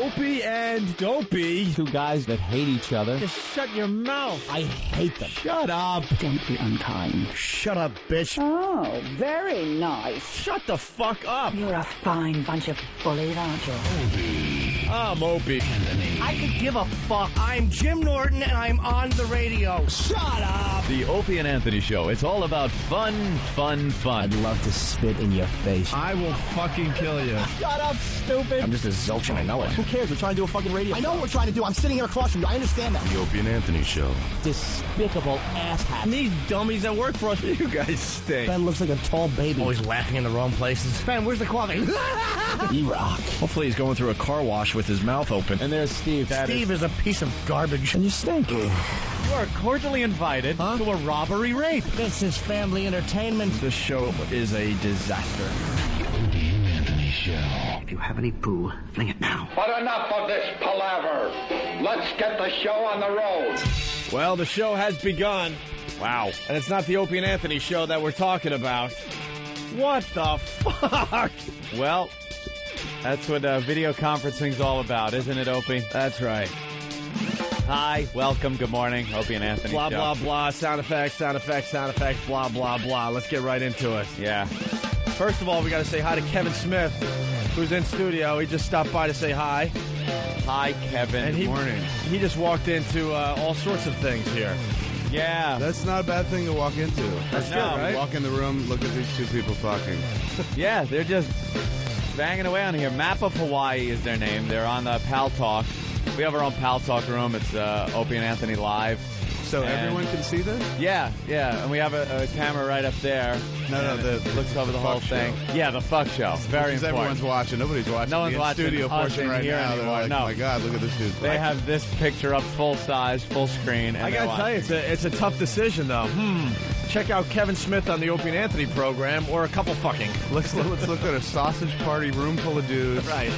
Opie and Dopey. Two guys that hate each other. Just shut your mouth. I hate them. Shut up. Don't be unkind. Shut up, bitch. Oh, very nice. Shut the fuck up. You're a fine bunch of bullies, aren't you? I'm Opie. I could give a fuck. I'm Jim Norton, and I'm on the radio. Shut up. The Opie and Anthony Show. It's all about fun, fun, fun. I'd love to spit in your face. I will fucking kill you. Shut up, stupid. I'm just a zilch, and I know it. Who cares? We're trying to do a fucking radio. I know what we're trying to do. I'm sitting here across from you. I understand that. The Opie and Anthony Show. Despicable asshats. And these dummies that work for us. You guys stink. Ben looks like a tall baby. Always laughing in the wrong places. Ben, where's the coffee? E-Rock. Hopefully he's going through a car wash with his mouth open. And there's Steve. Steve is a piece of garbage. And you stink. You are cordially invited to a robbery rape. This is family entertainment. This show is a disaster. Opie and Anthony Show. If you have any poo, fling it now. But enough of this palaver. Let's get the show on the road. Well, the show has begun. Wow. And it's not the Opie and Anthony Show that we're talking about. What the fuck? Well, that's what video conferencing's all about, isn't it, Opie? That's right. Hi, welcome, good morning, Opie and Anthony Blah, Show. blah, blah. Sound effects, sound effects, sound effects, blah, blah, blah. Let's get right into it. Yeah. First of all, we got to say hi to Kevin Smith, who's in studio. He just stopped by to say hi. Hi, Kevin. And Good morning. He just walked into all sorts of things here. Yeah. That's not a bad thing to walk into. That's No, good, right? Walk in the room, look at these two people talking. Yeah, they're just banging away on here. Map of Hawaii is their name. They're on the Pal Talk. We have our own Pal Talk room. It's Opie and Anthony Live. So And- everyone can see this? Yeah, and we have a camera right up there. No, It looks over the whole fuck thing. show. Yeah, the fuck show. Very Because important. everyone's watching. Nobody's watching. No one's the watching studio us portion in right here now. anymore. They're like, No. oh my God, look at this dude. They have this picture up full size, full screen. And I got to tell you, it's a tough decision, though. Check out Kevin Smith on the Opie and Anthony program, or a couple fucking. Let's look at a sausage party room full of dudes. Right.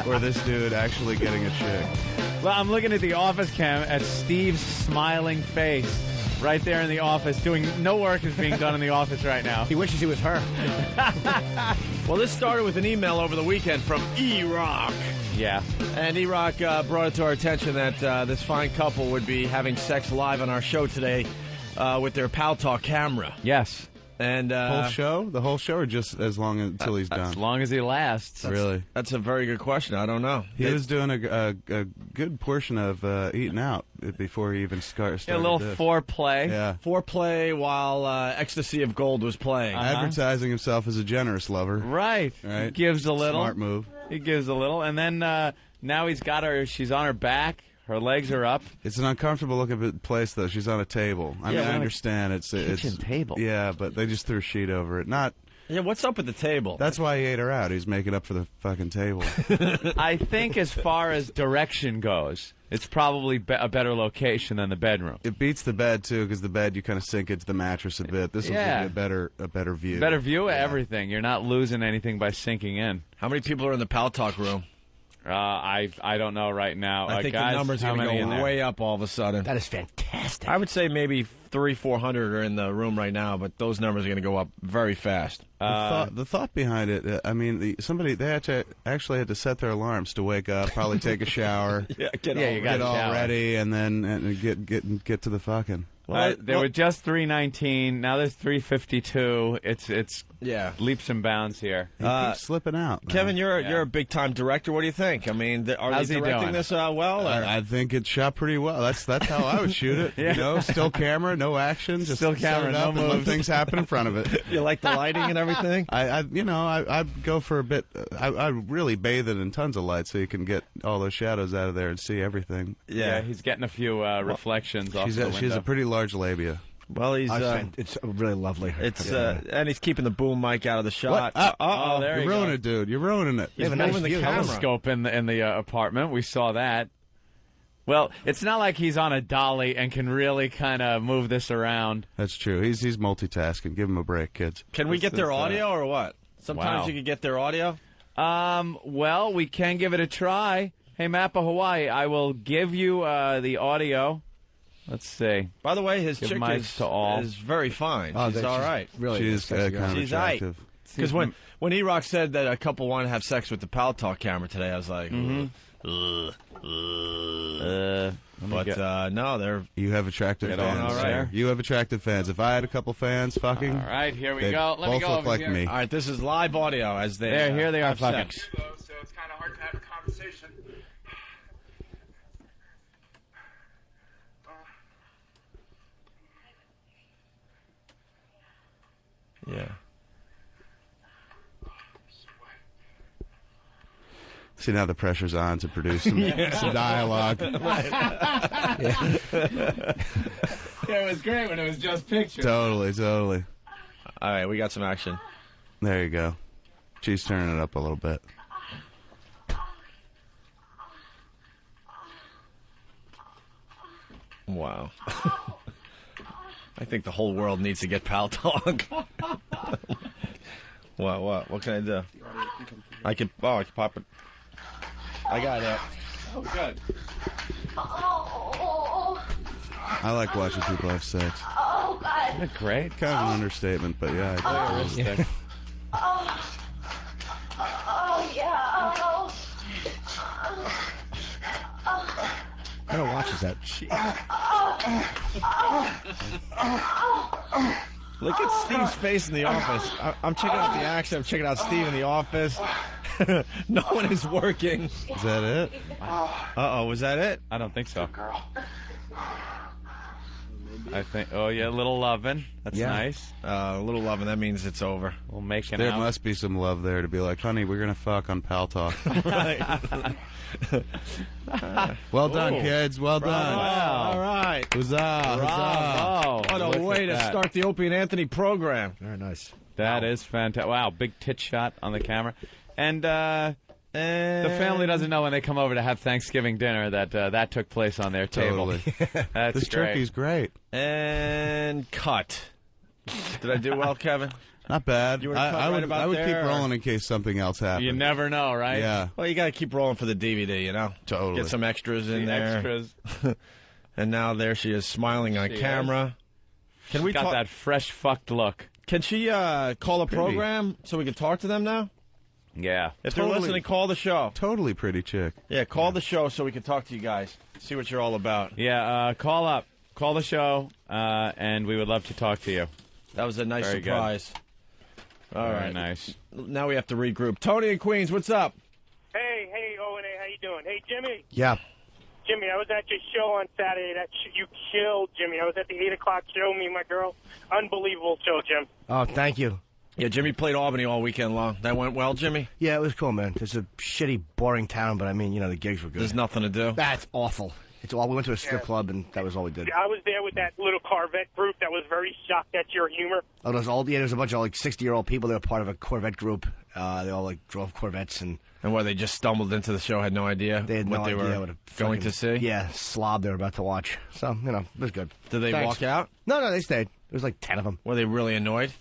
Or this dude actually getting a chick. Well, I'm looking at the office cam at Steve's smiling face right there in the office. No work is being done in the office right now. He wishes he was her. Well, this started with an email over the weekend from E-Rock. Yeah. And E-Rock brought it to our attention that this fine couple would be having sex live on our show today with their Pal Talk camera. Yes. And Whole show? The whole show, or just as long until he's done? As long as he lasts. Really? That's a very good question. I don't know. He was doing a good portion of eating out before he even started. A little this. foreplay. Yeah. Foreplay while Ecstasy of Gold was playing. Advertising himself as a generous lover. Right. Right. He gives a little. Smart move. He gives a little. And then now he's got her. She's on her back. Her legs are up. It's an uncomfortable looking place, though. She's on a table. I mean, I understand it's kitchen table. Yeah, but they just threw a sheet over it. Not. Yeah, what's up with the table? That's why he ate her out. He's making up for the fucking table. I think as far as direction goes, it's probably a better location than the bedroom. It beats the bed too, because the bed you kind of sink into the mattress a bit. This will give you a better view. Better view of everything. You're not losing anything by sinking in. How many people are in the Pal Talk room? I don't know right now. I think guys, the numbers are how going to many in go there? way up all of a sudden. That is fantastic. I would say maybe 300-400 are in the room right now, but those numbers are going to go up very fast. The thought behind it, I mean, they actually had to set their alarms to wake up, probably take a shower, get all ready, and then get to the fucking. There were just 319. Now there's 352. It's leaps and bounds here. He keeps slipping out. Man. Kevin, you're a big time director. What do you think? I mean, are How's they he directing doing? this well? Or? I think it's shot pretty well. That's how I would shoot it. You know, still camera, no action, just Still camera, set it up no and let moves. things happen in front of it. You like the lighting and everything? I'd go for a bit. I really bathe it in tons of light so you can get all those shadows out of there and see everything. Yeah, he's getting a few reflections off the window. She's a pretty large labia. Well, he's it's really lovely. and he's keeping the boom mic out of the shot. Oh, there You're you ruining go. it, dude. You're ruining it. He's a nice moving the view. camera. Telescope in the apartment. We saw that. Well, it's not like he's on a dolly and can really kind of move this around. That's true. He's multitasking. Give him a break, kids. Can we get their is, audio or what? Sometimes wow. you can get their audio. Well, we can give it a try. Hey, Map of Hawaii, I will give you the audio. Let's see. By the way, his Give chick mics to all. is very fine. She's all right. Really, She's kind of She's attractive. Because when E-Rock said that a couple wanted to have sex with the Pal Talk camera today, I was like, no, they're... You have attractive fans. all right. You have attractive fans. If I had a couple fans fucking... All right, here we they'd go. Let me both go look over like here. me. All right, this is live audio as they... Here they are have fucking. sex. So it's kind of hard to have a conversation. Yeah. See, now the pressure's on to produce some, some dialogue. Yeah, it was great when it was just pictures. Totally. All right, we got some action. There you go. She's turning it up a little bit. Wow. I think the whole world needs to get Pal Talk. What can I do? I can pop it. I got it. Oh, good. I like watching people have sex. Isn't it great? Kind of an understatement, but yeah. I do. Yeah. I don't watch that. Look at Steve's face in the office. I'm checking out the action. I'm checking out Steve in the office. No one is working. Is that it? Uh-oh, was that it? I don't think so. I think, oh yeah, a little loving. That's nice. A little loving, that means it's over. We'll make it There out. must be some love there to be like, honey, we're going to fuck on Pal Talk. Well done, kids. Well done. Wow. All right. Huzzah. Huzzah. Bravo. What a Look way at to that. start the Opie and Anthony program. Very nice. That is fantastic. Wow, big tit shot on the camera. And the family doesn't know when they come over to have Thanksgiving dinner that that took place on their table. Totally. That's This great. turkey's great. And cut. Did I do well, Kevin? Not bad. You were cut right about I would there, keep or- rolling in case something else happened. You never know, right? Yeah. Well, you got to keep rolling for the DVD, you know? Totally. Get some extras in The there. extras. And now there she is smiling on She camera. Can we Got talk? that fresh fucked look. Can she call a program so we can talk to them now? Yeah. If they're Totally. listening, call the show. Totally pretty chick. Yeah, call the show so we can talk to you guys. See what you're all about. Yeah, call up. Call the show, and we would love to talk to you. That was a nice Very good. surprise. All Very right. nice. Now we have to regroup. Tony in Queens, what's up? Hey, O&A, how you doing? Hey, Jimmy. Yeah. Jimmy, I was at your show on Saturday. You killed, Jimmy. I was at the 8 o'clock show, me and my girl. Unbelievable show, Jim. Oh, thank you. Yeah, Jimmy played Albany all weekend long. That went well, Jimmy? Yeah, it was cool, man. It's a shitty, boring town, but I mean, you know, the gigs were good. There's nothing to do. That's awful. It's all. We went to a strip club, and that was all we did. I was there with that little Corvette group that was very shocked at your humor. Oh, there's all. Yeah, there's a bunch of like 60-year-old people. They were part of a Corvette group. They all like drove Corvettes, and And they just stumbled into the show, had no idea they had what no they idea were what a going fucking- to see? Yeah, slob they were about to watch. So you know, it was good. Did they Thanks. walk out? No, they stayed. There was like 10 of them. Were they really annoyed?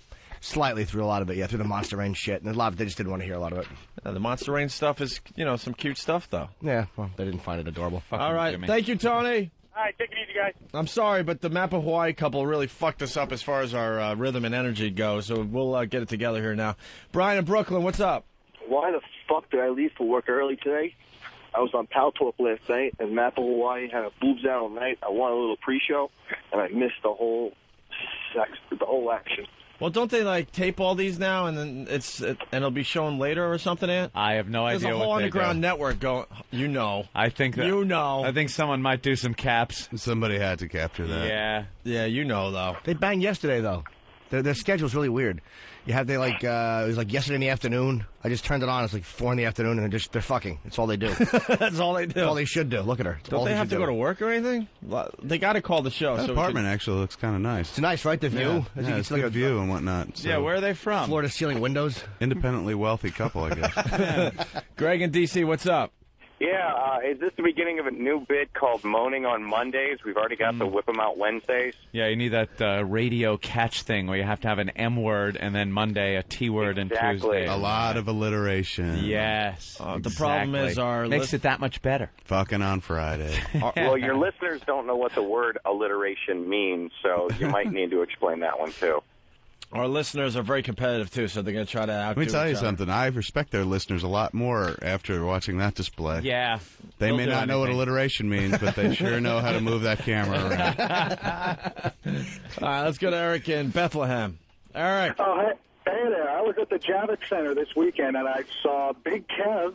Slightly through a lot of it. Yeah, through the Monster Rain shit, and a lot of they just didn't want to hear a lot of it. The Monster Rain stuff is, some cute stuff, though. Yeah, well, they didn't find it adorable. All right. Jimmy. Thank you, Tony. All right, take it easy, guys. I'm sorry, but the Map of Hawaii couple really fucked us up as far as our rhythm and energy goes, so we'll get it together here now. Brian in Brooklyn, what's up? Why the fuck did I leave for work early today? I was on Pal Talk last night, and Map of Hawaii had a boobs out all night. I wanted a little pre-show, and I missed the whole action. Well, don't they, tape all these now, and then and it'll be shown later or something, Ant? I have no There's idea a whole what they underground do. network going. I think that. I think someone might do some caps. Somebody had to capture that. Yeah. Yeah, though. They banged yesterday, though. Their schedule's really weird. You have it was like yesterday in the afternoon. I just turned it on. It's like 4 in the afternoon, and they're fucking. That's all they do. That's all they do. That's all they should do. Look at her. Don't they have to go to work or anything? They got to call the show. That so apartment actually looks kind of nice. It's nice, right? The view. Yeah, As you can it's see, a like good view and whatnot. So Yeah, where are they from? Floor to ceiling windows. Independently wealthy couple, I guess. Greg in D.C., what's up? Yeah, is this the beginning of a new bit called Moaning on Mondays? We've already got the Whip 'em Out Wednesdays. Yeah, you need that radio catch thing where you have to have an M word and then Monday a T word and Tuesday. A lot of alliteration. Yes. The problem is our makes it that much better. Fucking on Friday. Well, your listeners don't know what the word alliteration means, so you might need to explain that one, too. Our listeners are very competitive, too, so they're going to try to outdo Let me tell you each other. something. I respect their listeners a lot more after watching that display. Yeah. They They'll may do not know what anything. alliteration means, but they sure know how to move that camera around. All right, let's go to Eric in Bethlehem. Eric. Oh, hey there. I was at the Javits Center this weekend, and I saw Big Kev,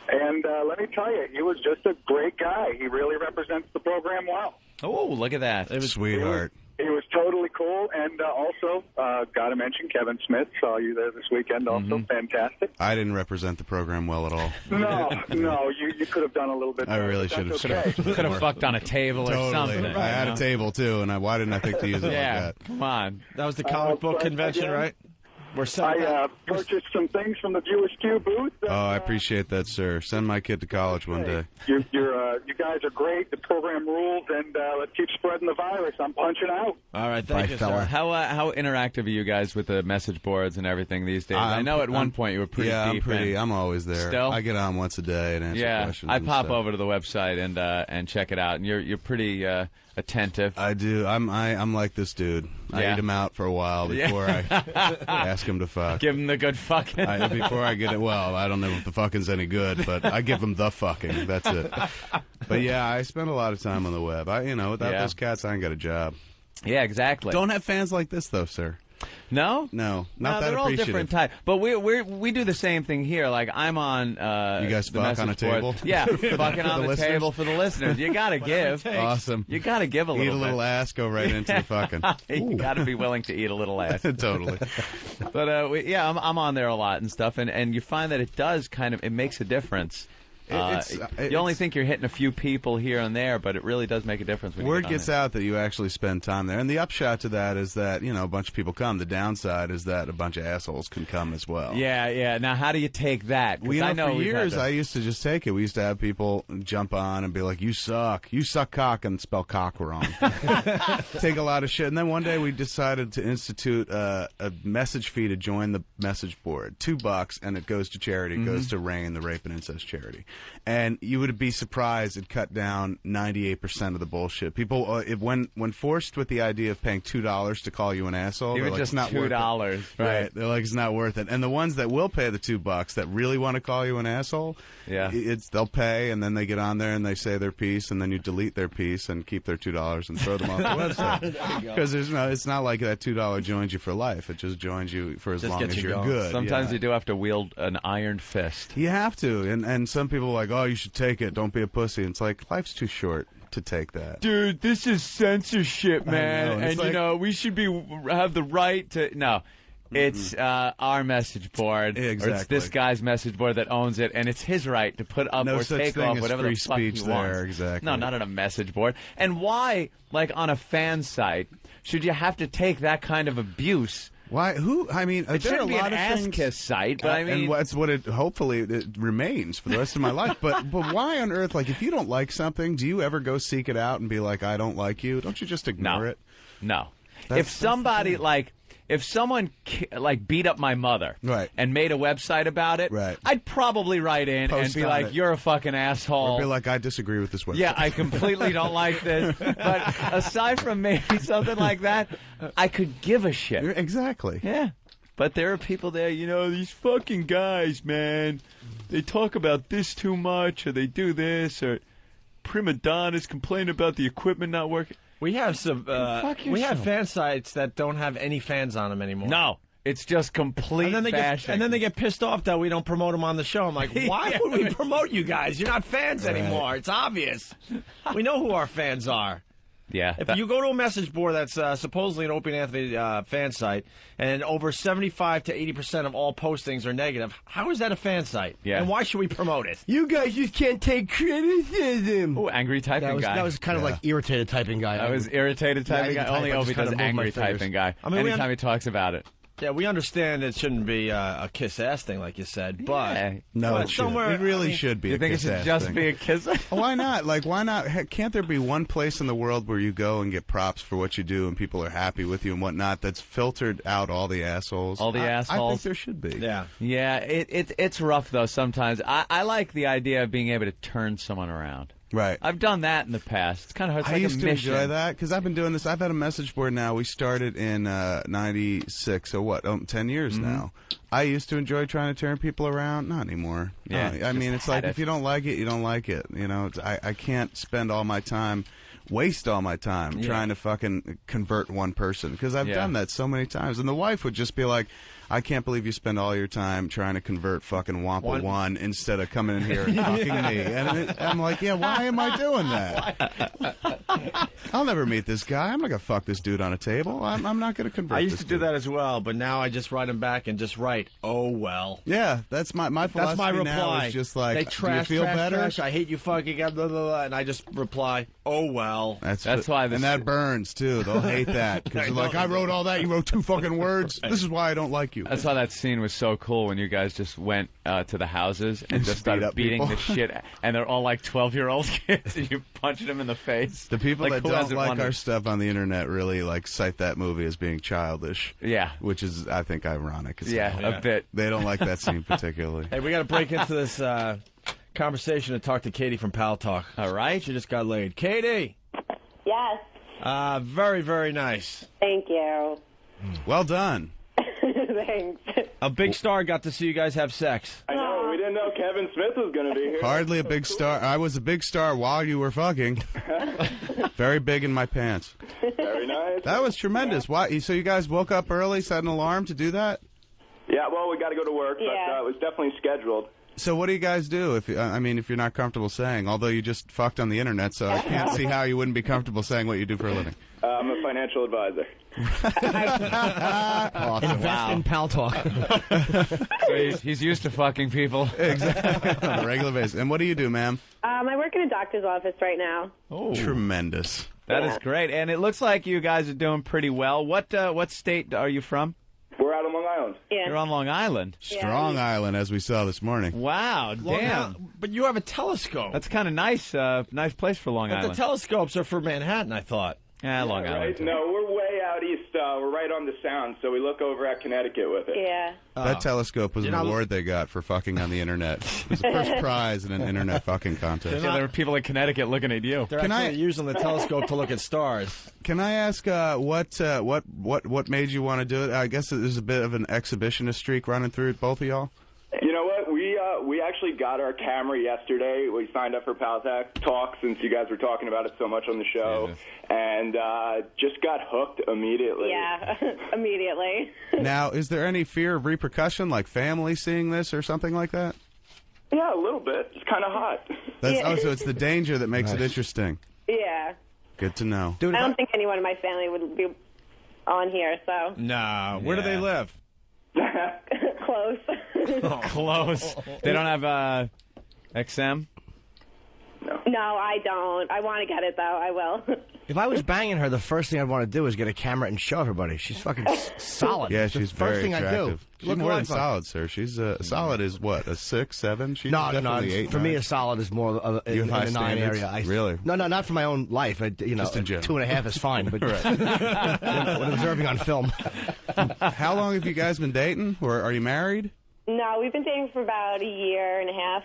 and let me tell you, he was just a great guy. He really represents the program well. Oh, look at that. Sweetheart. He was totally cool, and also, got to mention Kevin Smith. Saw you there this weekend, also. Fantastic. I didn't represent the program well at all. No, you could have done a little bit I better. really That's should have. okay. Could have fucked on a table or something. I had a table, too, and why didn't I think to use it Yeah, like that? come on. That was the comic book but convention, again, right? We're selling I purchased some things from the Viewers Q booth. Oh, I appreciate that, sir. Send my kid to college one day. You guys are great. The program rules, and let's keep spreading the virus. I'm punching out. All right, thank you, sir. How interactive are you guys with the message boards and everything these days? I know at one point you were pretty deep. I'm always there. Still? I get on once a day and answer questions. I and pop stuff. over to the website and check it out, and you're pretty attentive. I do. I'm like this dude. I Yeah. eat him out for a while before I ask him to fuck. Give him the good fucking. Before I get it, well, I don't know if the fucking's any good, but I give him the fucking. That's it. But yeah, I spend a lot of time on the web. Without those cats, I ain't got a job. Yeah, exactly. Don't have fans like this though, sir. No, not that they're all appreciative. different types. But we do the same thing here. Like I'm on. You guys the fuck on a message board. table? Yeah, fucking on the listeners? table for the listeners. You gotta give. Awesome. You gotta give a little. Eat a little bit. ass, go right into the fucking. You gotta be willing to eat a little ass. Totally. But I'm on there a lot and stuff, and you find that it does it makes a difference. You only think you're hitting a few people here and there, but it really does make a difference. When Word you gets out that you actually spend time there, and the upshot to that is that a bunch of people come. The downside is that a bunch of assholes can come as well. Yeah. Now, how do you take that? 'Cause I know for we've had years to- I used to just take it. We used to have people jump on and be like, "You suck cock," and spell cock wrong. Take a lot of shit, and then one day we decided to institute a message fee to join the message board. $2, and it goes to charity. It goes to RAIN, the Rape and Incest Charity. And you would be surprised it cut down 98% of the bullshit. People, when forced with the idea of paying $2 to call you an asshole, Even they're like, just it's not worth it. $2, right? They're like, it's not worth it. And the ones that will pay the $2 that really want to call you an asshole, they'll pay, and then they get on there and they say their piece, and then you delete their piece and keep their $2 and throw them off the website. Because it's not like that $2 joins you for life. It just joins you for as long as you're good. Sometimes you do have to wield an iron fist. You have to, and some people are like, oh, you should take it. Don't be a pussy. And it's like, life's too short to take that. Dude, this is censorship, man. and it's And we should have the right to. No. It's our message board, or it's this guy's message board that owns it, and it's his right to put up No or such take thing off as whatever free the fuck he speech wants. there, exactly. No, not on a message board. And why, like on a fan site, should you have to take that kind of abuse? Why? Who? I mean, It there are a shouldn't be lot an of ass things, kiss site, but I mean, and that's what it. Hopefully, it remains for the rest of my life. But why on earth? Like, if you don't like something, do you ever go seek it out and be like, I don't like you? Don't you just ignore it? No. That's If somebody if someone beat up my mother, and made a website about it, I'd probably write in Post and be on like, it. "You're a fucking asshole." Or be like, I disagree with this website. Yeah, I completely don't like this. But aside from maybe something like that, I could give a shit. Exactly. Yeah. But there are people there, these fucking guys, man. They talk about this too much, or they do this, or prima donnas complain about the equipment not working. We have some. Fuck We have yourself. fan sites that don't have any fans on them anymore. No, it's just complete and then they bashing. and then they get pissed off that we don't promote them on the show. I'm like, why Yeah. would we promote you guys? You're not fans anymore. It's obvious. We know who our fans are. Yeah. If you go to a message board that's supposedly an Opie and Anthony fan site, and over 75 to 80% of all postings are negative, how is that a fan site? Yeah. And why should we promote it? You guys just can't take criticism. Oh, angry typing guy. That was kind of like irritated typing guy. I was irritated typing Yeah, guy. Only I just Opie kinda does moved my angry fingers. typing guy. I mean, Anytime he talks about it. Yeah, we understand it shouldn't be a kiss-ass thing like you said, but No, but it should. somewhere It really should be. You a think it should kiss-ass just thing. be a kiss? Why not? Like, why not? Can't there be one place in the world where you go and get props for what you do and people are happy with you and whatnot that's filtered out all the assholes? All the I assholes? think there should be. Yeah. Yeah, it's rough, though, sometimes. I like the idea of being able to turn someone around. Right. I've done that in the past. It's kind of hard. It's I like used a to mission. enjoy that because I've been doing this. I've had a message board now. We started in '96, so what? 10 years now. I used to enjoy trying to turn people around. Not anymore. Yeah, I mean, it's like had if it. you don't like it, you don't like it. You know, I can't spend all my time, waste all my time trying to fucking convert one person because I've done that so many times. And the wife would just be like, I can't believe you spend all your time trying to convert fucking Wampa One instead of coming in here and talking to me. And I'm like, yeah, why am I doing that? I'll never meet this guy. I'm not going to fuck this dude on a table. I'm not going to convert I used this to do dude. that as well, but now I just write them back and just write, oh, well. Yeah, that's my philosophy. That's my reply. Now is just like, they trash, do you feel trash, better? trash. I hate you fucking, blah, blah, blah, and I just reply, oh, well. That's why this- And that burns, too. They'll hate that. Because they're like, I wrote all that. You wrote 2 fucking words. This is why I don't like you. That's why that scene was so cool when you guys just went to the houses and just beat started up beating people. the shit. And they're all like 12-year-old kids, and you punching them in the face. The people Like, that who don't hasn't like wondered? our stuff on the internet really like cite that movie as being childish. Yeah. Which is, I think, ironic. As Yeah, hell. a bit. They don't like that scene particularly. Hey, we got to break into this conversation and talk to Katie from Pal Talk. All right? She just got laid. Katie! Yes. Very, very nice. Thank you. Well done. Thanks. A big star got to see you guys have sex. I know. We didn't know Kevin Smith was going to be here. Hardly a big star. I was a big star while you were fucking. Very big in my pants. Very nice. That was tremendous. Why? So you guys woke up early, set an alarm to do that? Yeah, well, we got to go to work, but it was definitely scheduled. So what do you guys do if if you're not comfortable saying? Although you just fucked on the internet, so I can't see how you wouldn't be comfortable saying what you do for a living. I'm a financial advisor. Awesome. Invest in Pal Talk. So he's used to fucking people. Exactly. On a regular basis. And what do you do, ma'am? I work in a doctor's office right now. Oh, Tremendous. That is great. And it looks like you guys are doing pretty well. What state are you from? We're out on Long Island. Yeah. You're on Long Island. Strong Island, as we saw this morning. Wow, Long damn. Island- But you have a telescope. That's kind of nice. Nice place for Long But Island. the telescopes are for Manhattan, I thought. Yeah, Long Island. Right? No, we're way out east. We're right on the Sound, so we look over at Connecticut with it. Yeah. That telescope was an award they got for fucking on the internet. It was the first prize in an internet fucking contest. Yeah, there are people in Connecticut looking at you. They're actually using the telescope to look at stars. Can I ask what made you want to do it? I guess there's a bit of an exhibitionist streak running through both of y'all. You know what? We actually got our camera yesterday. We signed up for Pal Talk since you guys were talking about it so much on the show, and just got hooked immediately. Yeah, immediately. Now, is there any fear of repercussion, like family seeing this or something like that? Yeah, a little bit. It's kind of hot. That's, Oh, so it's the danger that makes it interesting. Yeah. Good to know. I don't think anyone in my family would be on here, so. Nah, where do they live? Close. Close. They don't have XM? No, I don't. I want to get it, though. I will. If I was banging her, the first thing I'd want to do is get a camera and show everybody. She's fucking solid. Yeah, It's the she's first very thing attractive. I do. She's Look more who than I fuck. solid, sir. She's solid is what, a 6, 7? She's No. definitely 8. For me, 9. a solid is more in You have high the 9 standards? area. Really? No, not for my own life. Just in general. 2.5 is fine. But Right. when observing on film. How long have you guys been dating, or are you married? No, we've been dating for about a year and a half.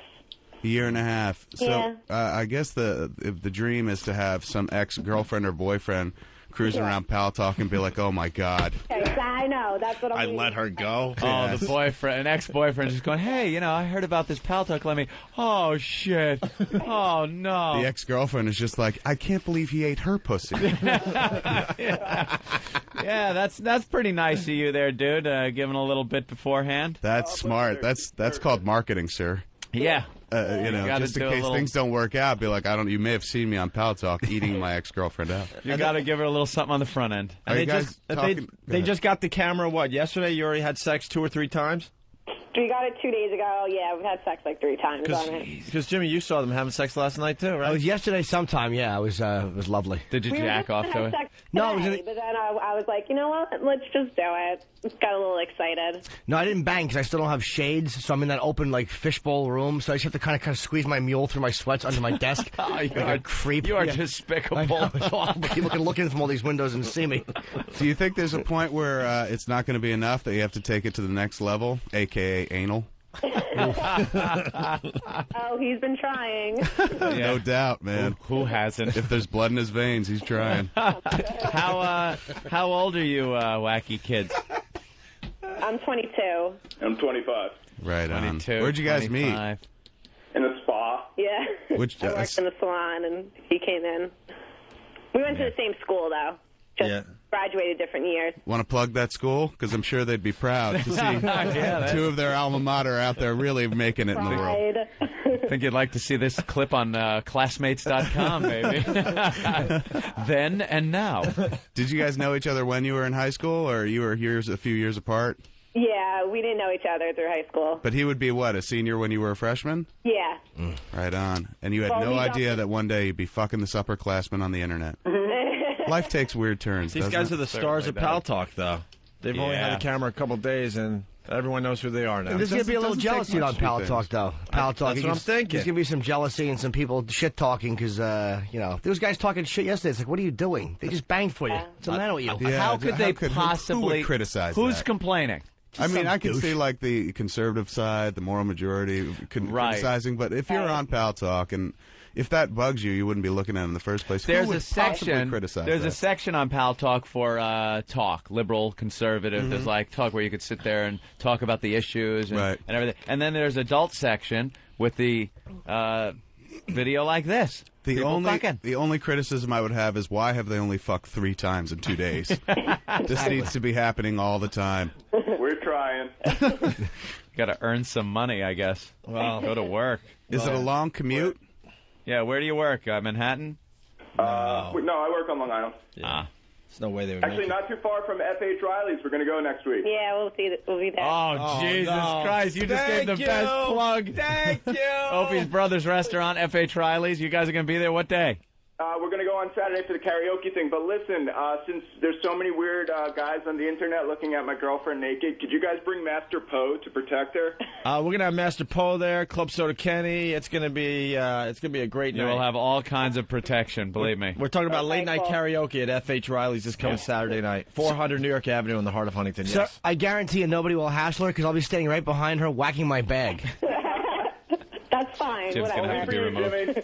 A year and a half. So Yeah. I guess the dream is to have some ex-girlfriend or boyfriend cruising around Pal Talk and be like, oh, my God. Okay, I know. That's what I'm let her go. Oh, the boyfriend, an ex-boyfriend, just going, hey, I heard about this Pal Talk. Let me. Oh shit. Oh no. The ex-girlfriend is just like, I can't believe he ate her pussy. Yeah, that's pretty nice of you there, dude. Giving a little bit beforehand. That's smart. That's called marketing, sir. Yeah. Gotta Just in do a case little- things don't work out, be like, you may have seen me on Pal Talk eating my ex-girlfriend out. You got to give her a little something on the front end. Are you guys talking? They just got the camera, what, yesterday? You already had sex 2 or 3 times? We got it 2 days ago. Yeah, we've had sex like 3 times on it. Because, Jimmy, you saw them having sex last night, too, right? It was yesterday sometime, yeah. It was lovely. Did you We were jack just off gonna to have it? sex No, it was today, but then I was like, you know what? Let's just do it. Got a little excited. No, I didn't bang because I still don't have shades, so I'm in that open, fishbowl room, so I just have to kind of squeeze my mule through my sweats under my desk. Oh, like a creep. You are Yeah. despicable. I know, it's awful, but people can look in from all these windows and see me. Do you think there's a point where it's not going to be enough that you have to take it to the next level, a.k.a. anal? Oh, he's been trying. No doubt, man. Who hasn't? If there's blood in his veins, he's trying. How old are you, wacky kids? I'm 22. I'm 25. Right on. 22. Where'd you guys 25. In a spa. Yeah. Which I worked in the salon, and he came in. We went to the same school, though. Just graduated different years. Want to plug that school? Because I'm sure they'd be proud to see two of their alma mater out there really making it in the world. I think you'd like to see this clip on classmates.com, baby. Then and now. Did you guys know each other when you were in high school, or you were a few years apart? Yeah, we didn't know each other through high school. But he would be, what, a senior when you were a freshman? Yeah. Right on. And you had Well, no we idea got- that one day you'd be fucking this upperclassman on the internet. Life takes weird turns. These doesn't guys it? are the stars of Pal Talk, though. They've only had Yeah. a camera a couple days, and everyone knows who they are now. And there's going to be a little jealousy on Pal Talk, though. Pal Talk. That's what I'm thinking. There's going to be some jealousy and some people shit talking because, those guys talking shit yesterday. It's like, what are you doing? They just banged for you. What's the matter with you? How could they possibly... Who would criticize Who's that? complaining? I mean, I can douche. see like the conservative side, the moral majority criticizing, but if you're on Pal Talk and if that bugs you, you wouldn't be looking at it in the first place. Who There's would a possibly section. criticize There's that? a section on Pal Talk for talk, liberal, conservative. There's like talk where you could sit there and talk about the issues and everything. And then there's adult section with the video like this. The only criticism I would have is why have they only fucked 3 times in 2 days? This needs to be happening all the time. We're trying. Got to earn some money, I guess. Well, go to work. Is it a long commute? Yeah, where do you work? Manhattan? No, I work on Long Island. There's no way they would Actually, make it. not too far from F.H. Riley's. We're going to go next week. Yeah, we'll see. We'll be there. Oh, Jesus Christ. You just gave the best plug. Thank you. Opie's Brothers Restaurant, F.H. Riley's. You guys are going to be there what day? We're going to go on Saturday for the karaoke thing. But listen, since there's so many weird guys on the internet looking at my girlfriend naked, could you guys bring Master Poe to protect her? We're gonna have Master Poe there, Club Soda Kenny. It's gonna be a great You night. will have all kinds of protection, believe me. We're talking about late night karaoke at F.H. Riley's this coming Saturday night, 400 New York Avenue in the heart of Huntington. So Yes. I guarantee you nobody will hassle her because I'll be standing right behind her whacking my bag. That's fine. Jim's Whatever. gonna have to be removed.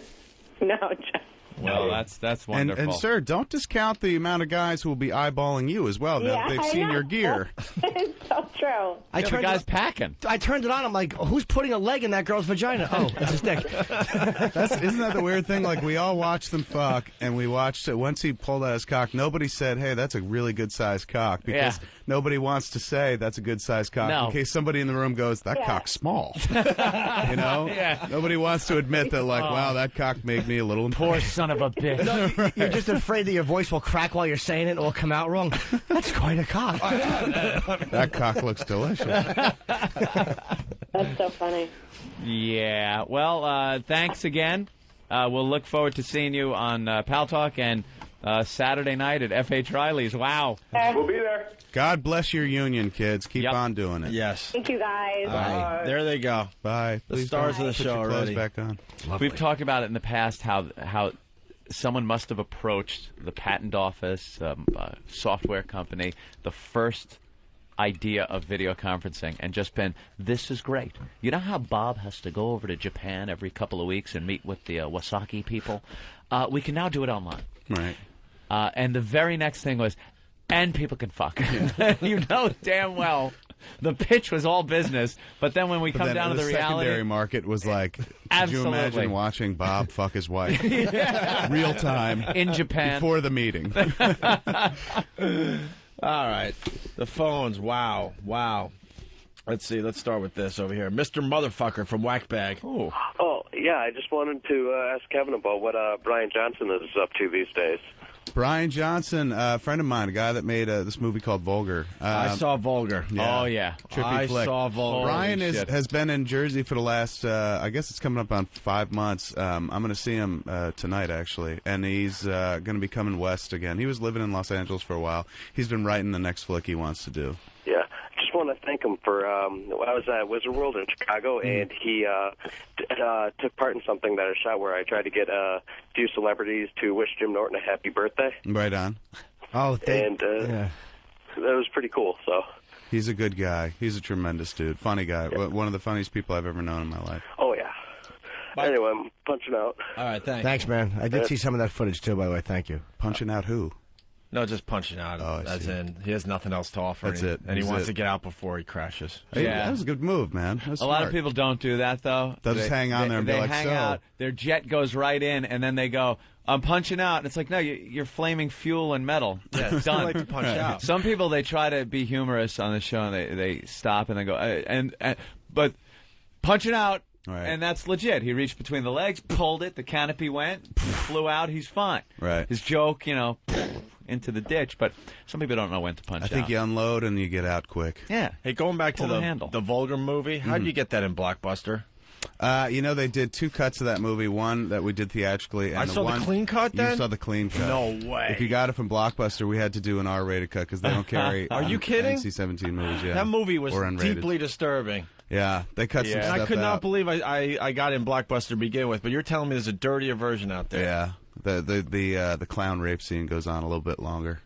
No, Jeff. Well, that's wonderful. And sir, don't discount the amount of guys who will be eyeballing you as well. Now Yeah, they've I seen know. your gear. It's so true. The guy's packing. I turned it on. I'm like, who's putting a leg in that girl's vagina? Oh, it's a stick. Isn't that the weird thing? Like, we all watched them fuck, and we watched it. Once he pulled out his cock, nobody said, hey, that's a really good-sized cock, because nobody wants to say that's a good-sized cock No. in case somebody in the room goes, that cock's small. You know? Yeah. Nobody wants to admit that, like, wow, that cock made me a little... Poor son of a bitch. No, you're just afraid that your voice will crack while you're saying it and it will come out wrong. That's quite a cock. That cock looks delicious. That's so funny. Yeah. Well, thanks again. We'll look forward to seeing you on Pal Talk and Saturday night at F.H. Riley's. Wow. We'll be there. God bless your union, kids. Keep on doing it. Yes. Thank you, guys. There they go. Bye. The Please stars don't of the put show your clothes already. back on. We've talked about it in the past how someone must have approached the patent office, software company, the first idea of video conferencing and just been, this is great. You know how Bob has to go over to Japan every couple of weeks and meet with the Wasaki people? We can now do it online. Right. And the very next thing was, and people can fuck. You know damn well. The pitch was all business, but then when we come down to the reality, secondary market was like, could Absolutely. you imagine watching Bob fuck his wife real time in Japan before the meeting? All right. The phones. Wow. Let's see. Let's start with this over here. Mr. Motherfucker from Whackbag. Ooh. Oh, yeah, I just wanted to ask Kevin about what Brian Johnson is up to these days. Brian Johnson, a friend of mine, a guy that made this movie called Vulgar. I saw Vulgar. Oh, yeah. Trippy I flick. saw Vulgar. Brian Holy shit. has been in Jersey for the last, I guess it's coming up on 5 months. I'm going to see him tonight, actually, and he's going to be coming west again. He was living in Los Angeles for a while. He's been writing the next flick he wants to do. Yeah, I just want to thank him for, I was at Wizard World in Chicago, and he took part in something that I shot where I tried to get a few celebrities to wish Jim Norton a happy birthday. Right on. Oh, And that was pretty cool, so... He's a good guy. He's a tremendous dude. Funny guy. One of the funniest people I've ever known in my life. Oh, yeah. Anyway, I'm punching out. All right, thanks. Thanks, man. I did see some of that footage, too, by the way. Thank you. Punching out who? No, just punching out. Oh, I as see. in, he has nothing else to offer. That's and it. And he That's wants it. to get out before he crashes. Hey, Yeah. that was a good move, man. That's A lot smart. of people don't do that, though. They'll just hang on there and be they like, hang so. out, their jet goes right in, and then they go, I'm punching out. And it's like, no, you're flaming fuel and metal. Yeah, it's done. too late to punch out. Some people, they try to be humorous on the show, and they stop and they go, but punching out, Right. and that's legit. He reached between the legs, pulled it, the canopy went, flew out, he's fine. Right. His joke, into the ditch, but some people don't know when to punch out. I think you unload and you get out quick. Yeah. Hey, going back Pull to the handle. the Vulgar movie, how did you get that in Blockbuster? They did 2 cuts of that movie. One that we did theatrically. And I saw the clean cut, then? You saw the clean cut. No way. If you got it from Blockbuster, we had to do an R-rated cut because they don't carry Are you kidding? NC-17 movies, yeah. That movie was or unrated. deeply disturbing. Yeah, they cut some And stuff I could not out. believe I got in Blockbuster to begin with, but you're telling me there's a dirtier version out there. Yeah, the clown rape scene goes on a little bit longer.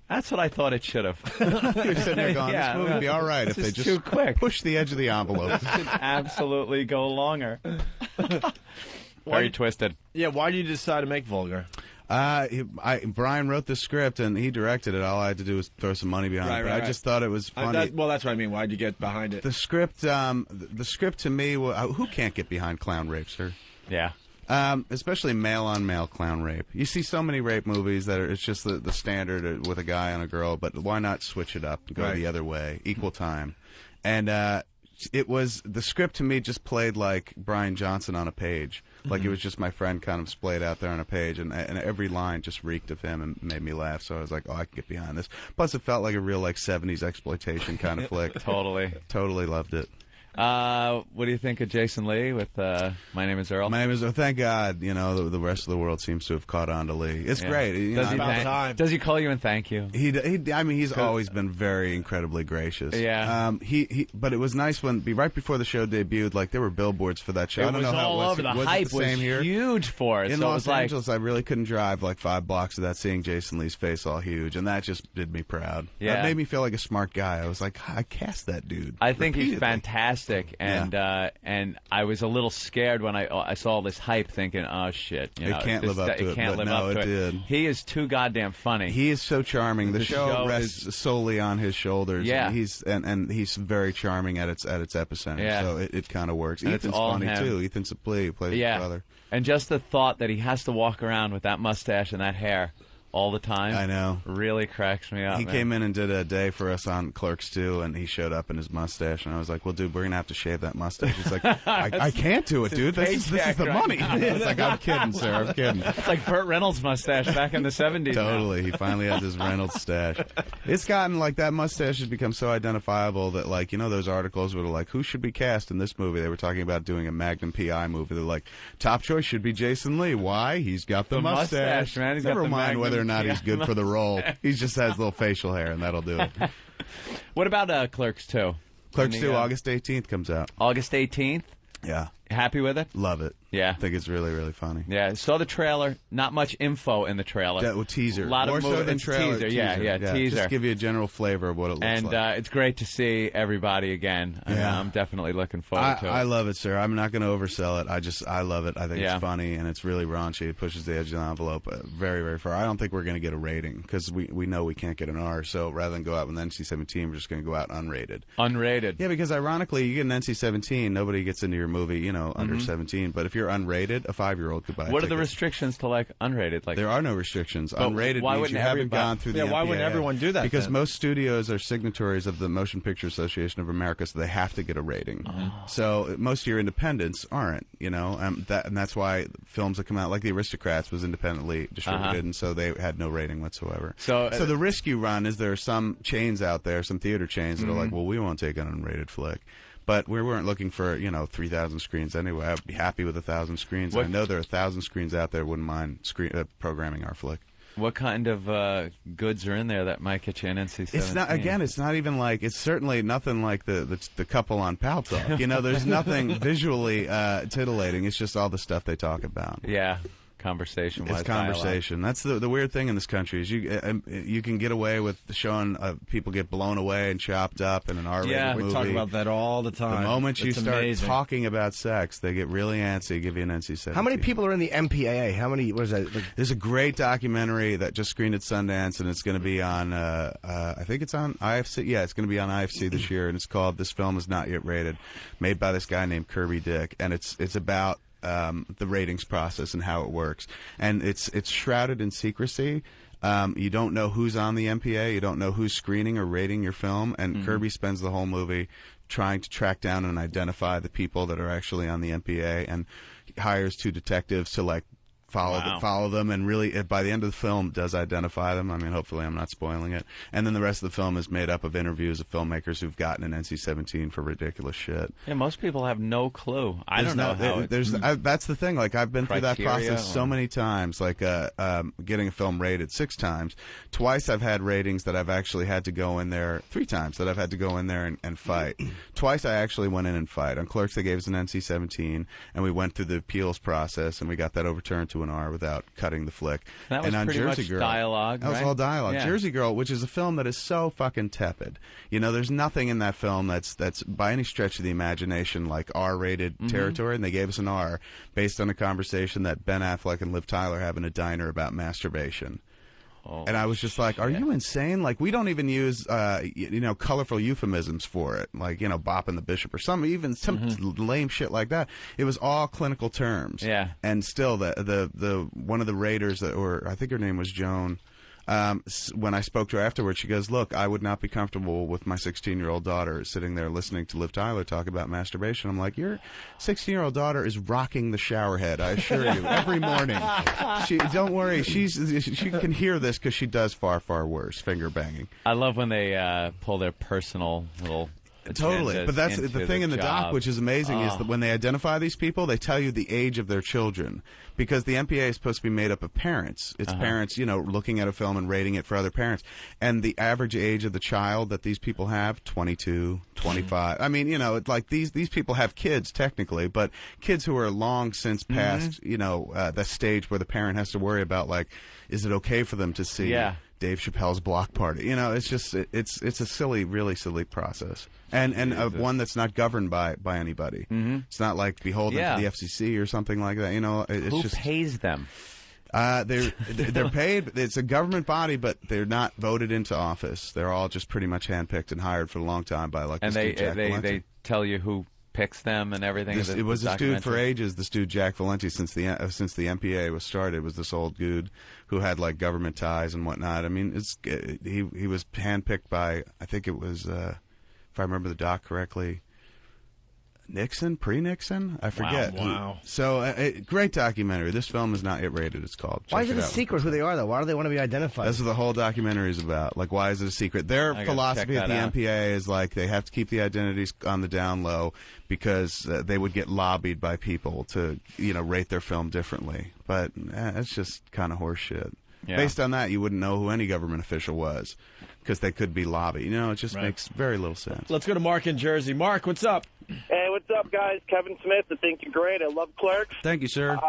That's what I thought it should have. You're sitting there going, this movie would be all right if they just too quick. push the edge of the envelope. It should absolutely go longer. Very twisted. Yeah, why did you decide to make Vulgar? Brian wrote the script and he directed it. All I had to do was throw some money behind it. But I just thought it was funny. That's what I mean. Why did you get behind it? The script to me, who can't get behind clown rape, sir? Yeah. Especially male-on-male clown rape. You see so many rape movies that it's just the standard with a guy and a girl, but why not switch it up and go the other way, equal time? And it was the script to me just played like Brian Johnson on a page, like it was just my friend kind of splayed out there on a page, and every line just reeked of him and made me laugh. So I was like, oh, I can get behind this. Plus, it felt like a real 70s exploitation kind of flick. Totally loved it. What do you think of Jason Lee with My Name is Earl? My name is Earl. Thank God, the rest of the world seems to have caught on to Lee. It's great. Does he call you and thank you? He's always been very incredibly gracious. Yeah. But it was nice right before the show debuted, like there were billboards for that show. I don't know how it was. Over. The was hype it the same was here? huge for it. In so Los it was Angeles, I really couldn't drive like 5 blocks without seeing Jason Lee's face all huge, and that just did me proud. Yeah. That made me feel like a smart guy. I was like, I cast that dude. I think he's repeatedly. fantastic, and I was a little scared when I saw all this hype, thinking, "Oh shit, It can't live up to it." Can't but live no, up to it did. He is too goddamn funny. He is so charming. The show rests is solely on his shoulders. Yeah. and he's very charming at its epicenter. Yeah. So it kind of works. And it's Ethan's all funny him. too. Ethan Suplee plays his brother. And just the thought that he has to walk around with that mustache and that hair all the time. I know. Really cracks me up. He man. came in and did a day for us on Clerks 2, and he showed up in his mustache, and I was like, well, dude, we're going to have to shave that mustache. He's like, I can't do it, dude. This is the paycheck money. right I was like, I'm kidding, sir. I'm kidding. It's like Burt Reynolds' mustache back in the 70s. Totally. He finally has his Reynolds stash. It's gotten, like, that mustache has become so identifiable that, like, those articles were like, who should be cast in this movie? They were talking about doing a Magnum P.I. movie. They're like, top choice should be Jason Lee. Why? He's got the mustache. Man. He's Never got the mind Magnum whether or not he's good for the role. mustache. He just has little facial hair, and that'll do it. What about Clerks 2? Clerks 2, August 18th comes out. August 18th? Yeah. Happy with it? Love it. Yeah. I think it's really, really funny. Yeah, saw the trailer. Not much info in the trailer. Teaser. A lot More of so than it's trailer. Teaser. Yeah, teaser. Just give you a general flavor of what it looks and like. it's great to see everybody again. I'm definitely looking forward to it. I love it, sir. I'm not going to oversell it. I love it. I think Yeah. it's funny, and it's really raunchy. It pushes the edge of the envelope very, very far. I don't think we're going to get a rating, because we know we can't get an R, so rather than go out with an NC-17, we're just going to go out unrated. Unrated. Yeah, because ironically, you get an NC-17, nobody gets into your movie, under 17. But if you're unrated, a 5-year-old could buy a What are the ticket. restrictions to unrated? Like There are no restrictions. But Unrated why means wouldn't you haven't everybody- gone through the why wouldn't MPAA. everyone do that Because then? most studios are signatories of the Motion Picture Association of America, so they have to get a rating. So most of your independents aren't, and that's why films that come out, like The Aristocrats, was independently distributed, and so they had no rating whatsoever. So the risk you run is there are some chains out there, some theater chains that are like, well, we won't take an unrated flick. But we weren't looking for, 3,000 screens anyway. I'd be happy with 1,000 screens. I know there are 1,000 screens out there who wouldn't mind programming our flick. What kind of goods are in there that might get you an NC-17? It's not. Again, it's not even like. It's certainly nothing like the couple on Pal Talk. There's nothing visually titillating. It's just all the stuff they talk about. Yeah. conversation. It's conversation. That's the weird thing in this country is you can get away with showing people get blown away and chopped up in an R-rated movie. We talk about that all the time. The moment you It's start amazing. talking about sex, they get really antsy. Give you an NC-17. How many people are in the MPAA? How many? What is that? There's a great documentary that just screened at Sundance, and it's going to be on. I think it's on IFC. Yeah, it's going to be on IFC this year, and it's called "This Film Is Not Yet Rated," made by this guy named Kirby Dick, and it's about the ratings process and how it works, and it's shrouded in secrecy. You don't know who's on the MPA, you don't know who's screening or rating your film, and Kirby spends the whole movie trying to track down and identify the people that are actually on the MPA, and hires 2 detectives to like follow them, and really by the end of the film does identify them. I mean, hopefully I'm not spoiling it. And then the rest of the film is made up of interviews of filmmakers who've gotten an NC-17 for ridiculous shit. Yeah, most people have no clue. I don't know how that's the thing. Like, I've been through that process so many times, like getting a film rated 6 times. Twice I've had ratings that I've actually had to go in there, 3 times that I've had to go in there and fight. Twice I actually went in and fight. On Clerks, they gave us an NC-17, and we went through the appeals process, and we got that overturned to an R without cutting the flick. That was and on pretty Jersey much Girl, dialogue, that was right? all dialogue. Yeah. Jersey Girl, which is a film that is so fucking tepid. You know, there's nothing in that film that's by any stretch of the imagination like R-rated territory, and they gave us an R based on a conversation that Ben Affleck and Liv Tyler have in a diner about masturbation. And I was just like, are you insane? Like, we don't even use, colorful euphemisms for it. Like, bopping the bishop or some lame shit like that. It was all clinical terms. Yeah. And still, the one of the raiders, or I think her name was Joan, when I spoke to her afterwards, she goes, look, I would not be comfortable with my 16-year-old daughter sitting there listening to Liv Tyler talk about masturbation. I'm like, your 16-year-old daughter is rocking the shower head, I assure you, every morning. Don't worry, she can hear this because she does far, far worse, finger banging. I love when they pull their personal little... Totally, but that's the thing in the doc, which is amazing, is that when they identify these people, they tell you the age of their children, because the MPA is supposed to be made up of parents. It's parents, looking at a film and rating it for other parents, and the average age of the child that these people have, 22, 25. I mean, it's like these people have kids technically, but kids who are long since past, the stage where the parent has to worry about, like, is it okay for them to see Dave Chappelle's Block Party? It's just it's a silly, really silly process, and one that's not governed by anybody. It's not like beholden to the FCC or something like that. Who pays them? They're paid. It's a government body, but they're not voted into office. They're all just pretty much handpicked and hired for a long time by and they tell you who picks them and everything. It was this dude for ages. This dude Jack Valenti, since the MPA was started, was this old dude who had like government ties and whatnot. I mean, he was handpicked by, I think it was, if I remember the doc correctly, Nixon, pre-Nixon, I forget. Wow. So great documentary. This film is not yet rated. It's called. Why is it a secret who they are, though? Why do they want to be identified? That's what the whole documentary is about. Like, why is it a secret? Their philosophy at the MPA is like they have to keep the identities on the down low because they would get lobbied by people to, rate their film differently. But it's just kind of horseshit. Yeah. Based on that, you wouldn't know who any government official was because they could be lobbied. It just makes very little sense. Let's go to Mark in Jersey. Mark, what's up? Hey, what's up, guys? Kevin Smith. I think you're great. I love Clerks. Thank you, sir.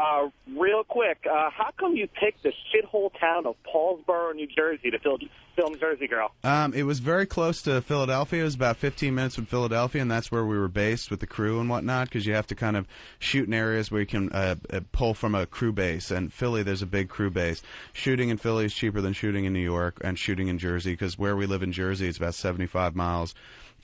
Real quick, how come you picked the shithole town of Paulsboro, New Jersey to film Jersey Girl? It was very close to Philadelphia. It was about 15 minutes from Philadelphia, and that's where we were based with the crew and whatnot, because you have to kind of shoot in areas where you can pull from a crew base. And Philly, there's a big crew base. Shooting in Philly is cheaper than shooting in New York and shooting in Jersey, because where we live in Jersey, it's about 75 miles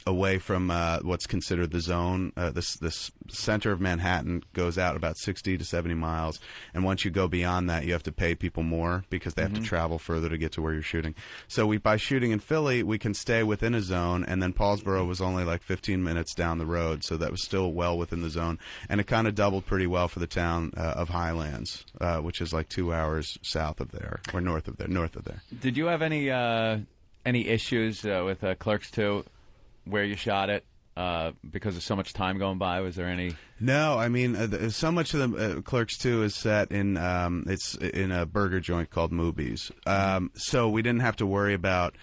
away from what's considered the zone. This center of Manhattan goes out about 60 to 70 miles, and once you go beyond that, you have to pay people more because they have to travel further to get to where you're shooting. So by shooting in Philly, we can stay within a zone, and then Paulsboro was only like 15 minutes down the road, so that was still well within the zone, and it kind of doubled pretty well for the town of Highlands, which is like 2 hours south of there, or north of there. Did you have any issues with Clerks 2? Where you shot it because of so much time going by? Was there any? No, I mean, so much of the Clerks 2 is set in it's in a burger joint called Moobies. So we didn't have to worry about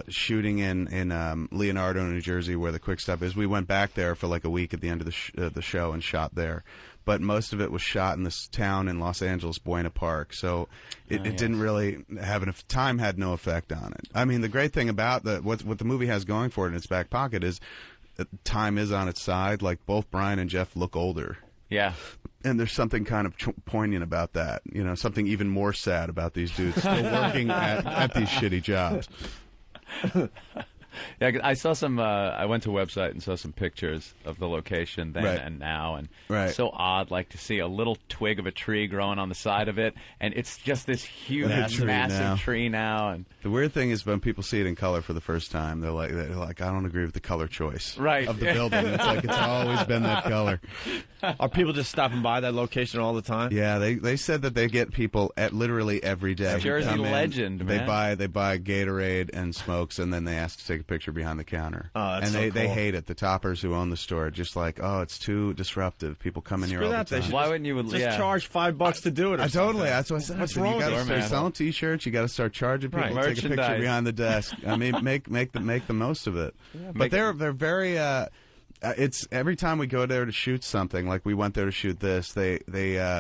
shooting in Leonardo, New Jersey, where the Quick Stop is. We went back there for like a week at the end of the show and shot there. but most of it was shot in this town in Los Angeles, Buena Park. So it didn't really have enough time. Had no effect on it. I mean, the great thing about what the movie has going for it in its back pocket is that time is on its side. Like both Brian and Jeff look older. Yeah. And there's something kind of poignant about that. You know, something even more sad about these dudes still working at these shitty jobs. Yeah, I saw some. I went to a website and saw some pictures of the location then and now, and it's so odd, like to see a little twig of a tree growing on the side of it, and it's just this huge, massive tree now. And the weird thing is when people see it in color for the first time, they're like, I don't agree with the color choice of the building. It's like it's always been that color. Are people just stopping by that location all the time? Yeah, they said that they get people at literally every day. Jersey legend, man. They buy Gatorade and smokes, and then they ask to take a picture behind the counter. Oh, that's and they cool. hate it. The toppers who own the store are just like, oh, it's too disruptive. People come in here all the time. Why wouldn't you just charge $5 to do it? Or Totally. That's what I said. What's wrong You with got to start man? selling T-shirts. You got to start charging people to take a picture behind the desk. I mean, make the most of it. Yeah, but they're very. It's every time we go there to shoot something, like we went there to shoot this, they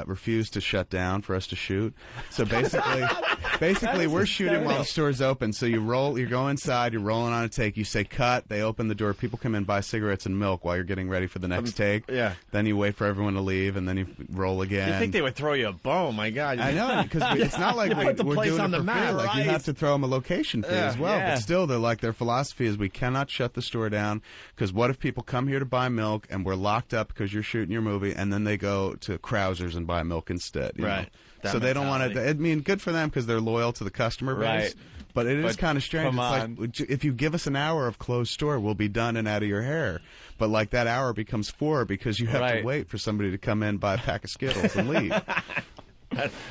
refuse to shut down for us to shoot. So basically we're shooting while the store's open. So you go inside, you're rolling on a take, you say cut, they open the door, people come in, buy cigarettes and milk while you're getting ready for the next take. Yeah. Then you wait for everyone to leave, and then you roll again. You think they would throw you a bone? My God. I know, because it's not like we're doing it for free. Like you have to throw them a location fee as well. Yeah. But still, their philosophy is we cannot shut the store down, because what if people come here to buy milk and we're locked up because you're shooting your movie, and then they go to Krauser's and buy milk instead. You know? So they don't want to. I mean, good for them because they're loyal to the customer base. Right. But it is kind of strange. It's like if you give us an hour of closed store, we'll be done and out of your hair. But like that hour becomes 4 because you have to wait for somebody to come in, buy a pack of Skittles, and leave.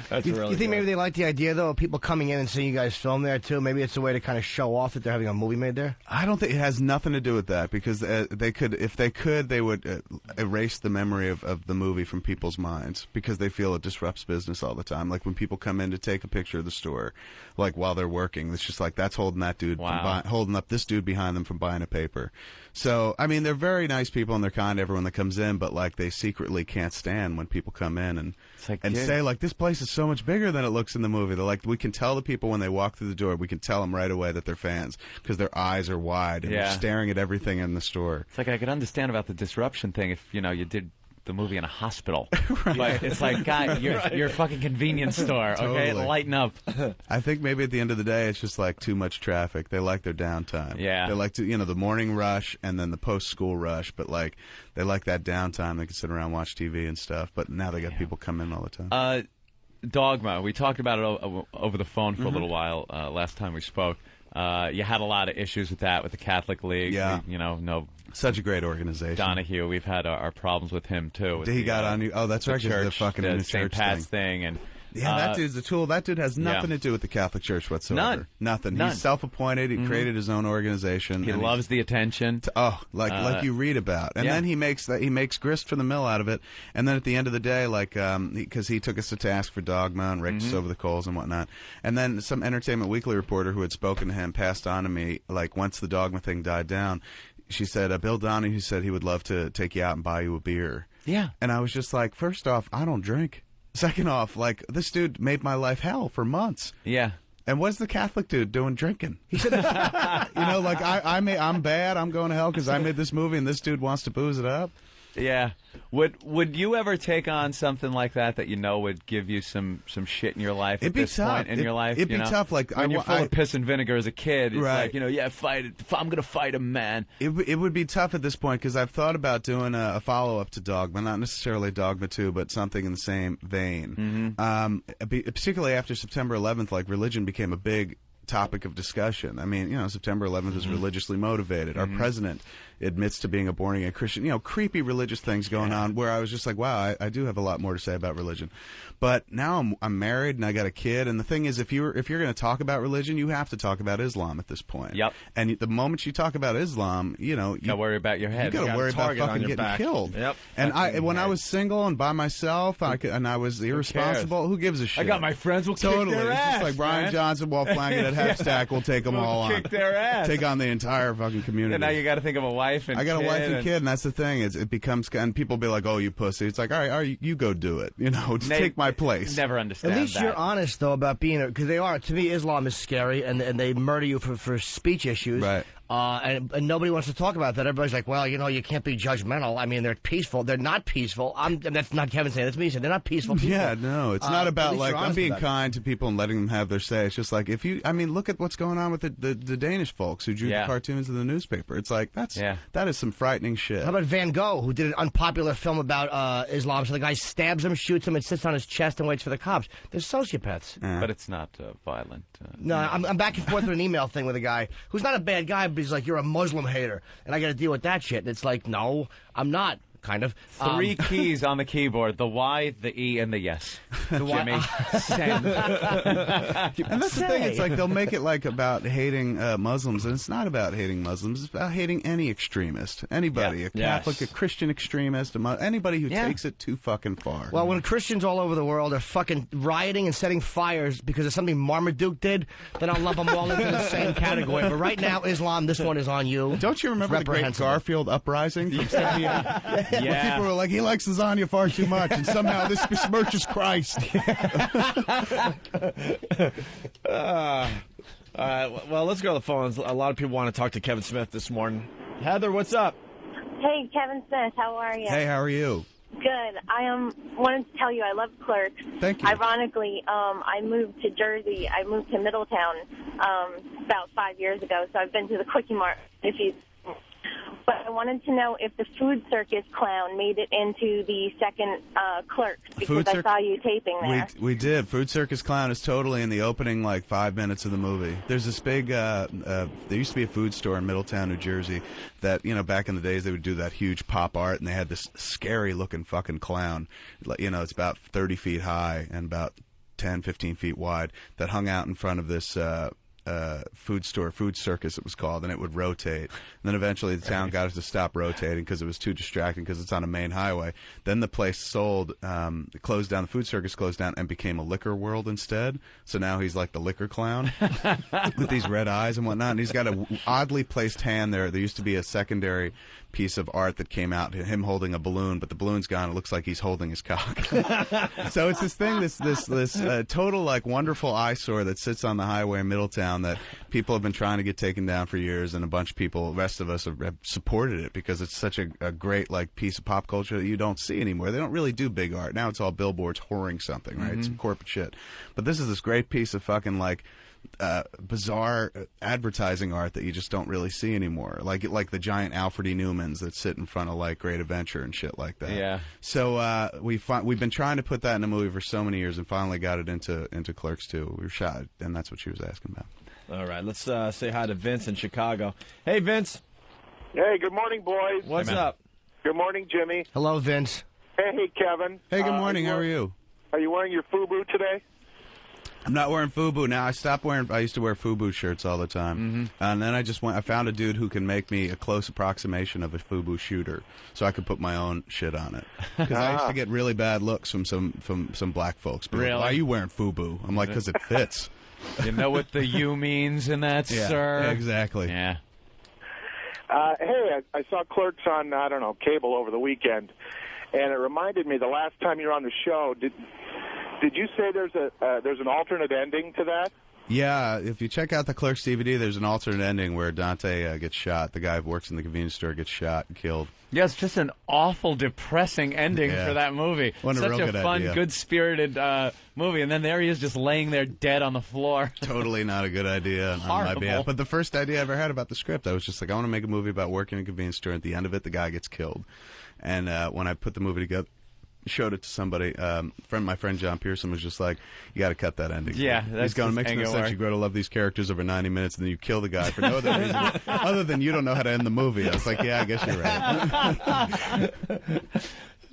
That's you think maybe they like the idea, though, of people coming in and seeing you guys film there, too? Maybe it's a way to kind of show off that they're having a movie made there? I don't think it has nothing to do with that, because they could, if they could, they would erase the memory of the movie from people's minds, because they feel it disrupts business all the time. Like when people come in to take a picture of the store, like while they're working, it's just like that's holding that dude from holding up this dude behind them from buying a paper. So, I mean, they're very nice people and they're kind to everyone that comes in, but like they secretly can't stand when people come in and say like, this place is so much bigger than it looks in the movie. They're like, we can tell the people when they walk through the door, we can tell them right away that they're fans because their eyes are wide and they're staring at everything in the store. It's like I could understand about the disruption thing if you did the movie in a hospital. But it's like, God, you're a fucking convenience store, okay? Totally. Lighten up. I think maybe at the end of the day, it's just like too much traffic. They like their downtime. Yeah. They like to, the morning rush and then the post-school rush, but like they like that downtime. They can sit around, watch TV and stuff, but now they got people come in all the time. Dogma, we talked about it over the phone for a little while last time we spoke. You had a lot of issues with that, with the Catholic League. Yeah. No. Such a great organization. Donahue, we've had our problems with him, too. With he got on you. Oh, that's right. Church, the fucking the church St. Pat's thing. And yeah, that dude's a tool. That dude has nothing to do with the Catholic Church whatsoever. None. He's self-appointed. He created his own organization. He loves the attention. Like you read about. And then he makes grist for the mill out of it. And then at the end of the day, like because he took us to task for Dogma and raked us over the coals and whatnot. And then some Entertainment Weekly reporter who had spoken to him passed on to me, like once the Dogma thing died down, she said, Bill Donahue said he would love to take you out and buy you a beer. Yeah. And I was just like, first off, I don't drink. Second off, like, this dude made my life hell for months. Yeah. And what's the Catholic dude doing drinking? He said, like, I'm bad. I'm going to hell because I made this movie and this dude wants to booze it up. Yeah. Would you ever take on something like that would give you some shit in your life at this point in your life? It'd be tough. Like when you're full of piss and vinegar as a kid, it's right. like, fight it. I'm going to fight him, man. It would be tough at this point because I've thought about doing a follow-up to Dogma, not necessarily Dogma 2, but something in the same vein. Particularly after September 11th, like religion became a big topic of discussion. I mean, September 11th is religiously motivated. Our president admits to being a born-again Christian. Creepy religious things going on where I was just like, wow, I do have a lot more to say about religion. But now I'm married and I got a kid, and the thing is, if you're going to talk about religion, you have to talk about Islam at this point. Yep. And the moment you talk about Islam, you gotta worry about your head. You gotta worry about fucking getting killed. Yep. And when I was single and by myself, and I was irresponsible, who gives a shit? I got my friends will totally. kick their It's ass, just like Brian man. Johnson, Walt Flanagan, half stack will take them all on. Kick their ass. Take on the entire fucking community. And now you got to think of a wife and I got a kid wife and kid, and that's the thing. It becomes, and people be like, "Oh, you pussy." It's like, all right, you go do it. You know, just take my place. Never understand. At least that. you're honest though about being, because they are. To me, Islam is scary, and they murder you for speech issues. Right. And nobody wants to talk about that. Everybody's like, well, you can't be judgmental. I mean, they're peaceful. They're not peaceful. And that's not Kevin saying. That's me saying. They're not peaceful people. Yeah, no, it's not about like I'm being about kind to people and letting them have their say. It's just like look at what's going on with the Danish folks who drew the cartoons in the newspaper. It's like that is some frightening shit. How about Van Gogh, who did an unpopular film about Islam? So the guy stabs him, shoots him, and sits on his chest and waits for the cops. They're sociopaths. But it's not violent. No, I'm back and forth with an email thing with a guy who's not a bad guy, but he's like, you're a Muslim hater, and I got to deal with that shit. And it's like, no, I'm not. Kind of. 3 keys on the keyboard: the Y, the E, and the yes. Jimmy, send. And that's the thing. It's like they'll make it like about hating Muslims, and it's not about hating Muslims. It's about hating any extremist, anybody, a Catholic, a Christian extremist, anybody who takes it too fucking far. Well, when Christians all over the world are fucking rioting and setting fires because of something Marmaduke did, then I'll lump them all into the same category. But right now, Islam, this one is on you. Don't you remember the Great Garfield uprising from 78? Yeah. Where people were like, he likes lasagna far too much, and somehow this besmirches Christ. All right, well, let's go to the phones. A lot of people want to talk to Kevin Smith this morning. Heather, what's up? Hey, Kevin Smith, how are you? Hey, how are you? Good. I wanted to tell you I love Clerks. Thank you. Ironically, I moved to Jersey. I moved to Middletown about 5 years ago, so I've been to the Quickie Mart. But I wanted to know if the Food Circus clown made it into the second Clerks, because I saw you taping there. We did. Food Circus Clown is totally in the opening, 5 minutes of the movie. There's this big, there used to be a food store in Middletown, New Jersey, that, back in the days they would do that huge pop art, and they had this scary-looking fucking clown. It's about 30 feet high and about 10, 15 feet wide, that hung out in front of this food store, Food Circus it was called, and it would rotate. And then eventually the town got it to stop rotating because it was too distracting because it's on a main highway. Then the place sold, closed down, the Food Circus closed down and became a liquor world instead. So now he's like the liquor clown with these red eyes and whatnot. And he's got a oddly placed hand there. There used to be a secondary piece of art that came out, him holding a balloon, but the balloon's gone. It looks like he's holding his cock. So it's this thing, this total wonderful eyesore that sits on the highway in Middletown that people have been trying to get taken down for years, and a bunch of people, the rest of us, have supported it because it's such a great piece of pop culture that you don't see anymore. They don't really do big art now. It's all billboards whoring something, right? It's corporate shit. But this is this great piece of fucking bizarre advertising art that you just don't really see anymore, like the giant Alfred E. Newmans that sit in front of Great Adventure and shit like that. Yeah. So we've been trying to put that in a movie for so many years, and finally got it into Clerks 2. We were shot, and that's what she was asking about. All right, let's say hi to Vince in Chicago. Hey, Vince. Hey, good morning, boys. What's up? Good morning, Jimmy. Hello, Vince. Hey, Kevin. Hey, good morning. How are you? Are you wearing your FUBU today? I'm not wearing FUBU now. I stopped wearing. I used to wear FUBU shirts all the time, and then I found a dude who can make me a close approximation of a FUBU shooter, so I could put my own shit on it. Because I used to get really bad looks from some black folks. Really? Like, why are you wearing FUBU? I'm like, because it fits. You know what the U means in that, sir? Exactly. Yeah. Hey, I saw Clerks on, cable over the weekend, and it reminded me the last time you were on the show, did you say there's an alternate ending to that? Yeah, if you check out the Clerks DVD, there's an alternate ending where Dante gets shot. The guy who works in the convenience store gets shot and killed. Yeah, it's just an awful, depressing ending for that movie. Such a good fun, idea. good-spirited movie, and then there he is just laying there dead on the floor. Totally not a good idea on my behalf. But the first idea I ever had about the script, I was just like, I want to make a movie about working in a convenience store. At the end of it, the guy gets killed. And when I put the movie together, showed it to somebody, my friend John Pearson was just like, you got to cut that ending. Yeah, he's going, makes no sense. You grow to love these characters over 90 minutes, and then you kill the guy for no other reason other than you don't know how to end the movie. I was like, yeah, I guess you're right.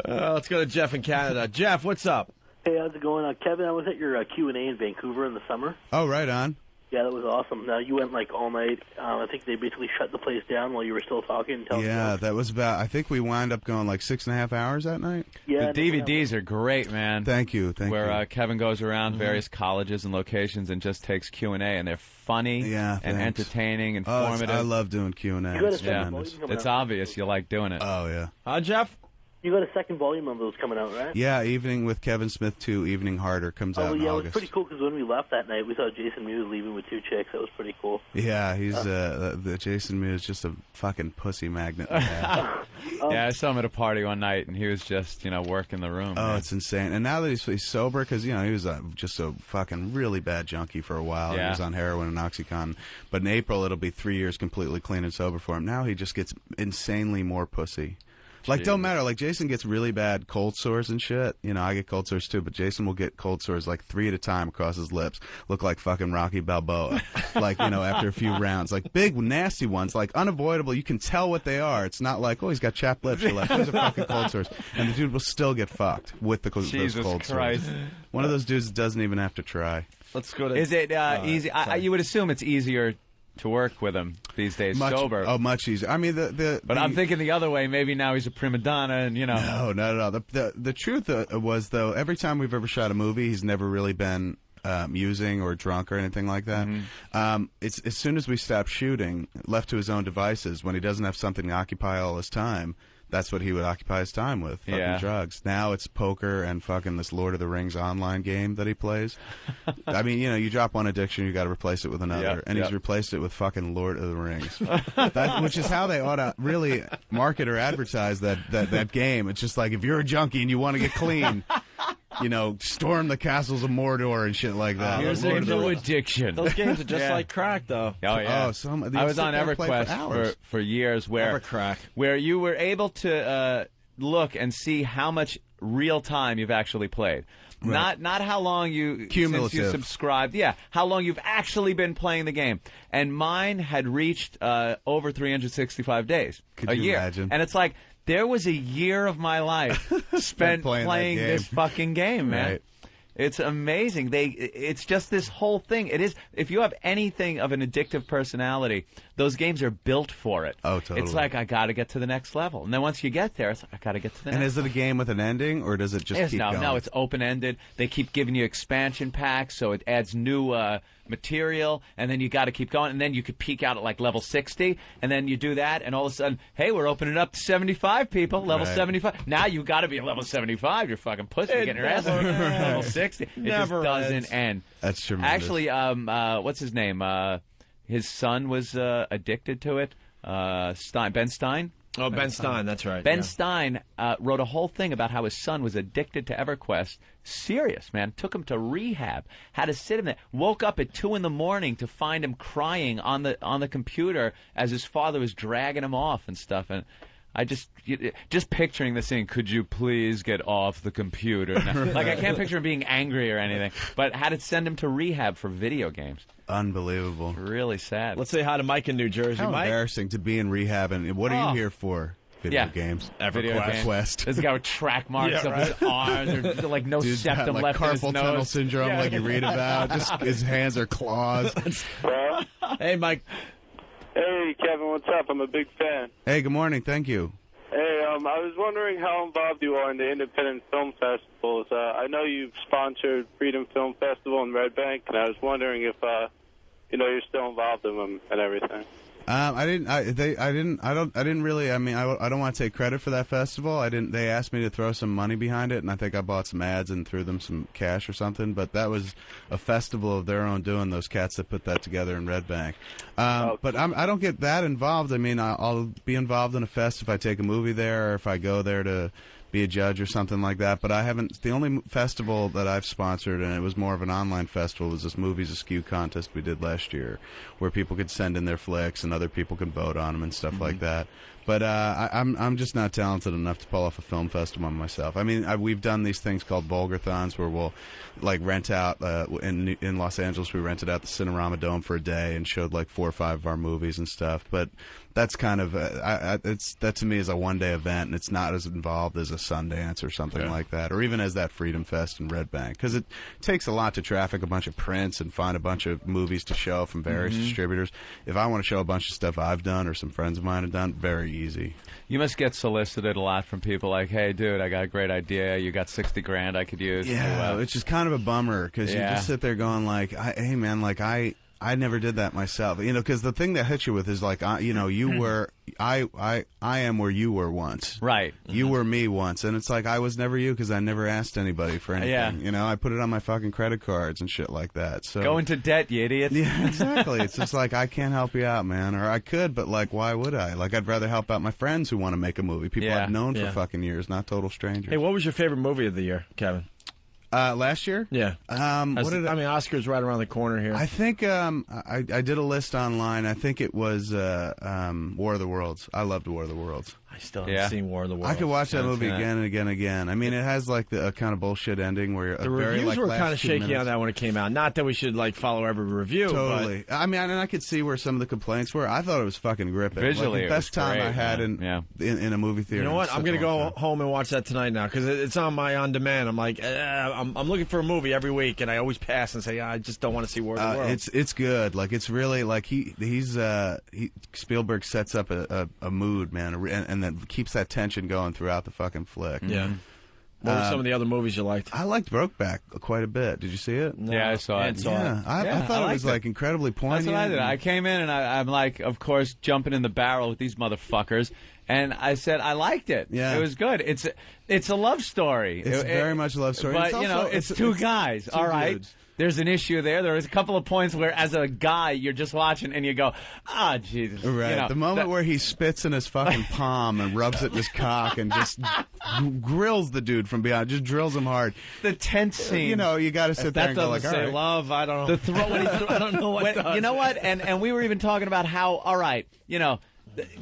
Let's go to Jeff in Canada. Jeff, what's up? Hey, how's it going? Kevin, I was at your Q&A in Vancouver in the summer. Oh, right on. Yeah, that was awesome. Now, you went like all night. I think they basically shut the place down while you were still talking. And telling Yeah, jokes. that was about. I think we wound up going like 6.5 hours that night. Yeah, the DVDs are great, man. Thank you. Where Kevin goes around various colleges and locations and just takes Q&A, and they're funny and thanks. entertaining, Oh, informative. I love doing Q&A. Yeah, it's obvious you like doing it. Oh yeah. Jeff? You got a second volume of those coming out, right? Yeah, Evening with Kevin Smith 2, Evening Harder comes out Oh, in yeah, it was August. pretty cool because when we left that night, we saw Jason Mewes leaving with 2 chicks. That was pretty cool. Yeah, he's the Jason Mewes is just a fucking pussy magnet. Yeah, I saw him at a party one night, and he was just, working the room. Oh, man. it's insane. And now that he's sober, because, he was just a fucking really bad junkie for a while. Yeah. He was on heroin and Oxycontin. But in April, it'll be 3 years completely clean and sober for him. Now he just gets insanely more pussy. Like, don't matter. Like, Jason gets really bad cold sores and shit. I get cold sores too, but Jason will get cold sores like 3 at a time across his lips. Look like fucking Rocky Balboa. Like, after a few rounds. Like, big, nasty ones. Like, unavoidable. You can tell what they are. It's not like, oh, he's got chapped lips. You're like, those are fucking cold sores. And the dude will still get fucked with those cold Christ. sores. One of those dudes doesn't even have to try. Let's go to... Is it easy? You would assume it's easier to work with him these days, sober. Oh, much easier. I mean, But I'm thinking the other way. Maybe now he's a prima donna, and No, not at all. The truth was, though, every time we've ever shot a movie, he's never really been using or drunk or anything like that. It's as soon as we stop shooting, left to his own devices, when he doesn't have something to occupy all his time, that's what he would occupy his time with, fucking drugs. Now it's poker and fucking this Lord of the Rings online game that he plays. I mean, you drop one addiction, you got to replace it with another. And he's replaced it with fucking Lord of the Rings. Which is how they ought to really market or advertise that game. It's just like, if you're a junkie and you want to get clean, storm the castles of Mordor and shit like that. Here's a new addiction. Those games are just like crack, though. Oh, yeah. I was on EverQuest EverQuest for years where you were able to look and see how much real time you've actually played. Right. Not how long since you subscribed. Yeah, how long you've actually been playing the game. And mine had reached over 365 days. Could you year. imagine? And it's like, there was a year of my life spent playing this fucking game, man. Right. It's amazing. It's just this whole thing. It is. If you have anything of an addictive personality, those games are built for it. Oh, totally. It's like, I got to get to the next level, and then once you get there, it's like, I got to get to the next. And is it a game with an ending, or does it just keep going? No, it's open ended. They keep giving you expansion packs, so it adds new material, and then you got to keep going, and then you could peak out at like level 60, and then you do that, and all of a sudden, hey, we're opening up to 75 people, level 75. Now you got to be at level 75. You're fucking pussy. You're getting your ass over level 60. It just doesn't end. That's tremendous. Actually, what's his name? His son was addicted to it. Ben Stein. Oh, Ben Stein, that's right. Ben Stein wrote a whole thing about how his son was addicted to EverQuest. Serious, man. Took him to rehab. Had to sit him there. Woke up at 2 a.m. to find him crying on the computer as his father was dragging him off and stuff. And I just picturing the scene. Could you please get off the computer? Like, I can't picture him being angry or anything. But had to send him to rehab for video games. Unbelievable. Really sad. Let's say hi to Mike in New Jersey. How Mike? embarrassing to be in rehab, and what are you here for? Video games. EverQuest. This guy with track marks up his arms. Or, like, no Dude's septum got, left in his carpal tunnel nose. syndrome, like you read about. Just his hands are claws. Hey, Mike. Hey, Kevin, what's up? I'm a big fan. Hey, good morning. Thank you. Hey, I was wondering how involved you are in the independent film festivals. I know you've sponsored Freedom Film Festival in Red Bank, and I was wondering if you're still involved in them and everything. I didn't really. I mean, I don't want to take credit for that festival. They asked me to throw some money behind it, and I think I bought some ads and threw them some cash or something. But that was a festival of their own doing. Those cats that put that together in Red Bank. But I don't get that involved. I mean, I'll be involved in a fest if I take a movie there, or if I go there to be a judge or something like that. But I haven't. The only festival that I've sponsored, and it was more of an online festival, was this Movies Askew contest we did last year, where people could send in their flicks and other people could vote on them and stuff like that. But I'm just not talented enough to pull off a film festival myself. I mean, we've done these things called Bulgarthons where we'll like rent out in Los Angeles. We rented out the Cinerama Dome for a day and showed like 4 or 5 of our movies and stuff. But that's kind of that to me is a one-day event, and it's not as involved as a Sundance or something like that, or even as that Freedom Fest in Red Bank, because it takes a lot to traffic a bunch of prints and find a bunch of movies to show from various distributors. If I want to show a bunch of stuff I've done or some friends of mine have done, very easy. You must get solicited a lot from people like, "Hey, dude, I got a great idea. You got $60,000 I could use." Yeah, which is kind of a bummer because you just sit there going like, "Hey, man, like I never did that myself." You know, because the thing that hits you with is like, you were, I am where you were once. Right. You were me once, and it's like I was never you because I never asked anybody for anything. Yeah. You know, I put it on my fucking credit cards and shit like that. So go into debt, you idiot. Yeah, exactly. It's just like I can't help you out, man, or I could, but like, why would I? Like, I'd rather help out my friends who want to make a movie, people I've known for fucking years, not total strangers. Hey, what was your favorite movie of the year, Kevin? Last year? Yeah. What did I mean, Oscar's right around the corner here. I think I did a list online. I think it was War of the Worlds. I loved War of the Worlds. I still haven't seen War of the Worlds. I could watch that movie again and again and again. I mean, it has like a kind of bullshit ending where the reviews were kind of shaky on that when it came out. Not that we should like follow every review. Totally. But I mean, and I could see where some of the complaints were. I thought it was fucking gripping. Visually, like the best time great, I had in a movie theater. You know what? I'm going to go home and watch that tonight now because it's on my on demand. I'm like, I'm looking for a movie every week, and I always pass and say, I just don't want to see War of the Worlds. It's good. Like it's really like Spielberg sets up a mood, man, and then keeps that tension going throughout the fucking flick. Yeah. What were some of the other movies you liked? I liked Brokeback quite a bit. Did you see it? No. Yeah, I saw it. I thought it was like incredibly poignant. That's what I did. I came in and I'm like, of course, jumping in the barrel with these motherfuckers. And I said I liked it. Yeah, it was good. It's a love story. It's very much a love story. But it's two guys. All right. Dudes. There's an issue there. There was a couple of points where, as a guy, you're just watching and you go, Jesus. Right. You know, the moment where he spits in his fucking palm and rubs it in his cock and just grills the dude from behind, just drills him hard. The tense scene. You know, you got to sit there and go like, all right. Love, I don't know. I don't know what does. You know what? And we were even talking about how, all right, you know,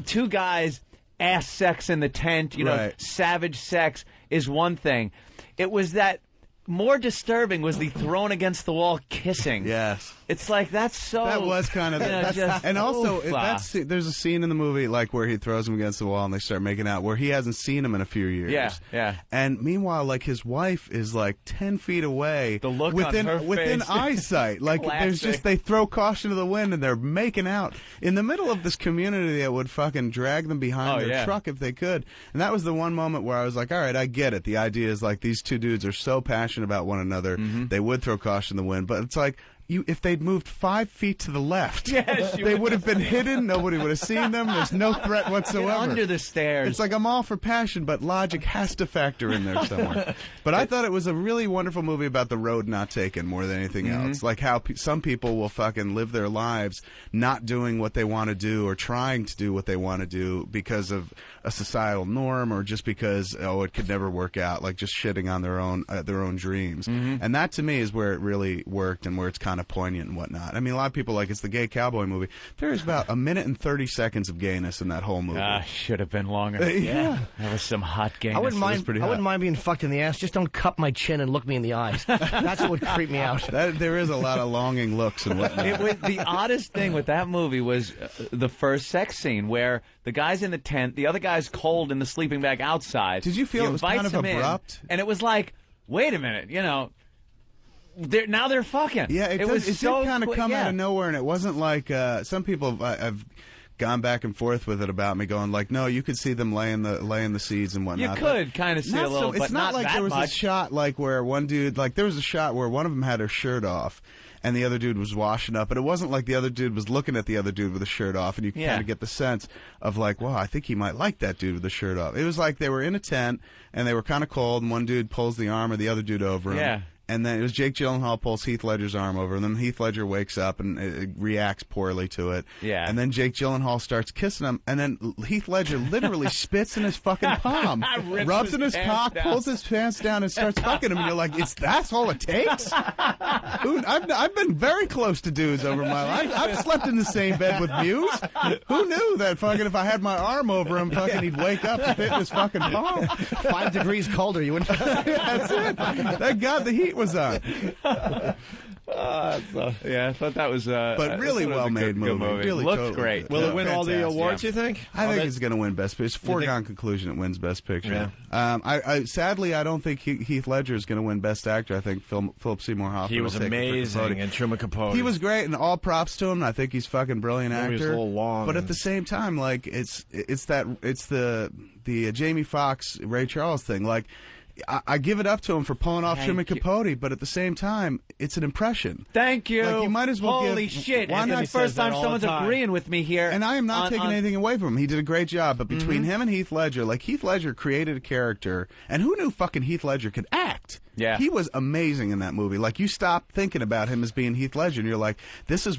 two guys, ass sex in the tent, you know, savage sex is one thing. It was that. More disturbing was the thrown against the wall kissing. Yes. It's like, that's so... That was kind of... and also, there's a scene in the movie like where he throws him against the wall and they start making out where he hasn't seen him in a few years. Yeah. And meanwhile, like, his wife is like 10 feet away. The look within, on her within face. eyesight. Like, there's just... They throw caution to the wind and they're making out in the middle of this community that would fucking drag them behind their truck if they could. And that was the one moment where I was like, all right, I get it. The idea is like these two dudes are so passionate about one another, they would throw caution to the wind. But it's like... if they'd moved 5 feet to the left, they would have been hidden. Nobody would have seen them. There's no threat whatsoever. Get under the stairs. It's like I'm all for passion, but logic has to factor in there somewhere. But I thought it was a really wonderful movie about the road not taken more than anything else. Like how some people will fucking live their lives not doing what they want to do or trying to do what they want to do because of a societal norm or just because it could never work out. Like just shitting on their own dreams. And that to me is where it really worked and where it's kind of poignant and whatnot. I mean, a lot of people like it's the gay cowboy movie. There is about 1 minute and 30 seconds of gayness in that whole movie. Should have been longer. Yeah. There was some hot gayness. I wouldn't mind being fucked in the ass. Just don't cup my chin and look me in the eyes. That's what would creep me out. There is a lot of longing looks and whatnot. The oddest thing with that movie was the first sex scene where the guy's in the tent, the other guy's cold in the sleeping bag outside. Did you feel it was kind of abrupt? And it was like, wait a minute, you know. Now they're fucking. Yeah, it did kind of come out of nowhere, and it wasn't like some people have gone back and forth with it about me, going like, "No, you could see them laying the seeds and whatnot." You could kind of see a little, but it's not like there was a shot like where one dude, like there was a shot where one of them had her shirt off. And the other dude was washing up, and it wasn't like the other dude was looking at the other dude with a shirt off, and you can kind of get the sense of like, wow, I think he might like that dude with the shirt off. It was like they were in a tent, and they were kind of cold, and one dude pulls the arm of the other dude over him. Yeah. And then it was Jake Gyllenhaal pulls Heath Ledger's arm over, and then Heath Ledger wakes up and reacts poorly to it. Yeah. And then Jake Gyllenhaal starts kissing him, and then Heath Ledger literally spits in his fucking palm, rubs in his cock, pulls his pants down, and starts fucking him. And you're like, that's all it takes? I've been very close to dudes over my life. I've slept in the same bed with Muse. Who knew that fucking if I had my arm over him, fucking he'd wake up and fit in his fucking palm? 5 degrees colder, you wouldn't. That's it. Thank God the heat was on. Yeah, I thought that was but really well made movie. Really looked totally great. good. Will it win all the Fantastic. awards, you think? I think it's going to win Best Picture. It's a foregone conclusion it wins Best Picture. Yeah. Sadly, I don't think Heath Ledger is going to win Best Actor. I think Philip Seymour Hoffman. He was will take it for amazing Capote. in Truman Capote. He was great, and all props to him. I think he's fucking brilliant Movie was actor. a little long. But at the same time, like it's the Jamie Foxx Ray Charles thing. Like I give it up to him for pulling off Truman Capote, but at the same time, it's an impression. Thank you. Like, you might as well Holy give, shit! Why It's not? the first time someone's agreeing with me here. And I am not taking anything away from him. He did a great job. But between him and Heath Ledger, like Heath Ledger created a character, and who knew fucking Heath Ledger could act? Yeah. He was amazing in that movie. Like, you stop thinking about him as being Heath Ledger, and you're like, this is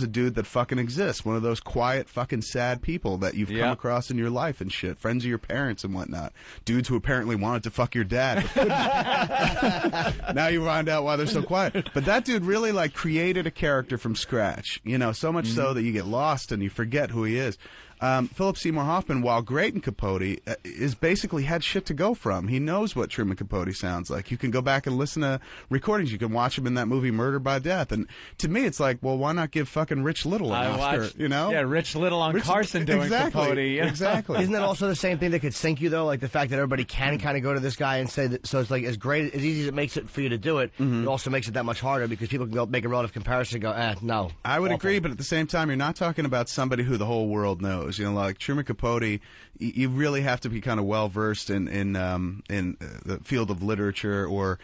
a dude that fucking exists. One of those quiet, fucking sad people that you've come across in your life and shit. Friends of your parents and whatnot. Dudes who apparently wanted to fuck your dad. But couldn't. Now you find out why they're so quiet. But that dude really, like, created a character from scratch. You know, so much so that you get lost and you forget who he is. Philip Seymour Hoffman, while great in Capote, is basically had shit to go from. He knows what Truman Capote sounds like. You can go back and listen to recordings. You can watch him in that movie Murder by Death. And to me, it's like, well, why not give fucking Rich Little an Oscar? You know? Yeah, Rich Little on Carson doing Capote. Exactly. Isn't that also the same thing that could sink you, though? Like the fact that everybody can kind of go to this guy and say that. So it's like as great, as easy as it makes it for you to do it, it also makes it that much harder because people can go make a relative comparison and go, no. I would agree, but at the same time, you're not talking about somebody who the whole world knows. You know, like Truman Capote, you really have to be kind of well versed in the field of literature or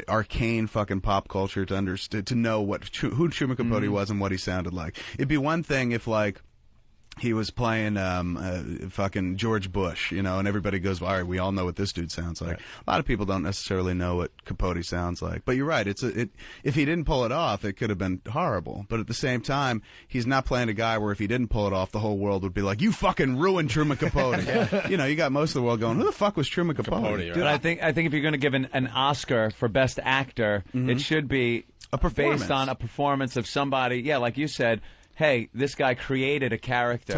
arcane fucking pop culture to know who Truman Capote was and what he sounded like. It'd be one thing if like he was playing fucking George Bush, you know, and everybody goes, all right, we all know what this dude sounds like. Right. A lot of people don't necessarily know what Capote sounds like. But you're right. If he didn't pull it off, it could have been horrible. But at the same time, he's not playing a guy where if he didn't pull it off, the whole world would be like, you fucking ruined Truman Capote. You know, you got most of the world going, who the fuck was Truman Capote? Right. Dude, I think if you're going to give an Oscar for Best Actor, it should be based on a performance of somebody, like you said, hey, this guy created a character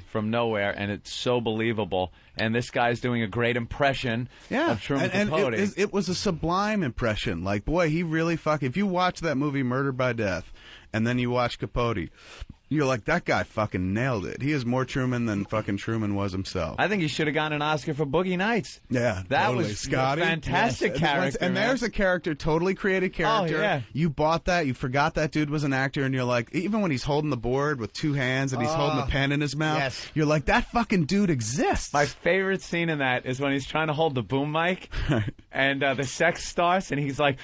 from nowhere, and it's so believable. And this guy's doing a great impression of Truman Capote. And it was a sublime impression. Like, boy, he really if you watch that movie Murder by Death, and then you watch Capote, you're like, that guy fucking nailed it. He is more Truman than fucking Truman was himself. I think he should have gotten an Oscar for Boogie Nights. Yeah, that totally. was Scotty, a fantastic character. And there's a character, totally created character. Oh, yeah. You bought that. You forgot that dude was an actor, and you're like, even when he's holding the board with two hands and he's holding a pen in his mouth, you're like, that fucking dude exists. My favorite scene in that is when he's trying to hold the boom mic, and the sex starts, and he's like...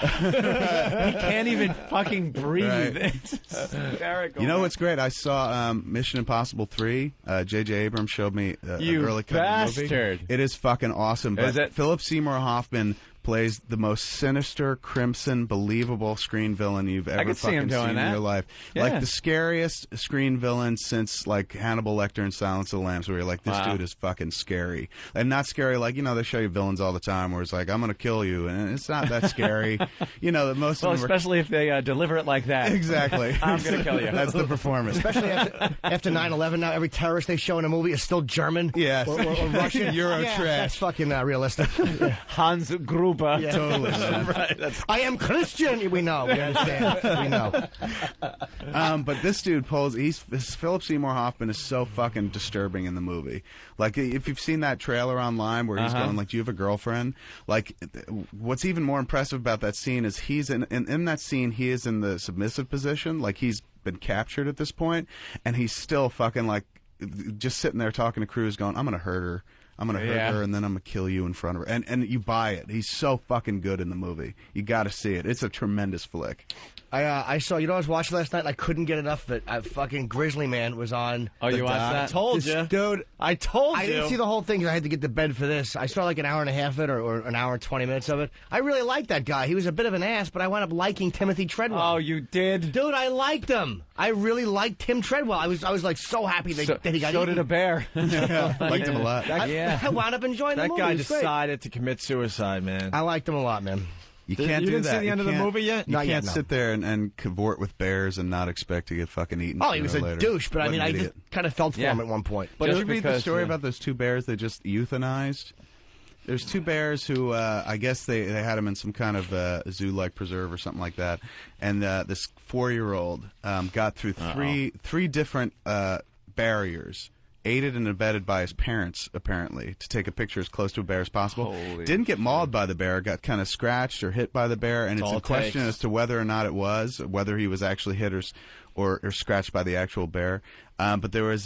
he can't even fucking breathe. Right. It's hysterical. You know what's great? I saw Mission Impossible 3. J.J. Abrams showed me an early cut of the movie. It is fucking awesome. But Philip Seymour Hoffman plays the most sinister, crimson, believable screen villain you've ever fucking seen in your life. Yeah. Like the scariest screen villain since like Hannibal Lecter in Silence of the Lambs, where you're like, this dude is fucking scary. And not scary like, you know, they show you villains all the time where it's like, I'm going to kill you. And it's not that scary. You know, most of them especially if they deliver it like that. Exactly. I'm going to kill you. That's the performance. Especially after 9/11 now, every terrorist they show in a movie is still German. Yes. Or Russian. Euro trash. That's fucking realistic. Hans Gruber. Yeah. Totally. Right. I am Christian. We know. We understand. We know. But this dude Philip Seymour Hoffman is so fucking disturbing in the movie. Like, if you've seen that trailer online where he's going like, do you have a girlfriend? Like, what's even more impressive about that scene is he's in that scene, he is in the submissive position. Like, he's been captured at this point, and he's still fucking like, just sitting there talking to Cruz going, I'm going to hurt her. I'm gonna hurt Yeah. her, and then I'm gonna kill you in front of her. And you buy it. He's so fucking good in the movie. You got to see it. It's a tremendous flick. I saw, you know what I was watching last night and I couldn't get enough of it. Fucking Grizzly Man was on. Oh, you watched that? I told This you. Dude, I told I you. didn't see the whole thing because I had to get to bed for this. I saw like an hour and a half of it or an hour and 20 minutes of it. I really liked that guy. He was a bit of an ass, but I wound up liking Timothy Treadwell. Oh, you did? Dude, I liked him. I really liked Tim Treadwell. I was like so happy that he got so eaten. did a bear. Liked him a lot. I wound up enjoying the That movie. guy It was great. decided to commit suicide, man. I liked him a lot, man. You can't you do didn't that. see the end of the movie yet? You Not can't yet, no. sit there and cavort with bears and not expect to get fucking eaten. Oh, he was a later. douche, but I What mean, an I idiot. just kind of felt for him at one point. But Just did you read the because, story yeah. about those two bears they just euthanized? There's two bears who, I guess they had them in some kind of zoo-like preserve or something like that, and this 4-year-old got through three different barriers, aided and abetted by his parents, apparently, to take a picture as close to a bear as possible. Holy Didn't get mauled by the bear, got kind of scratched or hit by the bear, and That's it's all a it question takes. as to whether or not it was, whether he was actually hit or scratched by the actual bear. But there was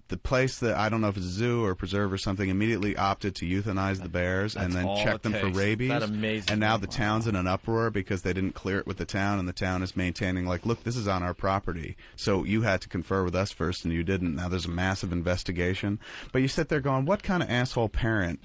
the place that, I don't know if it's a zoo or preserve or something, immediately opted to euthanize the bears and That's then all check it them for takes. rabies. That amazing And now thing. the town's in an uproar because they didn't clear it with the town, and the town is maintaining, like, look, this is on our property, so you had to confer with us first and you didn't. Now there's a massive investigation. But you sit there going, what kind of asshole parent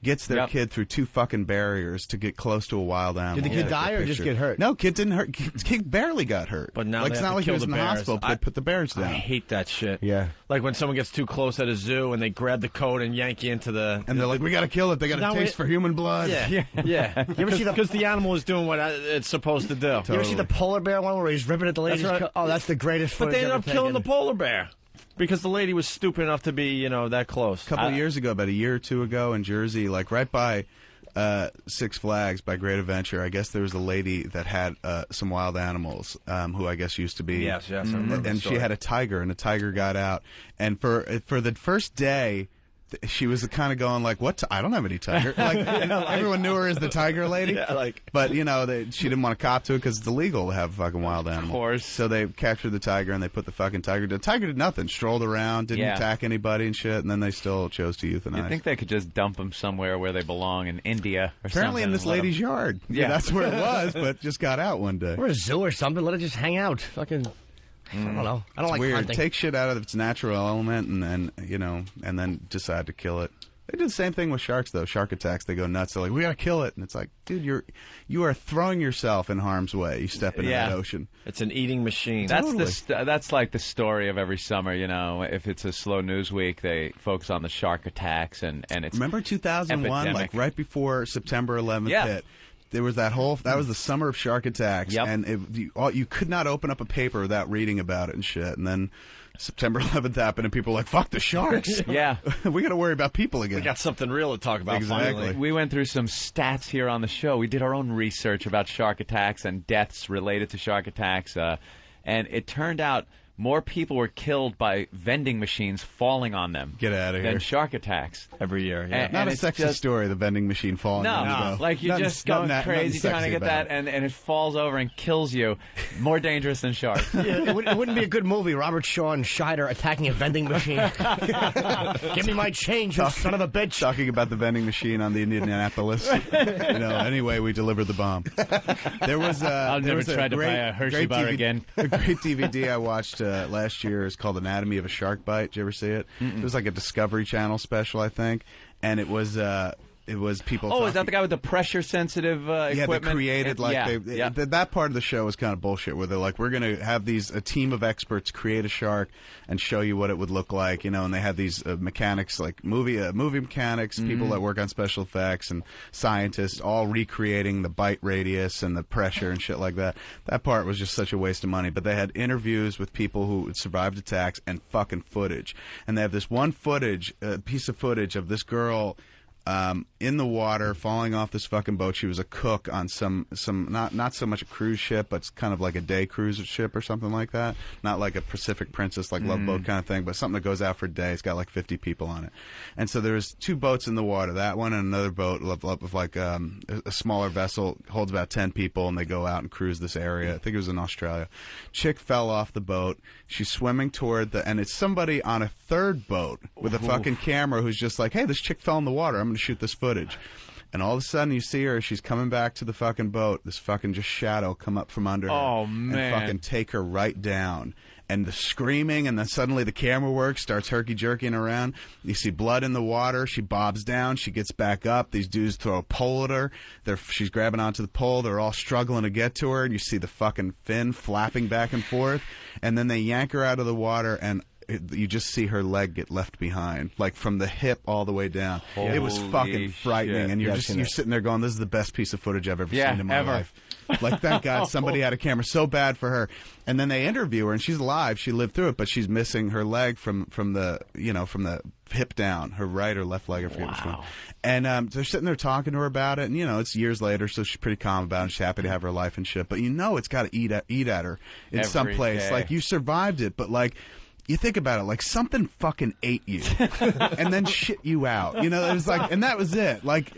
gets their Yep. kid through two fucking barriers to get close to a wild animal? Did the kid Take a die or just picture. get hurt? No, kid didn't hurt. Kid barely got hurt. But now like, they it's have not to like he kill was the in the bears. hospital. They put the bears down. I hate that shit. Yeah. Like when someone gets too close at a zoo and they grab the coat and yank you into the... And they're like, we got to kill it. They got Now a taste for human blood. Yeah, yeah. You ever see the Because the animal is doing what it's supposed to do. You ever see the polar bear one where he's ripping at the lady's That's right. coat? Oh, that's the greatest But footage they ended ever up killing the taken. polar bear because the lady was stupid enough to be, that close. A couple of years ago, about a year or two ago in Jersey, like right by Six Flags by Great Adventure, I guess there was a lady that had some wild animals who I guess used to be. Yes, I remember the And she story. had a tiger, and a tiger got out. And for the first day, she was kind of going like, "What? I don't have any tiger." Like, everyone knew her as the tiger lady. Yeah, like- But she didn't want to cop to it because it's illegal to have fucking wild animals. Of course. So they captured the tiger and they put the fucking tiger. The tiger did nothing. Strolled around, didn't Yeah. attack anybody and shit. And then they still chose to euthanize. You'd think they could just dump them somewhere where they belong in India or Apparently in something this and let 'em- lady's yard. Yeah. That's where it was, but just got out one day. Or a zoo or something. Let it just hang out. Fucking, I don't know. I don't It's like weird. hunting. Take shit out of its natural element and then decide to kill it. They do the same thing with sharks, though. Shark attacks, they go nuts. They're like, we gotta kill it. And it's like, dude, you are throwing yourself in harm's way. You step into Yeah. that ocean. It's an eating machine. That's that's like the story of every summer. If it's a slow news week, they focus on the shark attacks and it's Remember 2001, epidemic. like right before September 11th Yeah. hit? There was that was the summer of shark attacks, Yep. and you could not open up a paper without reading about it and shit. And then September 11th happened, and people were like, "Fuck the sharks." Yeah. We got to worry about people again. We got something real to talk about. Exactly. Finally. We went through some stats here on the show. We did our own research about shark attacks and deaths related to shark attacks, and it turned out more people were killed by vending machines falling on them Get out of here. than shark attacks every year. Yeah. And- Not and a it's sexy just- story, the vending machine falling No, on you, though. like you're Nothing- just going nothing crazy trying to sexy get about that, it. and it falls over and kills you. More dangerous than sharks. Yeah, it wouldn't be a good movie. Robert Shaw and Scheider attacking a vending machine. Give me my change, you son of a bitch. Talking about the vending machine on the Indianapolis. Anyway, we delivered the bomb. There was I'll there never was try to buy a Hershey great bar again. A great DVD I watched last year is called Anatomy of a Shark Bite. Did you ever see it? It was like a Discovery Channel special, I think, and it was people. Oh, is that talking- the guy with the pressure sensitive Yeah, equipment? they created And- like yeah. that part of the show is kind of bullshit. Where they're like, we're going to have a team of experts create a shark and show you what it would look like, and they have these mechanics, like movie mechanics, people that work on special effects, and scientists all recreating the bite radius and the pressure and shit like that. That part was just such a waste of money. But they had interviews with people who had survived attacks and fucking footage, and they have this one piece of footage of this girl. in the water, falling off this fucking boat. She was a cook on some not so much a cruise ship, but it's kind of like a day cruise ship or something like that. Not like a Pacific Princess, like Love Boat kind of thing, but something that goes out for a day. It's got like 50 people on it. And so there's 2 boats in the water, that one and another boat of like a smaller vessel, holds about 10 people, and they go out and cruise this area. I think it was in Australia. Chick fell off the boat. She's swimming toward and it's somebody on a third boat with a fucking camera who's just like, hey, this chick fell in the water. I'm going to shoot this footage. And all of a sudden you see her, she's coming back to the fucking boat. This fucking just shadow come up from under her. Oh, man. And fucking take her right down. And the screaming, and then suddenly the camera work starts herky-jerking around. You see blood in the water. She bobs down. She gets back up. These dudes throw a pole at her. She's grabbing onto the pole. They're all struggling to get to her. And you see the fucking fin flapping back and forth. And then they yank her out of the water, and you just see her leg get left behind, like from the hip all the way down. It was fucking frightening, shit. and you're sitting there going, "This is the best piece of footage I've ever seen in my life." Like, thank God somebody had a camera. So bad for her. And then they interview her, and she's alive. She lived through it, but she's missing her leg from the hip down, her right or left leg, I forget which one. And they're sitting there talking to her about it, and it's years later, so she's pretty calm about it. She's happy to have her life and shit. But it's got to eat at her in some place. day. Like, you survived it, but like. You think about it, like something fucking ate you, and then shit you out. It was like, and that was it. Like,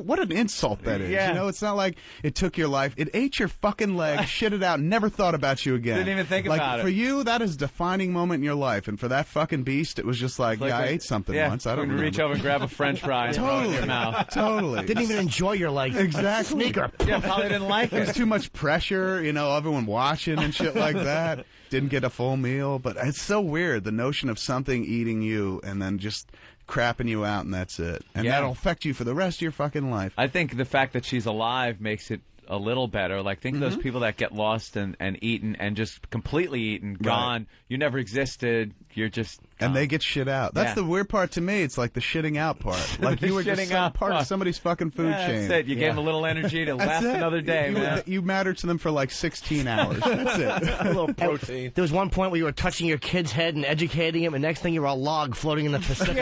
what an insult that is. Yeah. It's not like it took your life. It ate your fucking leg, shit it out, never thought about you again. Didn't even think about it. For you, that is a defining moment in your life, and for that fucking beast, it was just like, I ate something once. I don't remember. Reach over and grab a French fry and throw it in your mouth. Totally. Didn't even enjoy your leg. Exactly. Sneaker. Yeah, probably didn't like There was it. too much pressure, everyone watching and shit like that. Didn't get a full meal, but it's so weird, the notion of something eating you and then just crapping you out, and that's it. And that'll affect you for the rest of your fucking life. I think the fact that she's alive makes it a little better. Like, think of those people that get lost and eaten and just completely eaten, gone. You never existed. You're just gone. And they get shit out. That's the weird part to me. It's like the shitting out part. Like, you were just part of somebody's fucking food chain. That's it. You gave them a little energy to last another day, man. You mattered to them for like 16 hours. That's it. A little protein. There was one point where you were touching your kid's head and educating him, and next thing you were a log floating in the Pacific.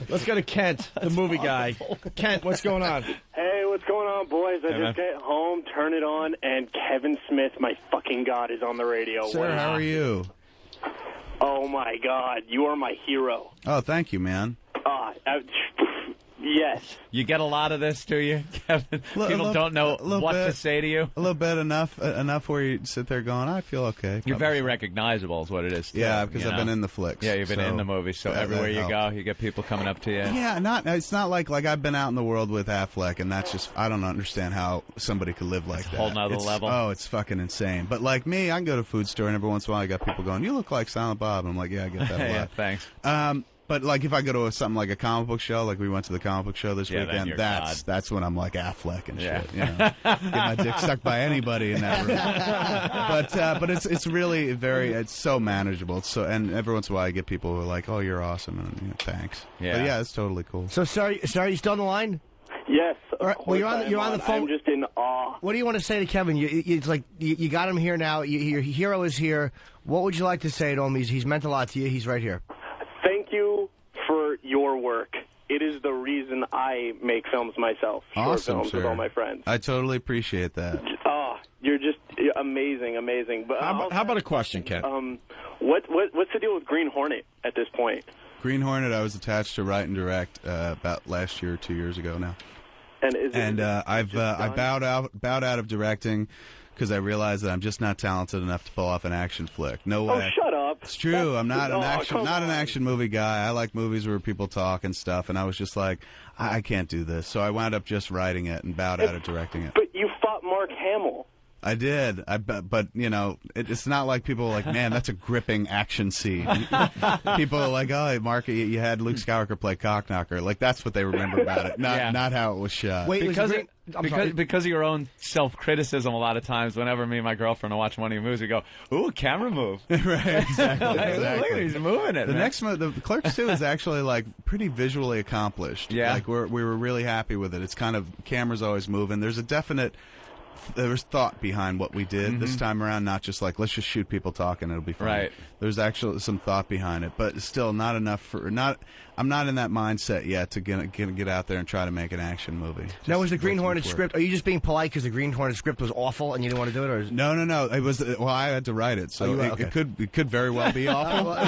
Let's go to Kent, the movie guy. Kent, what's going on? Hey, what's going on, boys? I just get home, turn it on, and Kevin Smith, my fucking God, is on the radio. Sir, how are you? Oh, my God. You are my hero. Oh, thank you, man. Yes. You get a lot of this, do you, Kevin? People don't know what to say to you. A little bit, enough where you sit there going, I feel okay. You're very recognizable is what it is, too. Yeah, because I've been in the flicks. Yeah, you've been in the movies, so everywhere you go, you get people coming up to you. Yeah, it's not like I've been out in the world with Affleck, and that's just, I don't understand how somebody could live like that. A whole nother level. Oh, it's fucking insane. But like me, I can go to a food store, and every once in a while I got people going, you look like Silent Bob. I'm like, yeah, I get that a lot. Yeah, thanks. But like if I go to something like a comic book show, like we went to the comic book show this weekend, that's when I'm like Affleck and shit. Get my dick sucked by anybody in that room. But it's really it's so manageable. It's and every once in a while I get people who are like, oh, you're awesome, and thanks. Yeah. But yeah, it's totally cool. So sorry, you still on the line? Yes. All right, well, you're on the phone. I'm just in awe. What do you want to say to Kevin? It's like you got him here now. Your hero is here. What would you like to say to him? He's meant a lot to you. He's right here. Thank you for your work. It is the reason I make films myself. Short Awesome, films sir. with all my friends. I totally appreciate that. Oh, you're just amazing. But how about a question, Ken? What's the deal with Green Hornet at this point? Green Hornet, I was attached to write and direct about last year or 2 years ago now. And I bowed out of directing because I realized that I'm just not talented enough to pull off an action flick. No way. Oh, shut up. It's true. I'm not an an action movie guy. I like movies where people talk and stuff, and I was just like, I can't do this. So I wound up just writing it and bowed out of directing it. But you fought Mark Hamill. I did, but it's not like people are like, man, that's a gripping action scene. People are like, oh, Mark, you had Luke Skywalker play Cockknocker. Like, that's what they remember about it, not how it was shot. Wait, because of your own self-criticism, a lot of times, whenever me and my girlfriend are watching one of your movies, we go, ooh, camera move. Right, exactly. Look at he's moving it, The man. next the Clerks 2 is actually like pretty visually accomplished. Yeah. Like we were really happy with it. It's kind of camera's always moving. There's a definite thought behind what we did this time around, not just like let's just shoot people talking, it'll be fun. Right. There's actually some thought behind it, but still not enough for not. I'm not in that mindset yet to get out there and try to make an action movie. Now, was the Green Hornet script? Are you just being polite because the Green Hornet script was awful and you didn't want to do it, or? No. It was I had to write it, so it could very well be awful. I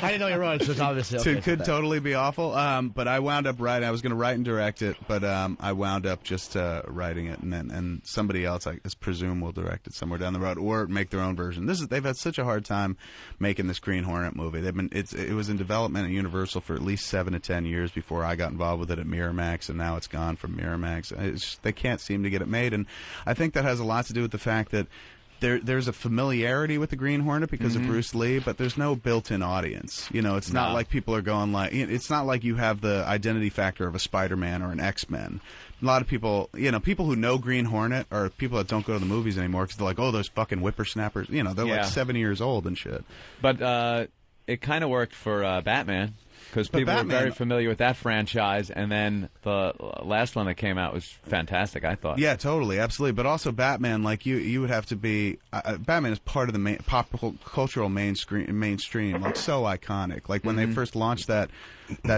didn't know you wrote it, so it's obviously okay. It could totally be awful. But I wound up writing. I was going to write and direct it, but I wound up just writing it, and somebody else, I presume, will direct it somewhere down the road or make their own version. They've had such a hard time making this Green Hornet movie. It was in development at Universal for at least 7 to 10 years before I got involved with it at Miramax, and now it's gone from Miramax. They can't seem to get it made, and I think that has a lot to do with the fact that there's a familiarity with the Green Hornet because of Bruce Lee, but there's no built-in audience. It's not like people are going like, it's not like you have the identity factor of a Spider-Man or an X-Men. A lot of people, people who know Green Hornet are people that don't go to the movies anymore because they're like, oh, those fucking whippersnappers. They're like 70 years old and shit. But it kind of worked for Batman. Because people were very familiar with that franchise, and then the last one that came out was fantastic, I thought. Yeah, totally, absolutely. But also Batman, like you would have to be. Batman is part of the pop cultural mainstream, like so iconic. Like when they first launched that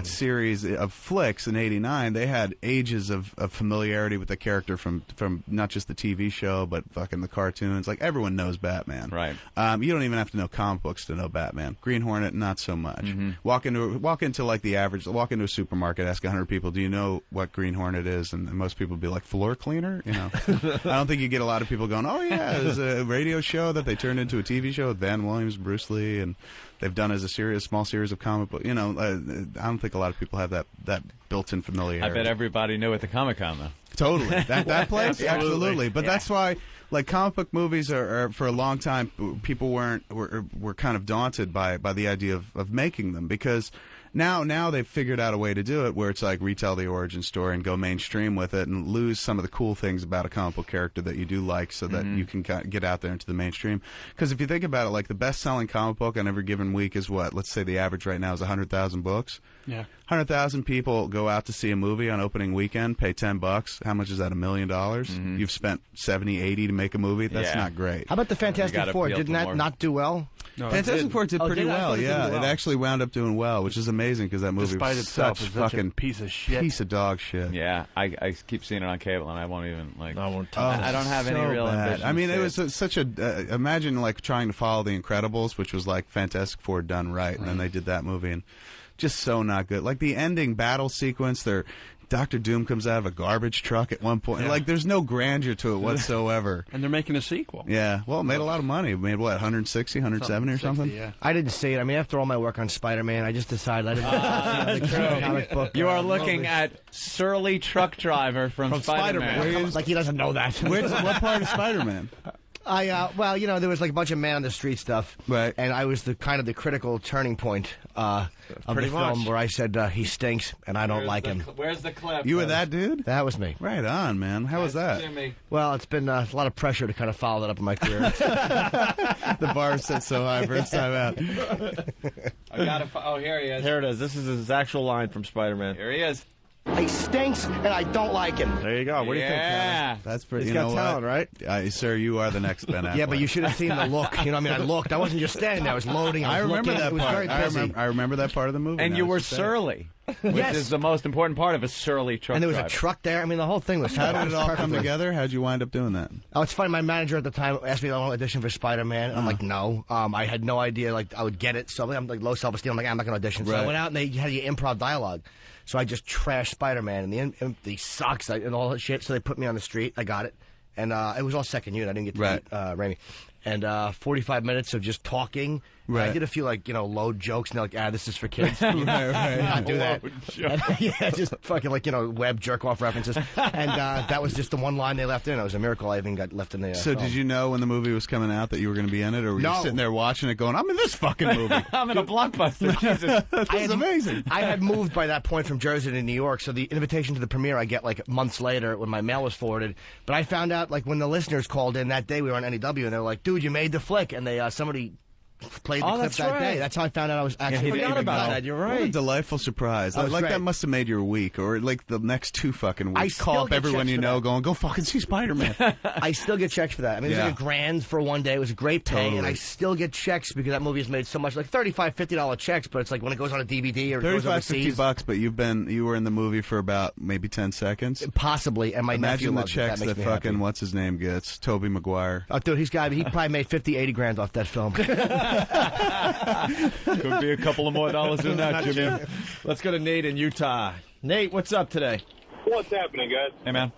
series of flicks in '89, they had ages of familiarity with the character from not just the TV show, but fucking the cartoons. Like everyone knows Batman. Right. You don't even have to know comic books to know Batman. Green Hornet, not so much. Walk into a supermarket, ask 100 people, do you know what Green Hornet is? And most people would be like, floor cleaner? I don't think you get a lot of people going, oh yeah, there's a radio show that they turned into a TV show with Van Williams, Bruce Lee, and they've done as a small series of comic books. I don't think a lot of people have that built-in familiarity. I bet everybody knew at the Comic-Con, though. Totally. That place? Absolutely. But that's why, like, comic book movies are for a long time, people were kind of daunted by the idea of making them because now they've figured out a way to do it where it's like retell the origin story and go mainstream with it and lose some of the cool things about a comic book character that you do like so that you can get out there into the mainstream. Because if you think about it, like the best-selling comic book on every given week is what? Let's say the average right now is 100,000 books. Yeah. 100,000 people go out to see a movie on opening weekend, pay $10. How much is that? $1 million? You've spent 70, 80 to make a movie? That's not great. How about the Fantastic Four? Didn't that not do well? No, Fantastic Four did pretty well, yeah. It actually wound up doing well, which is amazing because that movie was such fucking piece of shit. Piece of dog shit. Yeah, I keep seeing it on cable, and I won't even, like... I won't touch I don't have any real ambition. I mean, it was such a... imagine, like, trying to follow The Incredibles, which was like Fantastic Four done right, and then they did that movie, and just so not good. Like, the ending battle sequence, Dr. Doom comes out of a garbage truck at one point. Yeah. Like, there's no grandeur to it whatsoever. And they're making a sequel. Yeah. Well, it made a lot of money. It made, what, 160, 170 or something? Yeah. I didn't see it. I mean, after all my work on Spider-Man, I just decided I didn't see the comic book. You are looking at Surly Truck Driver from Spider-Man. Like, he doesn't know that. What part of Spider-Man? Well, there was like a bunch of man on the street stuff, right? And I was the critical turning point of the film where I said he stinks and I don't like him. Where's the clip? You were that dude? That was me. Right on, man. How was that? Jimmy. Well, it's been a lot of pressure to kind of follow that up in my career. The bar set so high first time out. I got it. Oh, here he is. Here it is. This is his actual line from Spider-Man. Here he is. He stinks, and I don't like him. There you go. What do you think, Kevin? That's pretty. He's got talent, right? Sir, you are the next Ben Affleck. Yeah, but you should have seen the look. I mean, I looked. I wasn't just standing there. I was loading. I was remember looking. that It was part. very busy. I remember that part of the movie. And you were surly, which is the most important part of a surly truck And there was driver. a truck there. I mean, the whole thing was. How did it all come together? How'd you wind up doing that? Oh, it's funny. My manager at the time asked me to audition for Spider-Man. I'm like, no. I had no idea like I would get it. So I'm like low self-esteem. I'm like, I'm not going to audition. So I went out and they had you improv dialogue. So I just trashed Spider-Man and he sucks and all that shit. So they put me on the street. I got it. And it was all second unit. I didn't get to meet Raimi. And 45 minutes of just talking. Right. I did a few load jokes and they're like, this is for kids. right. Not do that. And, yeah, just fucking web jerk off references. And that was just the one line they left in. It was a miracle I even got left in the. So film. did you know when the movie was coming out that you were going to be in it, or were you sitting there watching it going, I'm in this fucking movie? I'm in a blockbuster. Jesus, this is amazing. I had moved by that point from Jersey to New York, so the invitation to the premiere I get months later when my mail was forwarded. But I found out when the listeners called in that day, we were on NEW, and they were like, "Dude, you made the flick," and they somebody played the Oh, clip that's that right. day. That's how I found out I was actually. I forgot about that. You're What a right. delightful surprise. That was Like great. that must have made your week, or like the next 2 fucking I weeks. Call still up get everyone checks you for know, that. going, go fucking see Spider-Man. I still get checks for that. I mean, it was Yeah. like $1,000 for one day. It was a great pay, and Totally. I still get checks because that movie has made so much, like $35, $50 checks. But it's like when it goes on a DVD or it goes $35, overseas. $50, but you were in the movie for about maybe 10 seconds. Possibly, and my nephew Imagine the loves it. checks That that makes me fucking happy. what's his name gets. Toby Maguire. Oh, dude, he probably made 50, 80 grand off that film. Could be a couple of more dollars than that, Jimmy. Let's go to Nate in Utah. Nate, what's up today? What's happening, guys? Hey, man.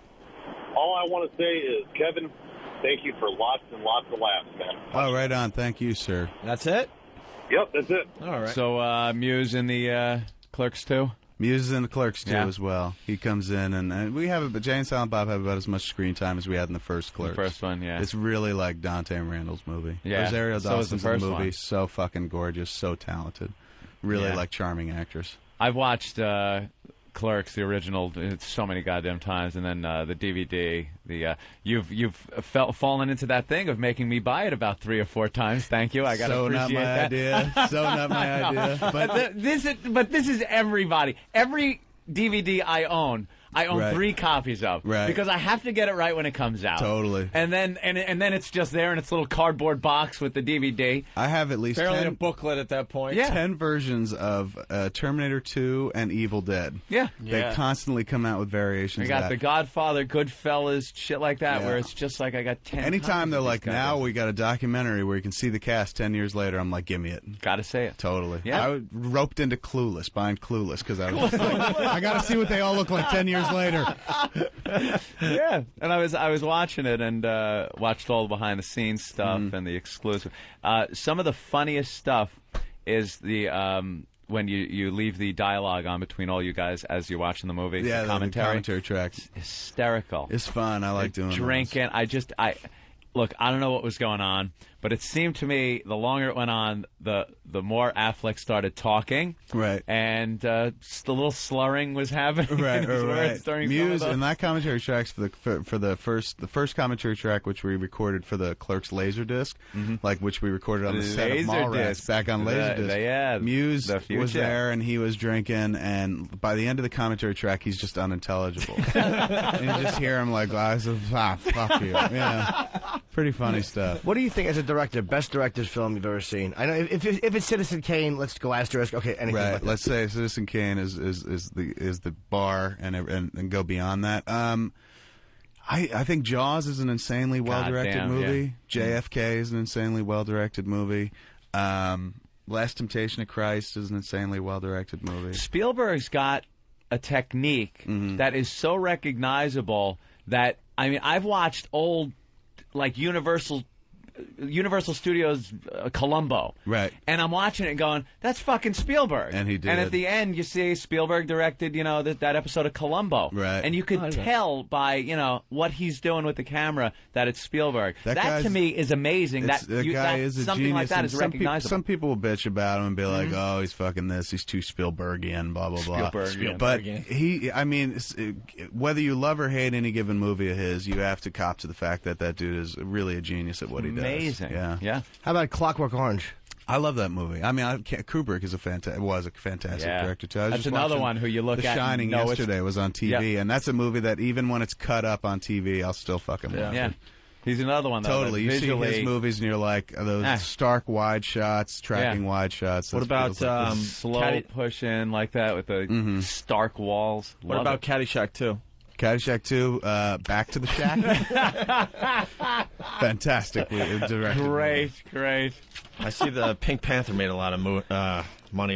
All I want to say is, Kevin, thank you for lots and lots of laughs, man. Oh, right on. Thank you, sir. That's it? Yep, that's it. All right. So, Muse in the Clerks, too? Muse is in the Clerks, too, Yeah. as well. He comes in, and we have, but Jay and Silent Bob have about as much screen time as we had in the first Clerks. The first one, yeah. It's really like Dante and Randall's movie. Yeah, Rosario so is the Dawson's in first the movie. one. So fucking gorgeous, so talented. Really Yeah. like charming actress. I've watched Clerks, the original, so many goddamn times, and then the DVD. You've fallen into that thing of making me buy it about 3 or 4 times. Thank you. I got to So appreciate not my that. idea. So not my idea. But this is everybody. Every DVD I own Right. 3 copies of, Right. because I have to get it right when it comes out. Totally. And then it's just there in its little cardboard box with the DVD. I have at least Barely 10, a booklet at that point. Yeah. 10 versions of Terminator 2 and Evil Dead. Yeah. They constantly come out with variations I got of The that. Godfather, Goodfellas, shit like that, Yeah. where it's just like I got 10. Anytime they're copies of like, these now goddamn- we got a documentary where you can see the cast 10 years later, I'm like, give me it. Gotta say it. Totally. Yeah. I was roped into Clueless, buying Clueless, because I was just like, I got to see what they all look like 10 years later. Yeah, and I was watching it and watched all the behind the scenes stuff Mm-hmm. and the exclusive. Some of the funniest stuff is the when you leave the dialogue on between all you guys as you're watching the movie. Yeah, the the commentary tracks. hysterical. It's fun. I like doing those. Drinking. Look, I don't know what was going on, but it seemed to me the longer it went on, the more Affleck started talking. Right. And the little slurring was happening. Right, in his words during some of Muse those. and that commentary tracks for the first commentary track, which we recorded for the Clerks Laserdisc, like which we recorded on the set of Mallrats Laserdisc. back on Laserdisc. Yeah, Muse the was future. there and he was drinking, and by the end of the commentary track, he's just unintelligible. And you just hear him like, fuck you. Yeah, pretty funny stuff. What do you think as a director, best director's film you've ever seen? I know if it's Citizen Kane, let's go asterisk. Okay, anything Right. but that. Let's say Citizen Kane is the bar and go beyond that. I think Jaws is an insanely well directed Goddamn, movie. JFK is an insanely well directed movie. Last Temptation of Christ is an insanely well directed movie. Spielberg's got a technique that is so recognizable that, I mean, I've watched old, like, Universal Studios Columbo. Right. And I'm watching it and going, that's fucking Spielberg. And he did. And at the end, you see Spielberg directed, that episode of Columbo. Right. And you could tell by, what he's doing with the camera that it's Spielberg. That That guy's- to me is amazing. That guy is a something genius. like that and is some recognizable. some people will bitch about him and be like, "Oh, he's fucking this. He's too Spielbergian." Blah blah blah. Spielbergian. But whether you love or hate any given movie of his, you have to cop to the fact that that dude is really a genius at what he does. Amazing. Yeah. How about Clockwork Orange? I love that movie. I mean, Kubrick is was a fantastic Yeah. director too. I was That's just another watching one who you look The at and Shining know it's- yesterday was on TV, Yeah. and that's a movie that even when it's cut up on TV, I'll still fucking watch Yeah. it. He's another one, though. Totally. that You see visually, his movies and you're like, those stark wide shots, tracking wide shots. What about slow pushing like that with the stark walls? What Love about it. Caddyshack 2? Caddyshack 2, Back to the Shack? Fantastic. Great. I see the Pink Panther made a lot of money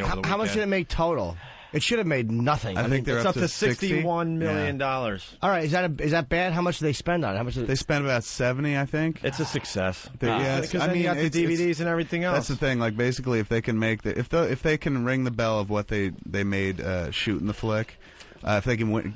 over the weekend. How much did it make total? It should have made nothing. I think they're it's up up to $61 million. All right, is that bad? How much do they spend on it? How much? They spent about 70, I think. It's a success. Yes, because then you got the DVDs and everything else. That's the thing. Like basically, if they can make if they can ring the bell of what they made shooting the flick, if they can win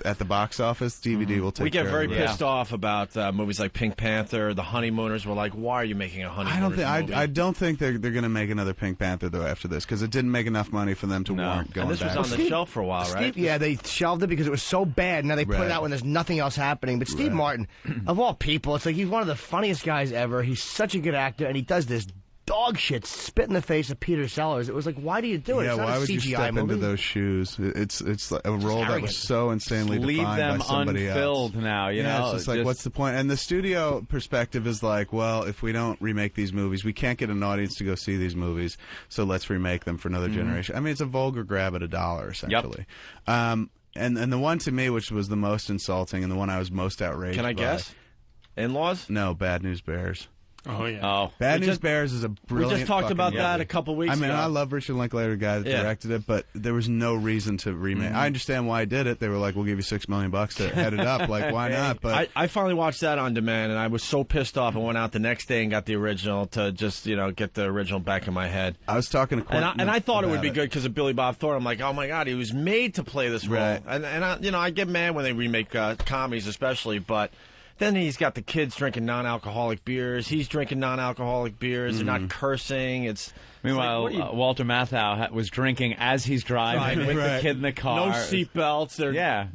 at the box office, DVD will take. We get care very of it. pissed off about movies like Pink Panther, The Honeymooners. We're like, why are you making a Honeymooners movie? I don't think they're going to make another Pink Panther though after this because it didn't make enough money for them to warrant going And this back. was on the shelf for a while, right? Yeah, they shelved it because it was so bad. Now they put it Right. out when there's nothing else happening. But Steve Martin, of all people, it's like he's one of the funniest guys ever. He's such a good actor, and he does this dog shit, spit in the face of Peter Sellers. It was like, why do you do it? Yeah, It's not why a would you CGI step movie. into those shoes? It's like a role that arrogant. was so insanely Leave defined them by somebody unfilled else. now, you know? It's just like, what's the point? And the studio perspective is like, well, if we don't remake these movies, we can't get an audience to go see these movies, so let's remake them for another generation. I mean, it's a vulgar grab at $1, essentially. And the one to me, which was the most insulting, and the one I was most outraged Can I by- guess? In-laws? No, Bad News Bears. Oh, yeah. Oh. Bad We News just- Bears is a brilliant. We just talked fucking about that movie. a couple weeks I mean, ago. I love Richard Linklater, the guy that Yeah. directed it, but there was no reason to remake. I understand why he did it. They were like, "We'll give you $6 million to head it up." Like, why not? But I finally watched that on demand, and I was so pissed off. I went out the next day and got the original to just get the original back in my head. I was talking to Quentin and I thought it would about be good because of Billy Bob Thornton. I'm like, oh my god, he was made to play this role. Right. And I get mad when they remake comedies, especially, but. Then he's got the kids drinking non-alcoholic beers. He's drinking non-alcoholic beers. They're not cursing. Meanwhile, like, what are you- Walter Matthau was drinking as he's driving with the kid in the car. No seatbelts. Yeah.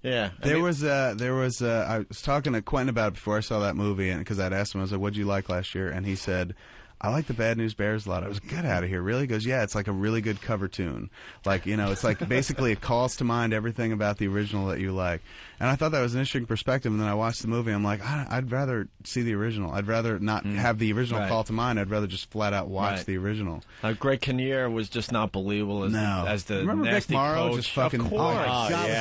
Yeah. There was I was talking to Quentin about it before I saw that movie, and because I'd asked him, I was like, "What'd you like last year?" And he said, "I like the Bad News Bears a lot." I was, "Get out of here!" Really? He goes, "Yeah, it's like a really good cover tune. Like, it's like basically it calls to mind everything about the original that you like." And I thought that was an interesting perspective. And then I watched the movie. I'm like, I'd rather see the original. I'd rather not have the original Right. call to mind. I'd rather just flat out watch Right. the original. Greg Kinnear was just not believable as the Remember Vic nasty Morrow coach. just fucking Of course.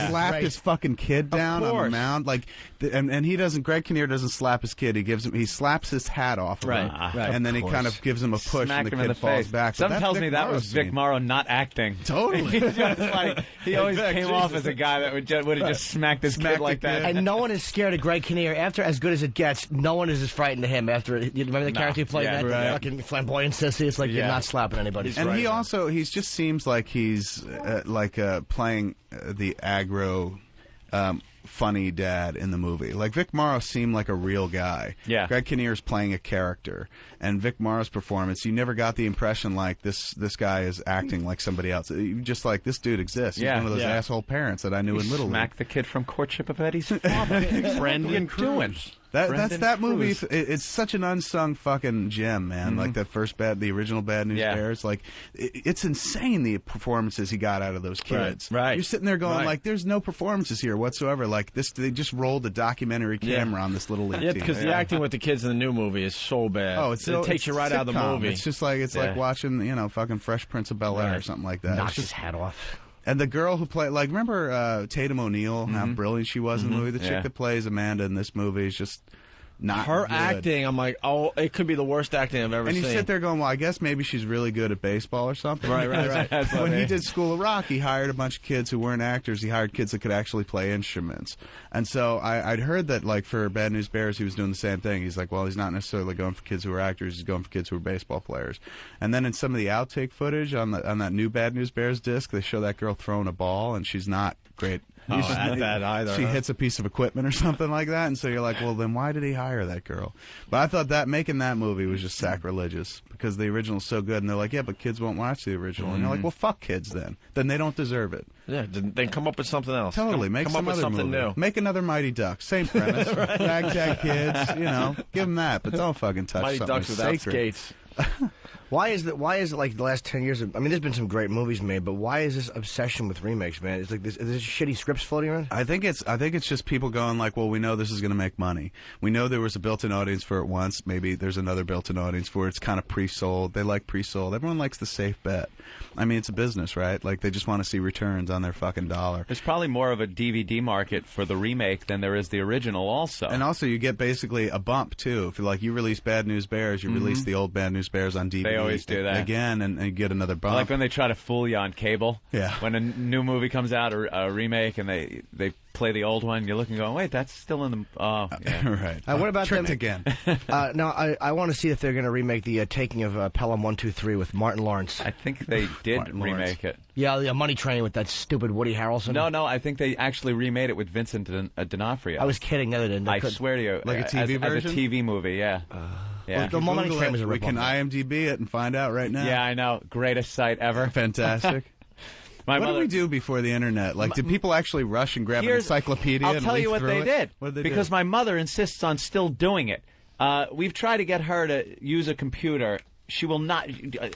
slapped his fucking kid down on the mound, like, and he doesn't. Greg Kinnear doesn't slap his kid. He slaps his hat off, of Right, him, right. and then he Of kind course. of gives him a push, Smacked and the him in kid the falls face. back. But Something that's tells Vic me that Morrow was Vic scene. Morrow not acting. Totally. He's just like, he always Vic, came off Jesus. as a guy that would have just smacked his kid like that. And no one is scared of Greg Kinnear. After As Good as It Gets, no one is as frightened of him. After you remember the character he played, Yeah, that right. fucking flamboyant sissy. It's like you're not slapping anybody. And he just seems like he's playing the aggro, funny dad in the movie. Like Vic Morrow seemed like a real guy. Yeah. Greg Kinnear's playing a character, and Vic Morrow's performance, you never got the impression like this guy is acting like somebody else. You just like, this dude exists. He's Yeah. one of those Yeah. asshole parents that I knew in Little League. Smacked the kid from Courtship of Eddie's father. Brendan What are you doing? That's Brendan that movie. Cruz. It's such an unsung fucking gem, man. Like that the original Bad News Bears. Like it's insane the performances he got out of those kids. Right. You're sitting there going Right. like, there's no performances here whatsoever. Like this, they just rolled a documentary camera on this little league Yeah, team. because the acting with the kids in the new movie is so bad. Oh, it takes you right out of the sitcom. movie. It's just like like watching fucking Fresh Prince of Bel-Air or Right. something like that. Knocks It's his just, hat off. and the girl who played, like, remember Tatum O'Neal, how brilliant she was in the movie? The chick Yeah. that plays Amanda in this movie is just not Her good. acting, I'm like, oh, it could be the worst acting I've ever And you seen. sit there going, well, I guess maybe she's really good at baseball or something. Right. That's what When he they- did School of Rock, he hired a bunch of kids who weren't actors. He hired kids that could actually play instruments. And so I'd heard that, like, for Bad News Bears, he was doing the same thing. He's like, well, he's not necessarily going for kids who are actors. He's going for kids who are baseball players. And then in some of the outtake footage on that new Bad News Bears disc, they show that girl throwing a ball, and she's not great. Oh, not that either, She huh? hits a piece of equipment or something like that, and so you're like, well, then why did he hire that girl? But I thought that making that movie was just sacrilegious because the original's so good, and they're like, yeah, but kids won't watch the original. And you're like, well, fuck kids then. Then they don't deserve it. Yeah, then come up with something else. Totally, make come some up with other something movie. new. Make another Mighty Ducks, same premise. Ragtag kids, give them that, but don't fucking touch Mighty something Ducks without sacred. skates. Why is it like the last 10 years? I mean, there's been some great movies made, but why is this obsession with remakes, man? It's like this shitty scripts floating around. I think it's just people going like, well, we know this is going to make money. We know there was a built-in audience for it once. Maybe there's another built-in audience for it. It's kind of pre-sold. They like pre-sold. Everyone likes the safe bet. I mean, it's a business, right? Like they just want to see returns on their fucking dollar. There's probably more of a DVD market for the remake than there is the original also. And also, you get basically a bump too. If you release Bad News Bears, you release the old Bad News Bears on DVD. They always do that. Again, and you get another bump. Like when they try to fool you on cable. Yeah. When a new movie comes out, or a remake, and they play the old one, you're looking going, wait, that's still in the... Oh, yeah. Right. What about Tricked them again? No, I want to see if they're going to remake the Taking of Pelham 123 with Martin Lawrence. I think they did Martin remake Lawrence. it. Yeah, the Money Train with that stupid Woody Harrelson. No, I think they actually remade it with Vincent D'Onofrio. I was kidding. No, they didn't. They I couldn't. swear to you. Like a TV version? As a TV movie, yeah. Yeah. The Money Google Train it. was a We rip-off. can IMDb it and find out right now. Yeah, I know. Greatest site ever. Fantastic. My What mother, did we do before the internet? Like, did people actually rush and grab an encyclopedia? I'll and tell leaf you what through they it? did. What did they because do? my mother insists on still doing it. We've tried to get her to use a computer. She will not.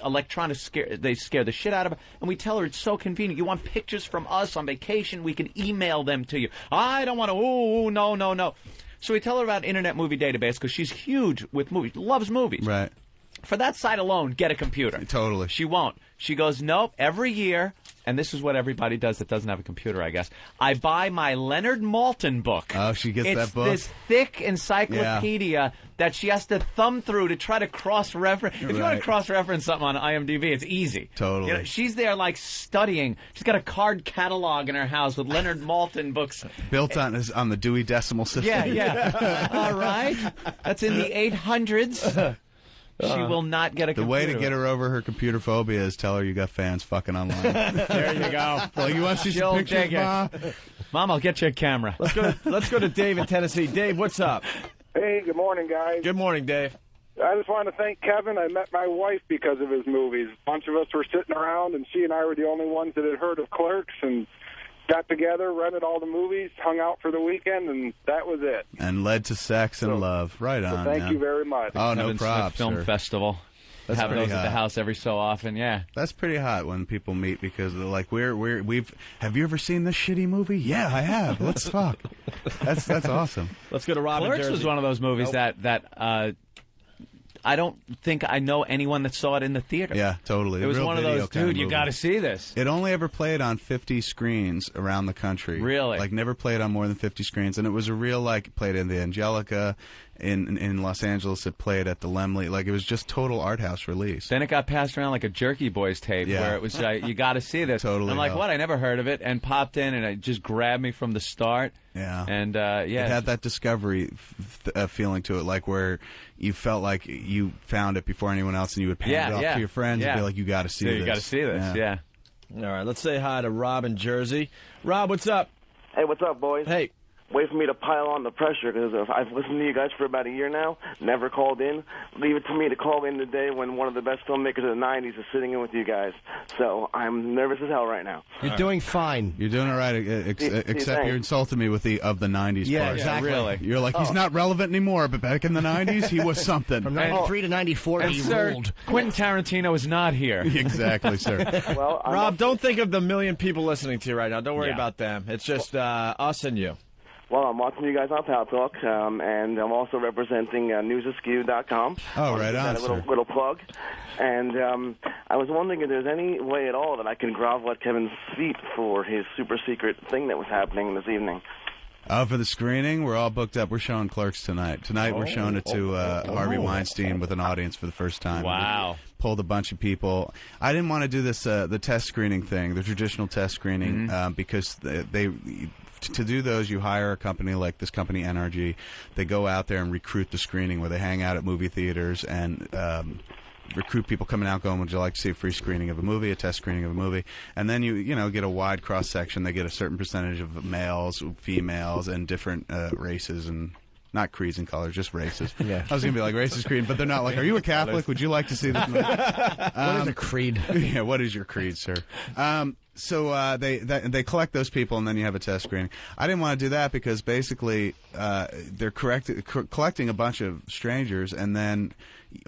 Electronics scare the shit out of her. And we tell her it's so convenient. You want pictures from us on vacation? We can email them to you. I don't want to. Ooh, no. So we tell her about Internet Movie Database because she's huge with movies, loves movies. Right. For that site alone, get a computer. Totally. She won't. She goes, nope, every year, and this is what everybody does that doesn't have a computer, I guess, I buy my Leonard Maltin book. Oh, she gets that book? It's this thick encyclopedia that she has to thumb through to try to cross-reference. If you want to cross-reference something on IMDb, it's easy. Totally. You know, she's there, like, studying. She's got a card catalog in her house with Leonard Maltin books. Built on the Dewey Decimal System. Yeah. All right. That's in the 800s. She will not get a computer. The way to get her over her computer phobia is tell her you got fans fucking online. There you go. Well, you want to see some pictures, Ma? Mom, I'll get you a camera. Let's go to Dave in Tennessee. Dave, what's up? Hey, good morning, guys. Good morning, Dave. I just want to thank Kevin. I met my wife because of his movies. A bunch of us were sitting around, and she and I were the only ones that had heard of Clerks, and got together, rented all the movies, hung out for the weekend, and that was it. And led to sex and love. Right on, Thank man. you very much. Oh, no Kevin props, Smith Film sir. Festival. That's have pretty those at the hot. house every so often, yeah. That's pretty hot when people meet because they're like, have you ever seen this shitty movie? Yeah, I have. Let's fuck. That's awesome. Let's go to Robin Clerks Jersey. was one of those movies that I don't think I know anyone that saw it in the theater. Yeah, totally. It was Real one of video those, kind of dude, you movie. got to see this. It only ever played on 50 screens around the country. Really? Like, never played on more than 50 screens. And it was a real, like, played in the Angelica, in Los Angeles, it played at the Laemmle. Like, it was just total art house release. Then it got passed around like a Jerky Boys tape Yeah. where it was, you got to see this. Totally I'm like, hot. what? I never heard of it. And popped in, and it just grabbed me from the start. Yeah. And, yeah. It had that discovery feeling to it, like where you felt like you found it before anyone else, and you would hand it off to your friends and be like, you got to see Dude, this. You got to see this, yeah. All right, let's say hi to Rob in Jersey. Rob, what's up? Hey, what's up, boys? Hey. Wait for me to pile on the pressure because I've listened to you guys for about a year now, never called in. Leave it to me to call in today when one of the best filmmakers of the 90s is sitting in with you guys. So I'm nervous as hell right now. You're doing fine. You're doing all right, except you're insulting me with the of the 90s Yeah, part. exactly. Really. You're like, he's not relevant anymore, but back in the 90s, he was something. From 93 to 94, And he sir, ruled. Quentin Tarantino is not here. Exactly, sir. Well, Rob, don't think of the million people listening to you right now. Don't worry Yeah. about them. It's just us and you. Well, I'm watching you guys on Pal Talk, and I'm also representing newsaskew.com. Oh, right on, A little plug. And I was wondering if there's any way at all that I can grovel at Kevin's feet for his super secret thing that was happening this evening. For the screening, we're all booked up. We're showing Clerks tonight. Tonight we're showing it to Harvey Weinstein with an audience for the first time. Wow. We pulled a bunch of people. I didn't want to do this the test screening thing, the traditional test screening, because they to do those, you hire a company like this company, NRG. They go out there and recruit the screening where they hang out at movie theaters and recruit people coming out going, would you like to see a free screening of a movie, a test screening of a movie? And then you get a wide cross-section. They get a certain percentage of males, females, and different races and not creeds and colors, just races. Yeah. I was going to be like racist creed, but they're not like, are you a Catholic? Would you like to see this movie? What is a creed? Yeah, what is your creed, sir? So they collect those people, and then you have a test screening. I didn't want to do that because basically they're collecting a bunch of strangers, and then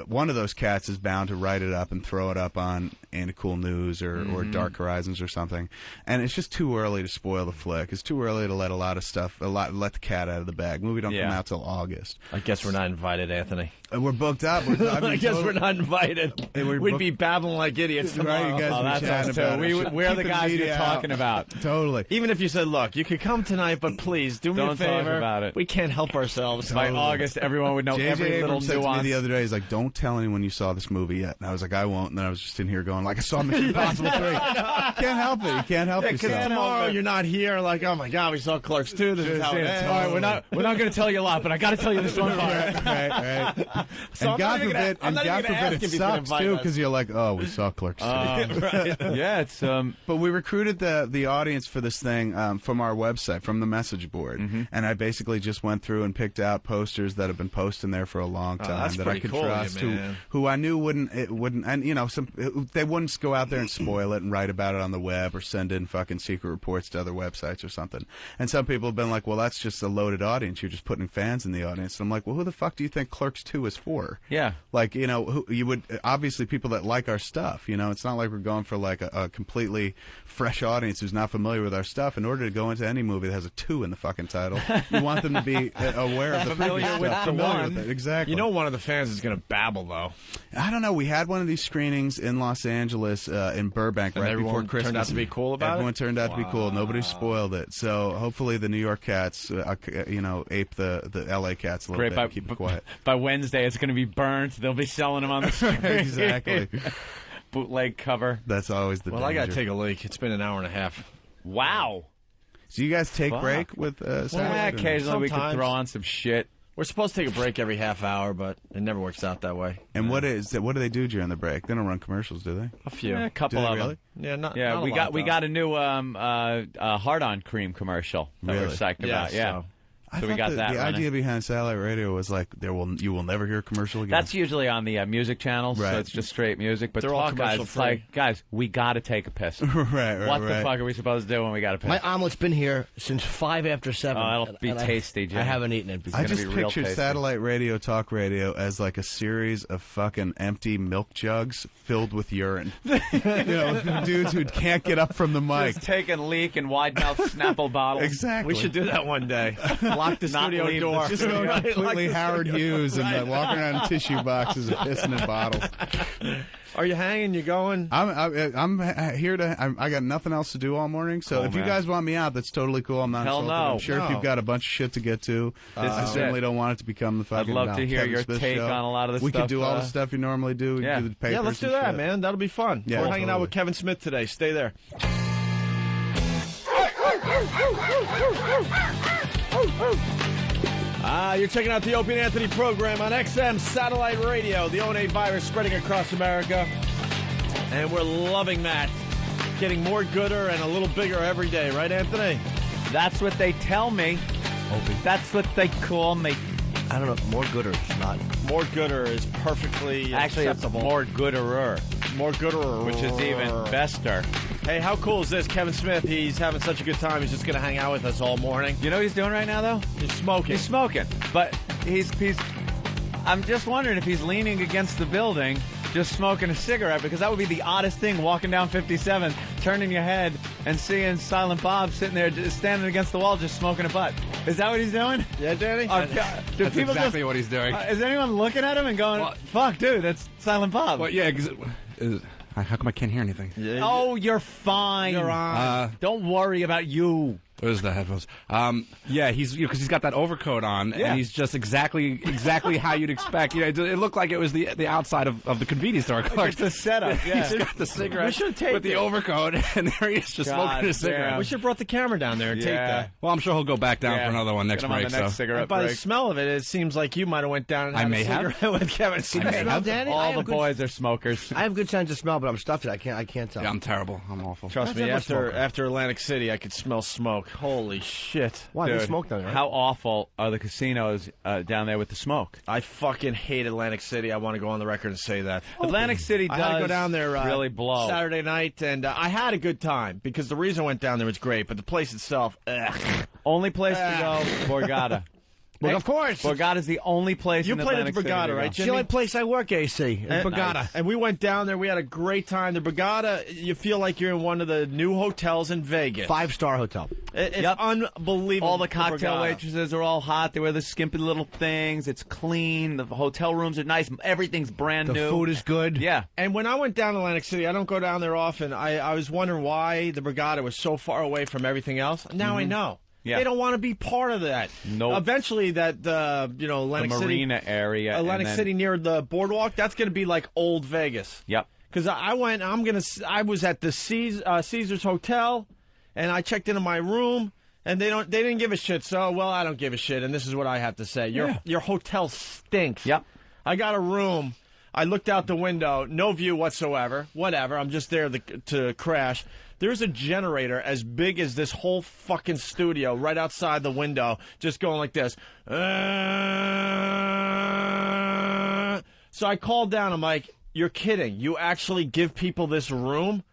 one of those cats is bound to write it up and throw it up on Ain't It Cool News or Dark Horizons or something. And it's just too early to spoil the flick. It's too early to let let the cat out of the bag. Movie don't come out till August. I guess we're not invited, Anthony. We're booked up. I guess we're not invited. We'd be babbling like idiots tomorrow. Right, you guys that's us too. We're the guys you're talking about. Totally. Even if you said, look, you could come tonight, but please do me a Don't favor. talk about it. We can't help ourselves. By August, everyone would know J.J. every little Abrams said to me nuance. the other day, he's like, don't tell anyone you saw this movie yet. And I was like, I won't. And then I was just in here going, like, I saw Mission Impossible 3. Can't help it. You can't help Because yourself. tomorrow you're not here. Like, oh my God, we saw Clerks 2. This is how it ends. All right, we're not going to tell you a lot, but I got to tell you this one part. Right. So And God forbid, it sucks too, because you're like, oh, we saw Clerks 2. Yeah, it's But we recruited the audience for this thing from our website, from the message board, and I basically just went through and picked out posters that have been posting there for a long time that I could trust, who I knew wouldn't, and they wouldn't go out there and spoil it and write about it on the web or send in fucking secret reports to other websites or something. And some people have been like, well, that's just a loaded audience. You're just putting fans in the audience. And I'm like, well, who the fuck do you think Clerks 2 is for? Yeah. Like, you would obviously people that like our stuff. It's not like we're going for like a completely fresh audience who's not familiar with our stuff. In order to go into any movie that has a 2 in the fucking title, you want them to be aware of the familiar previous with stuff. the Familiar one. with it. Exactly. One of the fans is going to babble though. I don't know. We had one of these screenings in Los Angeles, in Burbank, And right everyone before Christmas. turned out to be cool about it? Everyone turned out to be cool. Nobody spoiled it. So hopefully the New York Cats, ape the L.A. Cats a little bit. Keep it quiet. By Wednesday, it's going to be burnt. They'll be selling them on the street. Exactly. Bootleg cover. That's always the danger. I got to take a leak. It's been an hour and a half. Wow. So you guys take break with Saturday? Occasionally we can throw on some shit. We're supposed to take a break every half hour, but it never works out that way. And what do they do during the break? They don't run commercials, do they? A few. A couple of really? them. Yeah, not we a got lot, we got a new hard-on cream commercial that we're psyched about. Yeah. I So we got that the running. idea behind satellite radio was like you will never hear a commercial again. That's usually on the music channels, Right. so it's just straight music. But They're all talk, guys, commercial it's free. like, guys, we got to take a piss. right. What the fuck are we supposed to do when we got to piss? My omelet's been here since 5 after 7. Oh, that'll be and tasty, Jim. I haven't eaten it. I gonna just be real pictured tasty. satellite radio, talk radio as like a series of fucking empty milk jugs filled with urine. Dudes who can't get up from the mic. Just take a leak in wide-mouth Snapple bottles. Exactly. We should do that one day. Lock the Not studio leave the door. Just go Right, completely like the Howard studio. Hughes and Right. walking around in tissue boxes and pissing in bottles. Are you hanging? You going? I'm here to. I got nothing else to do all morning. So Cool, if you man. guys want me out, that's totally cool. I'm not Hell insulted. no. I'm sure if No. you've got a bunch of shit to get to, I is certainly it. don't want it to become the fucking. love to hear Kevin your Smith take show. on a lot of the we stuff, could do all the stuff you normally do. We yeah. could do the papers. Yeah, let's do and that, shit. man. That'll be fun. Yeah, We're hanging out totally. with Kevin Smith today. Stay there. You're checking out the Opie and Anthony program on XM Satellite Radio. The ONA virus spreading across America. And we're loving that. Getting more gooder and a little bigger every day. Right, Anthony? That's what they tell me. Opie. That's what they call me. I don't know. More gooder. Not. More gooder is perfectly Actually, it's acceptable. more gooderer, More gooder. which is even bester. Hey, how cool is this? Kevin Smith, he's having such a good time. He's just going to hang out with us all morning. You know what he's doing right now, though? He's smoking. He's smoking, but he's. I'm just wondering if he's leaning against the building, just smoking a cigarette, because that would be the oddest thing. Walking down 57, turning your head, and seeing Silent Bob sitting there, just standing against the wall, just smoking a butt. Is that what he's doing? Yeah, Danny? Do That's people exactly just, what he's doing. Is anyone looking at him and going, "Fuck, dude, that's Silent Bob"? Well, yeah. How come I can't hear anything? Oh, you're fine. You're on. Don't worry about you. Where's the headphones? Yeah, he's because he's got that overcoat on, Yeah. and he's just exactly how you'd expect. It looked like it was the outside of the convenience store. It's the setup. Yeah. He's got the cigarette We should've taped with the it. overcoat, and there he is just God smoking a cigarette. damn. We should have brought the camera down there and taped that. Well, I'm sure he'll go back down Yeah. for another one next Get him on break. the next so cigarette By break. the smell of it, it seems like you might have went down and I had may a have. cigarette with Kevin Smith. may have. Danny? I All have the good- boys are smokers. I have good sense of smell, but I'm stuffed. I can't tell. yeah, I'm terrible. I'm awful. Trust me, That's never after Atlantic City, I could smell smoke. Holy shit. Why? They Dude, smoke down there. Right? How awful are the casinos down there with the smoke? I fucking hate Atlantic City. I want to go on the record and say that. Atlantic City does I had to go down there really blow. Saturday night, and I had a good time because the reason I went down there was great, but the place itself, ugh. Only place to go, Borgata. Well, of course. Borgata's the only place You in played at Atlantic the City Borgata, to go. right, It's the Jimmy? only place I work, AC. In Borgata. And we went down there. We had a great time. The Borgata, you feel like you're in one of the new hotels in Vegas. 5-star hotel. It's Yep. unbelievable. All the cocktail Borgata. waitresses are all hot. They wear the skimpy little things. It's clean. The hotel rooms are nice. Everything's brand The new. food is good. Yeah. And when I went down to Atlantic City, I don't go down there often. I was wondering why the Borgata was so far away from everything else. Now I know. Yeah. They don't want to be part of that. Nope. Eventually, that Atlantic The City, marina area. and Atlantic then- City near the boardwalk, that's going to be like old Vegas. Yep. Because I went, I was at the Caesar's Hotel, and I checked into my room, and they didn't give a shit. So, well, I don't give a shit, and this is what I have to say: your hotel stinks. Yep. I got a room. I looked out the window, no view whatsoever. Whatever, I'm just there to crash. There's a generator as big as this whole fucking studio right outside the window, just going like this. So I called down. I'm like, you're kidding. You actually give people this room?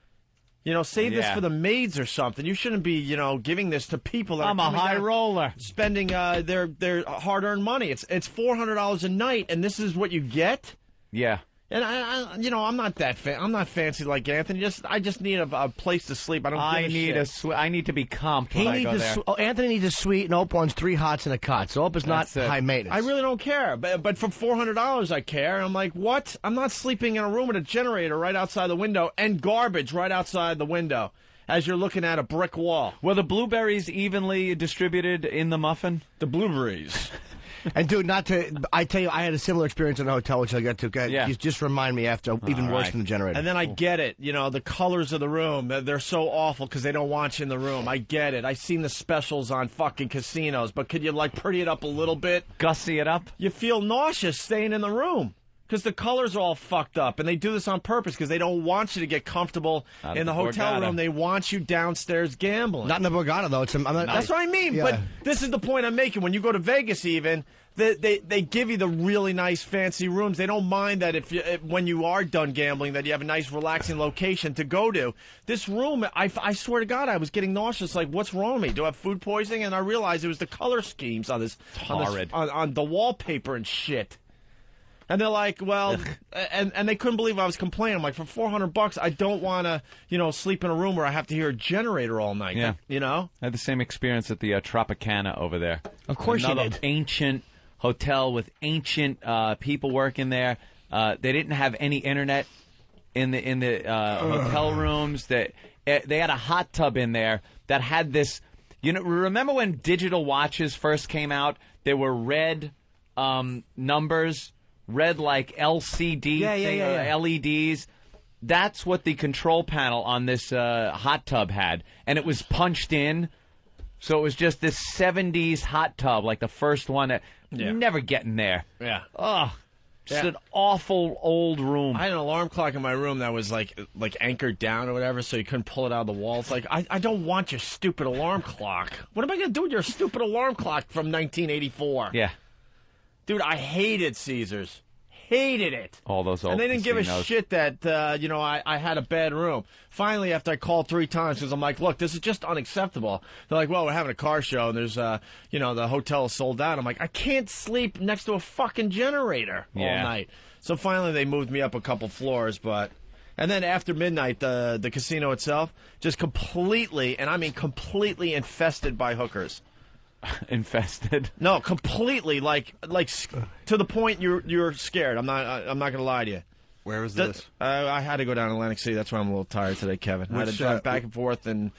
You know, save this for the maids or something. You shouldn't be, you know, giving this to people that I'm are a high roller. spending their hard-earned money. It's $400 a night, and this is what you get? Yeah. And I you know, I'm not that I'm not fancy like Anthony. I just need a place to sleep. I don't. Give a shit. I need to be comped when I go there. Anthony needs a suite, and Ope wants 3 hots and a cot. So Ope is not high maintenance. I really don't care. But for $400, I care. I'm like, what? I'm not sleeping in a room with a generator right outside the window and garbage right outside the window as you're looking at a brick wall. Were the blueberries evenly distributed in the muffin? The blueberries. And, dude, I tell you, I had a similar experience in a hotel, which I'll get to. You just remind me after, even worse than the generator. And then I get it. You know, the colors of the room, they're so awful because they don't want you in the room. I get it. I've seen the specials on fucking casinos, but could you, like, pretty it up a little bit? Gussy it up? You feel nauseous staying in the room. Because the colors are all fucked up, and they do this on purpose because they don't want you to get comfortable in the hotel room. They want you downstairs gambling. Not in the Borgata, though. That's what I mean. Yeah. But this is the point I'm making. When you go to Vegas, even they give you the really nice, fancy rooms. They don't mind that when you are done gambling, that you have a nice, relaxing location to go to. This room, I swear to God, I was getting nauseous. Like, what's wrong with me? Do I have food poisoning? And I realized it was the color schemes on this, on the wallpaper and shit. And they're like, well, and they couldn't believe I was complaining. I'm like, for $400, I don't want to, you know, sleep in a room where I have to hear a generator all night. Yeah. You know? I had the same experience at the Tropicana over there. Of course you Another did. ancient hotel with ancient people working there. They didn't have any internet in the hotel rooms. They had a hot tub in there that had this. You know, remember when digital watches first came out? There were red numbers. Red like LCD LEDs. That's what the control panel on this hot tub had. And it was punched in. So it was just this 70s hot tub, like the first one. You never get in there. Yeah. Ugh. Just an awful old room. I had an alarm clock in my room that was like anchored down or whatever, so you couldn't pull it out of the wall. It's like, I don't want your stupid alarm clock. What am I going to do with your stupid alarm clock from 1984? Yeah. Dude, I hated Caesars. Hated it. All those old And they didn't give a casinos. shit that, you know, I had a bad room. Finally, after I called 3 times, because I'm like, look, this is just unacceptable. They're like, well, we're having a car show, and there's, you know, the hotel is sold out. I'm like, I can't sleep next to a fucking generator all night. So finally, they moved me up a couple floors, but... And then after midnight, the casino itself, just completely, and I mean completely infested by hookers. Infested? No, completely, like to the point you're scared. I'm not gonna lie to you. Where was this? I had to go down to Atlantic City. That's why I'm a little tired today, Kevin. I had to drive back and forth, and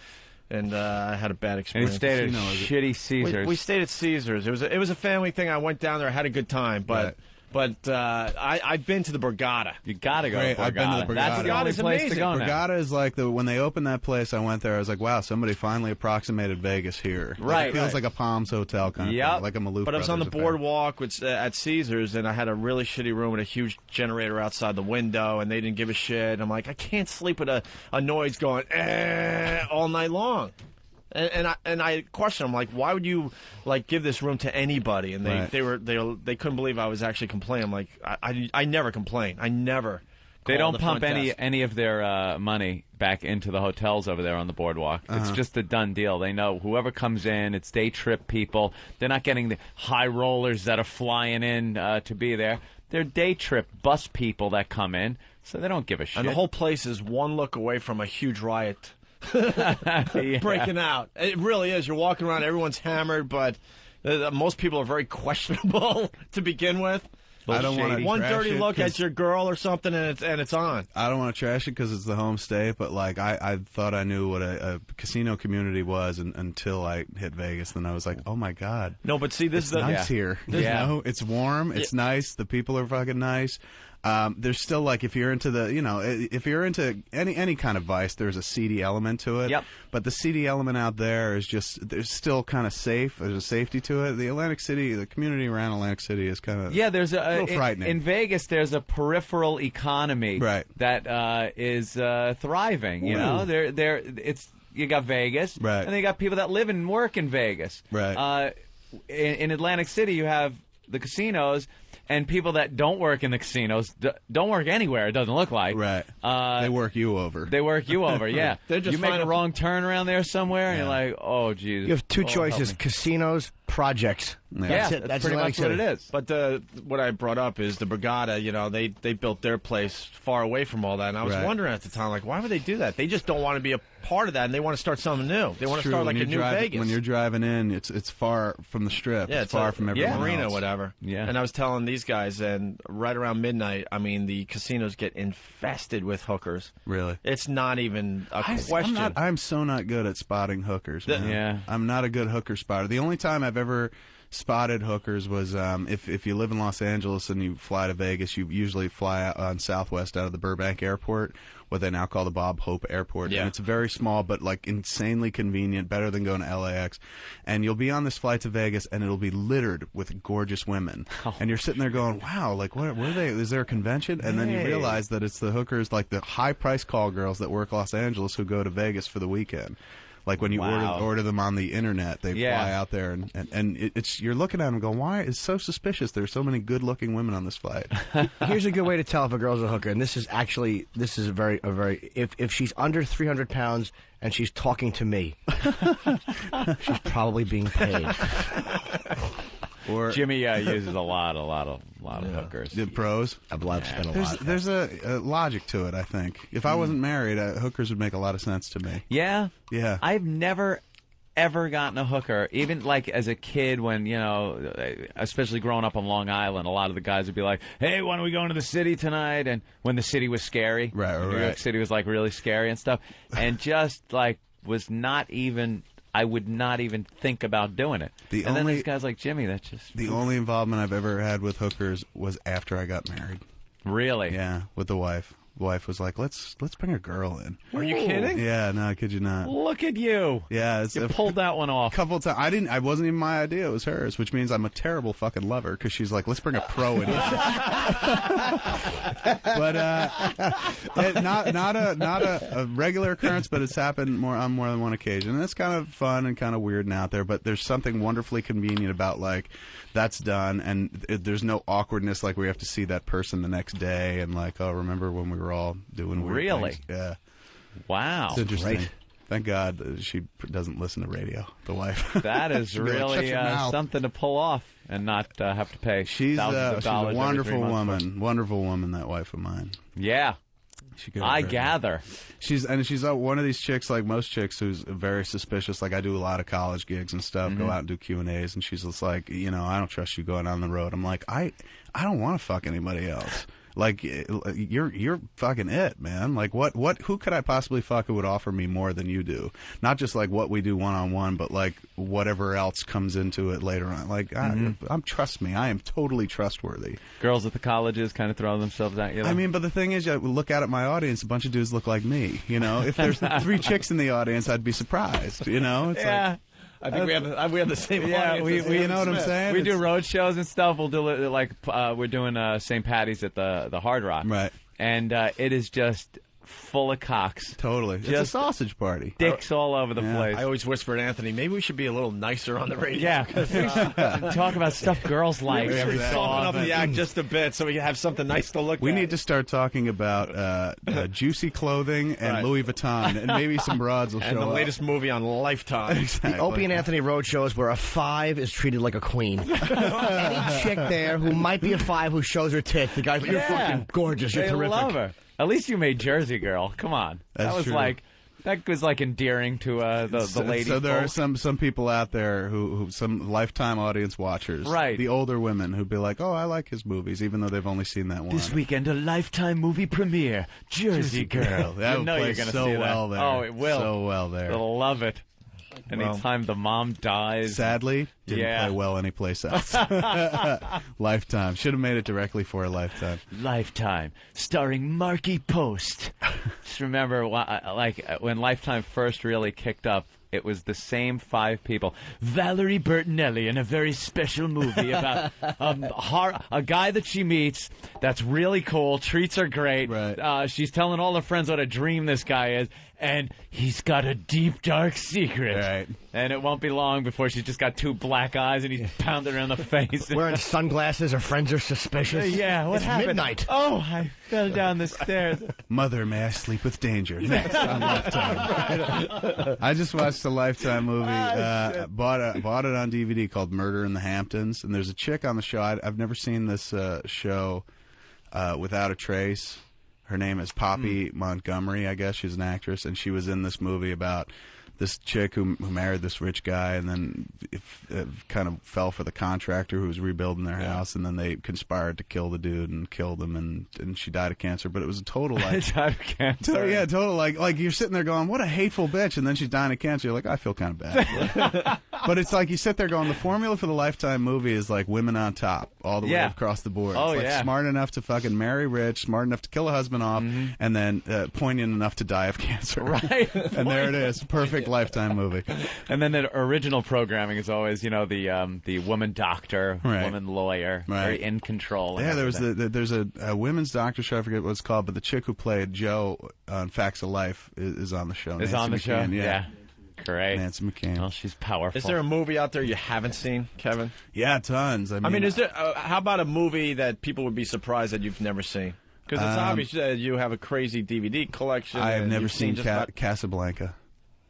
I had a bad experience. And you stayed at shitty Caesars. We stayed at Caesars. It was a family thing. I went down there. I had a good time, but. But I've been to the Borgata. You got to go to Borgata. I've been to the Borgata. That's the only place to go now. Borgata is like when they opened that place, I went there, I was like, wow, somebody finally approximated Vegas here. Right. It feels like a Palms Hotel kind of thing, like a Maloof But I was on the Brothers boardwalk at Caesars, and I had a really shitty room with a huge generator outside the window, and they didn't give a shit. I'm like, I can't sleep with a noise going all night long. And I questioned them, like, why would you like give this room to anybody? And they couldn't believe I was actually complaining. I'm like, I never complain. I never. They don't pump any any of their money back into the hotels over there on the boardwalk. It's just a done deal. They know whoever comes in, it's day trip people. They're not getting the high rollers that are flying in to be there. They're day trip bus people that come in, so they don't give a shit. And the whole place is one look away from a huge riot. Breaking out. It really is. You're walking around, everyone's hammered, but most people are very questionable to begin with. I don't want to one dirty look at your girl or something, and it's on. I don't want to trash it because it's the home state, but like I thought I knew what a casino community was until I hit Vegas. Then I was like, oh my god. No, but see, this is nice here. You know? It's warm. It's nice. The people are fucking nice. There's still like if you're into if you're into any kind of vice, there's a seedy element to it. Yep. But the seedy element out there is just there's still kind of safe. There's a safety to it. The Atlantic City, the community around Atlantic City is kind of there's a little frightening. In Vegas, there's a peripheral economy that is thriving. You know, you got Vegas, and then you got people that live and work in Vegas. Right. In Atlantic City, you have the casinos. And people that don't work in the casinos don't work anywhere, it doesn't look like. Right. They work you over. They work you over, yeah. You make a wrong turn around there somewhere, and you're like, oh, geez. You have two choices, casinos, projects. Yeah, that's pretty Atlantic much what City. it is. But what I brought up is the Borgata, they built their place far away from all that. And I was wondering at the time, like, why would they do that? They just don't want to be a part of that, and they want to start something new. They want to start like a new Vegas. When you're driving in, it's far from the Strip. Yeah, it's far from everyone marina, else. whatever. Yeah. And I was telling these guys, and right around midnight, I mean, the casinos get infested with hookers. Really? It's not even a question. I'm so not good at spotting hookers, man. Yeah. I'm not a good hooker spotter. The only time I've ever spotted hookers was if you live in Los Angeles and you fly to Vegas, you usually fly out on Southwest out of the Burbank Airport, what they now call the Bob Hope Airport. Yeah. And it's very small, but like insanely convenient, better than going to LAX. And you'll be on this flight to Vegas, and it'll be littered with gorgeous women. And you're sitting there going, wow, like, where are they? Is there a convention? And then you realize that it's the hookers, like the high-priced call girls that work Los Angeles who go to Vegas for the weekend. Like when you order them on the internet, they fly out there, and it's you're looking at them going, why? It's so suspicious. There's so many good-looking women on this flight. Here's a good way to tell if a girl's a hooker, and this is a very if she's under 300 pounds and she's talking to me, she's probably being paid. Or Jimmy uses a lot of hookers. The pros? I've spent a lot. There's a logic to it, I think. If I wasn't married, hookers would make a lot of sense to me. Yeah? Yeah. I've never ever gotten a hooker, even like as a kid when, especially growing up on Long Island, a lot of the guys would be like, hey, why don't we go into the city tonight? And when the city was scary. Right. New York City was like really scary and stuff. And just like was not even... I would not even think about doing it. Then there's guys like Jimmy that just... The only involvement I've ever had with hookers was after I got married. Really? Yeah, with the wife. The wife was like, let's bring a girl in. Are you kidding? Yeah, no, I kid you not. Look at you. Yeah. You pulled that one off. A couple of times. I wasn't even my idea. It was hers, which means I'm a terrible fucking lover because she's like, let's bring a pro in. But not a regular occurrence, but it's happened on more than one occasion. And it's kind of fun and kind of weird and out there, but there's something wonderfully convenient about, like, that's done, and there's no awkwardness, like we have to see that person the next day and like, oh, remember when we were all doing weird things? Yeah. Wow. It's interesting. Great. Thank God she doesn't listen to radio, the wife. That is really something to pull off and not have to pay thousands of dollars. She's a wonderful woman. Wonderful woman, that wife of mine. Yeah. I gather. She's one of these chicks, like most chicks, who's very suspicious. Like, I do a lot of college gigs and stuff, go out and do Q&As, and she's just like, I don't trust you going on the road. I'm like, I don't want to fuck anybody else. Like, you're fucking it, man. Like, who could I possibly fuck who would offer me more than you do? Not just like what we do one-on-one, but like whatever else comes into it later on. Like, trust me, I am totally trustworthy. Girls at the colleges kind of throw themselves at you, though. I mean, but the thing is, you look out at my audience, a bunch of dudes look like me, If there's 3 chicks in the audience, I'd be surprised, It's yeah. I think we have the same audience. We you know what I'm saying? We do road shows and stuff. We'll do it like we're doing St. Patty's at the Hard Rock. Right. And it is just full of cocks. Totally. It's a sausage party. Dicks all over the place. I always whisper to Anthony, maybe we should be a little nicer on the radio. Yeah. Talk about stuff girls like. Soften up the act just a bit so we can have something nice to look at. We need to start talking about juicy clothing and Louis Vuitton, and maybe some broads will show up. And the latest movie on Lifetime. Exactly. The Opie and Anthony road shows where a 5 is treated like a queen. Any chick there who might be a 5 who shows her tits, the guy's like, you're fucking gorgeous, you're terrific. Love her. At least you made Jersey Girl. Come on. That's that was true. That was like endearing to the lady. So there are some people out there who some Lifetime audience watchers, right? The older women who'd be like, "Oh, I like his movies," even though they've only seen that one. This weekend, a Lifetime movie premiere, Jersey Girl. That would play you're gonna so see well that. there. Oh, it will. So well there. They'll love it. Anytime the mom dies. Sadly, didn't play well anyplace else. Lifetime. Should have made it directly for a Lifetime. Lifetime, starring Marky Post. Just remember, like, when Lifetime first really kicked up, it was the same 5 people. Valerie Bertinelli in a very special movie about a guy that she meets that's really cool, treats her great. Right. She's telling all her friends what a dream this guy is, and he's got a deep, dark secret. Right. And it won't be long before she's just got 2 black eyes and he's pounding her in the face. Wearing sunglasses, her friends are suspicious. Yeah, what it's happened? midnight. Oh, I fell down the stairs. Mother, may I sleep with danger? Next on Lifetime. I just watched a Lifetime movie. Bought it on DVD called Murder in the Hamptons, and there's a chick on the show. I've never seen this show without a trace. Her name is Poppy Montgomery, I guess. She's an actress, and she was in this movie about this chick who married this rich guy, and then kind of fell for the contractor who was rebuilding their house, and then they conspired to kill the dude and killed him, and she died of cancer. But it was a total like died of cancer. Yeah, total like you're sitting there going, what a hateful bitch, and then she's dying of cancer. You're like, I feel kind of bad. But it's like you sit there going, the formula for the Lifetime movie is like women on top all the way across the board. Oh, it's like yeah. smart enough to fucking marry rich, smart enough to kill a husband off, and then poignant enough to die of cancer. Right. And there it is, perfect Lifetime movie. And then the original programming is always, the woman doctor, woman lawyer, very in control. Yeah, there's a women's doctor show, I forget what it's called, but the chick who played Joe on Facts of Life is on the show. Is Nancy on the McCann, show? Yeah. Great. Nancy McCann. Well, she's powerful. Is there a movie out there you haven't seen, Kevin? Yeah, tons. I mean, is there? How about a movie that people would be surprised that you've never seen? Because it's obvious that you have a crazy DVD collection. I have never seen just about... Casablanca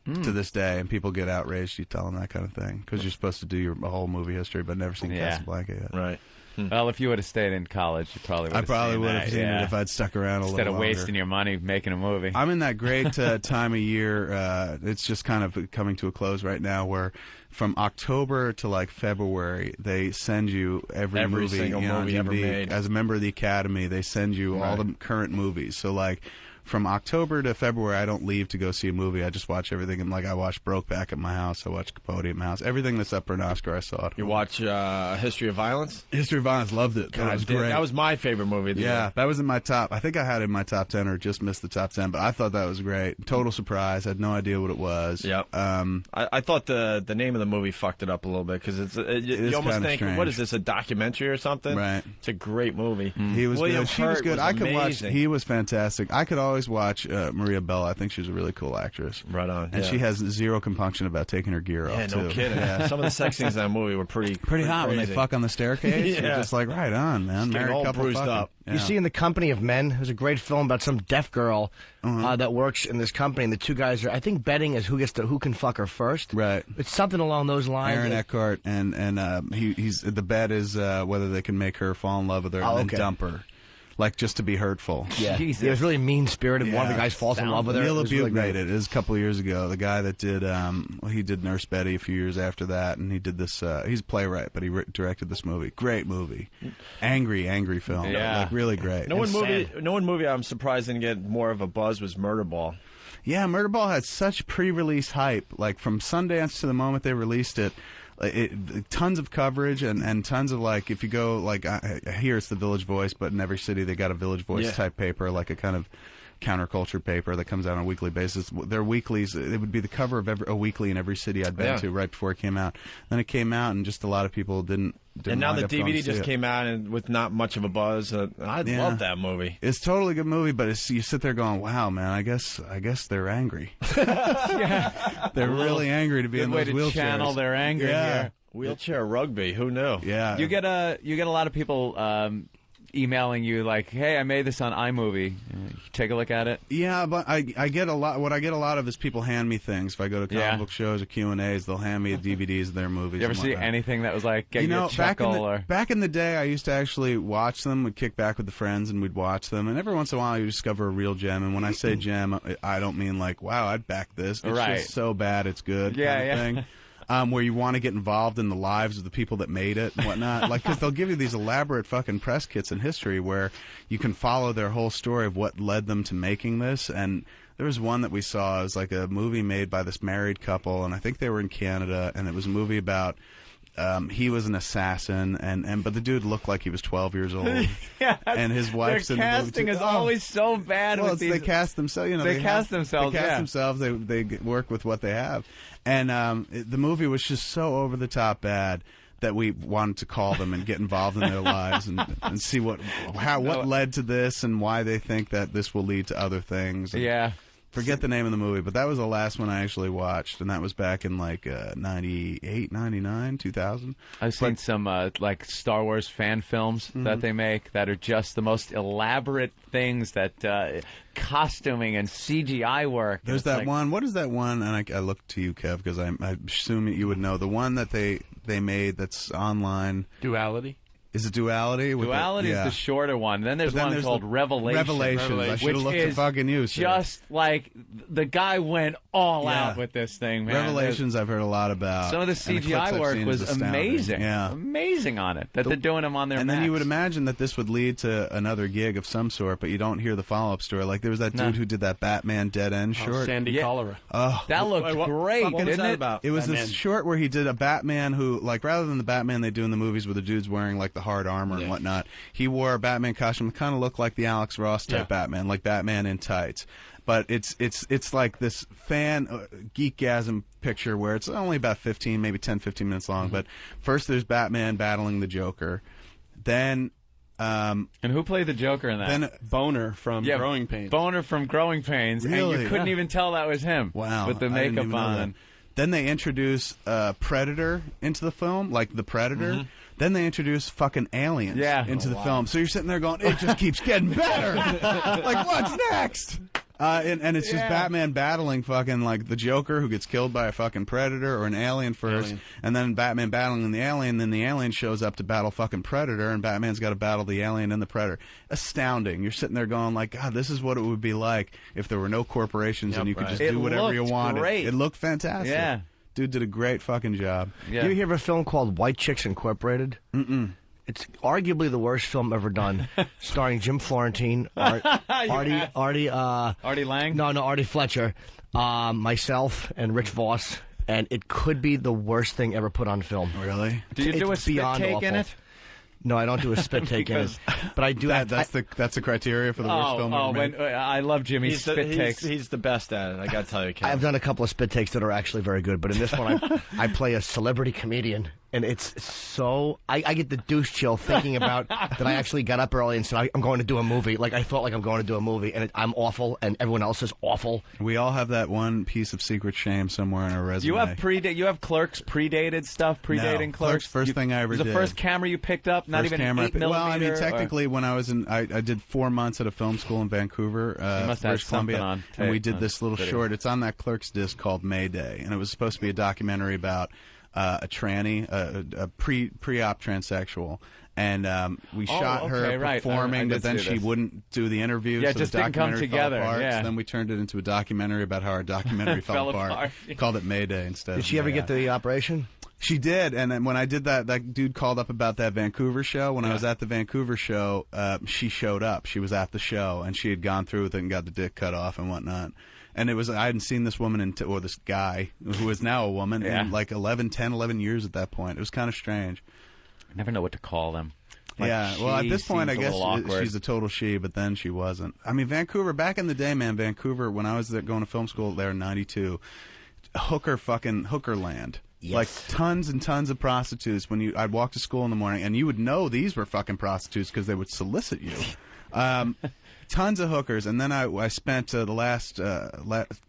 to this day, and people get outraged. You tell them that kind of thing because you're supposed to do your whole movie history, but never seen Casablanca yet. Right. Well, if you would have stayed in college, you probably would have seen it if I'd stuck around a little longer. Instead of wasting your money making a movie. I'm in that great time of year. It's just kind of coming to a close right now where from October to like February, they send you every movie, single movie ever made. As a member of the Academy, they send you all the current movies. So like from October to February, I don't leave to go see a movie. I just watch everything. And like I watched Brokeback at my house. I watched Capote at my house. Everything that's up for an Oscar, I saw it. You watch History of Violence? History of Violence, loved it. God, it was great. That was my favorite movie. That was in my top. I think I had it in my top 10 or just missed the top 10, but I thought that was great. Total surprise. I had no idea what it was. Yep. I thought the name of the movie fucked it up a little bit because you almost think, strange. what is this, a documentary or something? Right. It's a great movie. He was William good. She was Hurt good. I could watch. amazing. He was fantastic. I could always watch Maria Bella. I think she's a really cool actress. Right on. And yeah. she has zero compunction about taking her gear off, too. Yeah, no kidding. Yeah. Some of the sex scenes in that movie were pretty hot crazy. when they fuck on the staircase. Yeah. You're just like, right on, man. Getting Married all couple bruised fucking. up. Yeah. You see in The Company of Men, there's a great film about some deaf girl that works in this company, and the two guys are, I think, betting is who can fuck her first. Right. It's something along those lines. Aaron Eckhart, and he's the bet is whether they can make her fall in love with her and then dump her. Like, just to be hurtful. Yeah. Jesus. He was really mean-spirited. One of the guys falls in love with her. Neil It Butte was made it. It was a couple of years ago. The guy that did, he did Nurse Betty a few years after that, and he did this, he's a playwright, but he directed this movie. Great movie. Angry film. Yeah. Like, really great. No one movie I'm surprised didn't get more of a buzz was Murderball. Yeah, Murderball had such pre-release hype. Like, from Sundance to the moment they released it, tons of coverage and tons of, like, if you go, like, here it's the Village Voice, but in every city they got a Village Voice type paper, like a kind of counterculture paper that comes out on a weekly basis. Their weeklies, it would be the cover of a weekly in every city I'd been to right before it came out. Then it came out, and just a lot of people didn't and now wind the up going DVD to see just it. came out and with not much of a buzz. I love that movie. It's totally a good movie, but you sit there going, "Wow, man! I guess they're angry. They're really angry to be in those way to wheelchairs." channel their anger here. Wheelchair rugby. Who knew? Yeah. You get a lot of people emailing you like, "Hey, I made this on iMovie. Take a look at it." Yeah, but I get a lot. What I get a lot of is people hand me things. If I go to comic book shows or Q&As, they'll hand me DVDs of their movies. You ever see anything that was like, get you a chuckle back in the day, I used to actually watch them. We'd kick back with the friends and we'd watch them. And every once in a while, you discover a real gem. And when I say gem, I don't mean like, wow, I'd back this. It's just so bad it's good kind of thing. Where you want to get involved in the lives of the people that made it and whatnot. Like, because they'll give you these elaborate fucking press kits in history where you can follow their whole story of what led them to making this. And There was one that we saw. It was like a movie made by this married couple, and I think they were in Canada, and it was a movie about he was an assassin, but the dude looked like he was 12 years old. Yeah, and his wife's in the movie. Their casting is always so bad. Well, with these... they cast themselves. You know, they cast themselves. They cast themselves. They work with what they have, and the movie was just so over the top bad that we wanted to call them and get involved in their lives and see what led to this and why they think that this will lead to other things. And yeah. Forget the name of the movie, but that was the last one I actually watched, and that was back in like 98, 99, 2000. I've seen some like Star Wars fan films that they make that are just the most elaborate things that costuming and CGI work. There's that one. What is that one? And I look to you, Kev, because I assume you would know. The one that they made that's online. Duality? Is it Duality? Duality is the shorter one. Then there's one called Revelation. Revelation. I should have looked at fucking you, sir. Just like the guy went all out with this thing, man. Revelations I've heard a lot about. Some of the CGI work was amazing. Yeah. Amazing on it. That they're doing them on their And Macs. then you would imagine that this would lead to another gig of some sort, but you don't hear the follow-up story. Like there was that dude who did that Batman Dead End short. Sandy Cholera. Oh, that looked great, what didn't was that it? about? It was Batman. this short where he did a Batman who, like, rather than the Batman they do in the movies where the dude's wearing, like, the hard armor and whatnot, he wore a Batman costume that kind of looked like the Alex Ross type Batman, like Batman in tights. But it's like this fan geekgasm picture where it's only about 15, maybe 10, 15 minutes long. But first there's Batman battling the Joker. Then... and who played the Joker in that? Then Boner from Growing Pains. Boner from Growing Pains. Really? And you couldn't even tell that was him. Wow. With the I didn't makeup even know on. that. Then they introduce Predator into the film, like the Predator. Then they introduce fucking aliens into the film. So you're sitting there going, it just keeps getting better. Like, what's next? And it's just Batman battling fucking like the Joker who gets killed by a fucking predator or an alien first, and then Batman battling the alien, then the alien shows up to battle fucking Predator, and Batman's got to battle the alien and the Predator. Astounding. You're sitting there going like, God, this is what it would be like if there were no corporations and you could just do whatever you wanted. Great. It looked fantastic. Yeah. Dude did a great fucking job. Yeah. You ever hear of a film called White Chicks Incorporated? Mm-mm. It's arguably the worst film ever done, starring Jim Florentine, Artie Lang? No, Artie Fletcher, myself, and Rich Voss, and it could be the worst thing ever put on film. Really? Do you do a spit take in it? No, I don't do a spit take in it, but I do. That's the criteria for the worst film ever made. I love Jimmy's spit takes. He's the best at it. I got to tell you, Ken. I've done a couple of spit takes that are actually very good, but in this one, I play a celebrity comedian, and it's so I get the douche chill thinking about that. I actually got up early and said I'm going to do a movie. Like I felt like I'm going to do a movie, and I'm awful, and everyone else is awful. We all have that one piece of secret shame somewhere in our resume. You have Clerks predated stuff, predating Clerks. First thing I ever did. The first camera you picked up, not first even an 8mm. Well, I mean, technically, when I was I did 4 months at a film school in Vancouver, must have British Columbia, on and we did this little video. short. It's on that Clerks disc called Mayday, and it was supposed to be a documentary about a tranny, a pre-op transsexual. And we shot her performing, but then she wouldn't do the interview. Yeah, so just the didn't come documentary together. Fell apart, Yeah. So then we turned it into a documentary about how our documentary fell apart. Called it Mayday instead. Did she ever get the operation? She did, and then when I did that dude called up about that Vancouver show. When I was at the Vancouver show, she showed up. She was at the show, and she had gone through with it and got the dick cut off and whatnot. And it was I hadn't seen this woman or this guy who is now a woman in like 11 years at that point. It was kind of strange. I never know what to call them. Like, well, at this point, I guess awkward. she's a total she, but then she wasn't. I mean, Vancouver, back in the day, man, Vancouver, when I was there going to film school there in 92, hooker land. Yes. Like tons and tons of prostitutes. I'd walk to school in the morning, and you would know these were fucking prostitutes because they would solicit you. Tons of hookers, and then I spent the last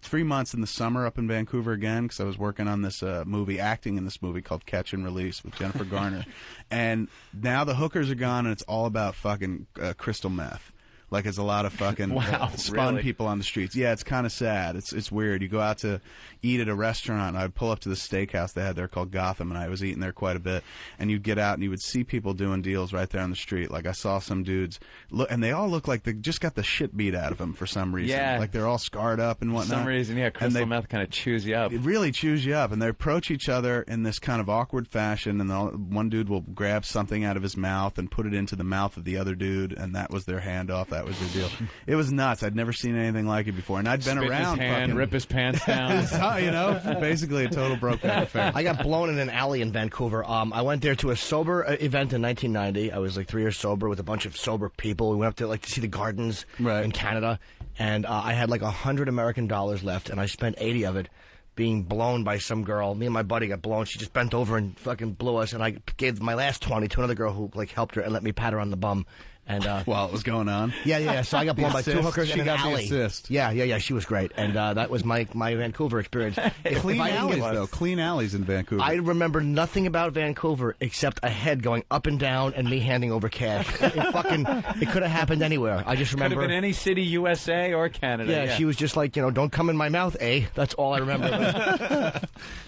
3 months in the summer up in Vancouver again because I was working on this movie, acting in this movie called Catch and Release with Jennifer Garner. And now the hookers are gone, and it's all about fucking crystal meth. Like it's a lot of fucking spun really? people on the streets. Yeah, it's kind of sad. It's weird. You go out to eat at a restaurant, and I'd pull up to the steakhouse they had there called Gotham, and I was eating there quite a bit. And you'd get out, and you would see people doing deals right there on the street. Like I saw some dudes, and they all look like they just got the shit beat out of them for some reason. Yeah. Like they're all scarred up and whatnot. For some reason, yeah, crystal meth kind of chews you up. It really chews you up, and they approach each other in this kind of awkward fashion, and one dude will grab something out of his mouth and put it into the mouth of the other dude, and that was their handoff. that was their deal. It was nuts. I'd never seen anything like it before, and I'd been Spit around. his hand, rip his pants down. You know, basically a total broke down affair. I got blown in an alley in Vancouver. I went there to a sober event in 1990. I was like 3 years sober with a bunch of sober people. We went up to to see the gardens in Canada, and I had like $100 American left, and I spent 80 of it being blown by some girl. Me and my buddy got blown. She just bent over and fucking blew us, and I gave my last 20 to another girl who helped her and let me pat her on the bum. And while it was going on, yeah. So I got blown by two hookers in an alley. She got the assist. Yeah. She was great, and that was my Vancouver experience. Clean alleys, though. Clean alleys in Vancouver. I remember nothing about Vancouver except a head going up and down and me handing over cash. It could have happened anywhere. I just remember. Could have been any city, USA or Canada. Yeah, she was just like, don't come in my mouth, eh? That's all I remember.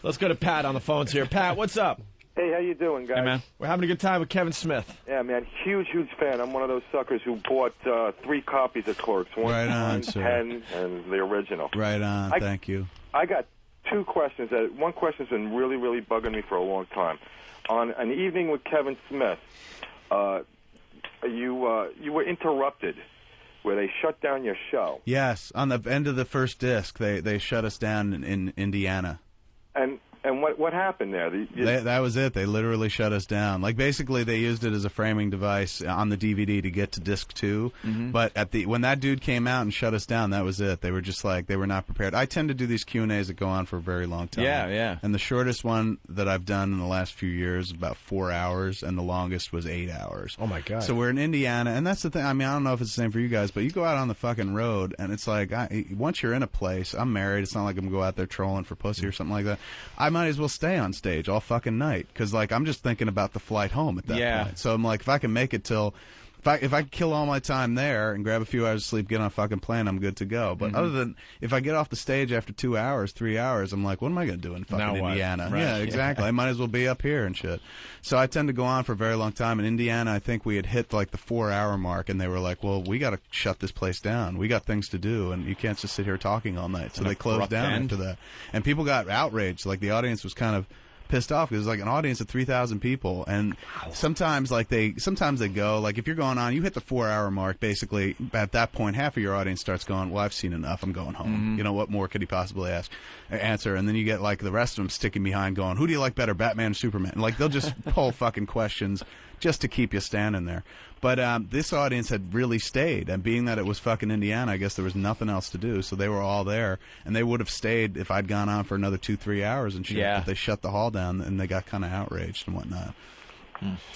Let's go to Pat on the phones here. Pat, what's up? Hey, how you doing, guys? Hey, man. We're having a good time with Kevin Smith. Yeah, man. Huge fan. I'm one of those suckers who bought 3 copies of Clerks. One, right on, 9, sir. 10, and the original. Right on. Thank you. I got 2 questions. One question's been really, really bugging me for a long time. On an evening with Kevin Smith, you were interrupted where they shut down your show. Yes, on the end of the first disc, they shut us down in Indiana. And what happened there? That was it. They literally shut us down. Like, basically, they used it as a framing device on the DVD to get to disc 2. Mm-hmm. But when that dude came out and shut us down, that was it. They were just like, they were not prepared. I tend to do these Q&As that go on for a very long time. Yeah. And the shortest one that I've done in the last few years is about 4 hours, and the longest was 8 hours. Oh, my God. So we're in Indiana, and that's the thing. I mean, I don't know if it's the same for you guys, but you go out on the fucking road, and it's like, once you're in a place, I'm married. It's not like I'm going to go out there trolling for pussy or something like that. I might as well stay on stage all fucking night, because I'm just thinking about the flight home at that point. So I'm like, if I can make it till, if I kill all my time there and grab a few hours of sleep, get on a fucking plane, I'm good to go. But other than, if I get off the stage after 2 hours, 3 hours, I'm like, what am I going to do in fucking Indiana? Right. Yeah, exactly. I might as well be up here and shit. So I tend to go on for a very long time. In Indiana, I think we had hit like the 4 hour mark, and they were like, well, we got to shut this place down. We got things to do, and you can't just sit here talking all night. So they closed down after that. And people got outraged. Like, the audience was kind of pissed off because it was like an audience of 3,000 people, and sometimes they go, like, if you're going on, you hit the 4 hour mark, basically at that point half of your audience starts going, well, I've seen enough, I'm going home. Mm-hmm. You know, what more could he possibly answer? And then you get like the rest of them sticking behind going, who do you like better, Batman or Superman? Like, they'll just pull fucking questions just to keep you standing there. But this audience had really stayed, and being that it was fucking Indiana, I guess there was nothing else to do, so they were all there, and they would have stayed if I'd gone on for another 2-3 hours and shit. Yeah. But they shut the hall down, and they got kind of outraged and whatnot.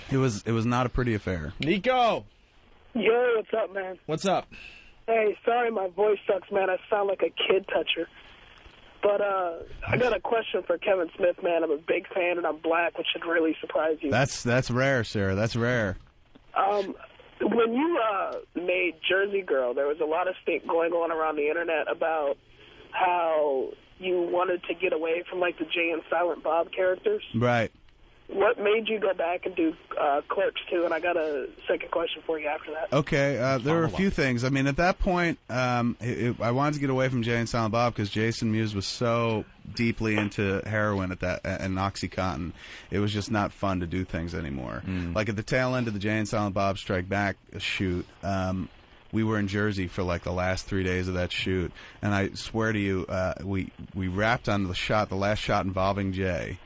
It was not a pretty affair. Nico! Yo, what's up, man? What's up? Hey, sorry my voice sucks, man. I sound like a kid toucher. But I got a question for Kevin Smith, man. I'm a big fan, and I'm black, which should really surprise you. That's rare, Sarah. That's rare. When you made Jersey Girl, there was a lot of stuff going on around the internet about how you wanted to get away from, like, the Jay and Silent Bob characters. Right. What made you go back and do Clerks 2? And I got a second question for you after that. Okay, there were a few things. I mean, at that point, I wanted to get away from Jay and Silent Bob because Jason Mewes was so deeply into heroin and OxyContin. It was just not fun to do things anymore. Like, at the tail end of the Jay and Silent Bob Strike Back shoot, we were in Jersey for like the last 3 days of that shoot, and I swear to you, we wrapped on the last shot involving Jay.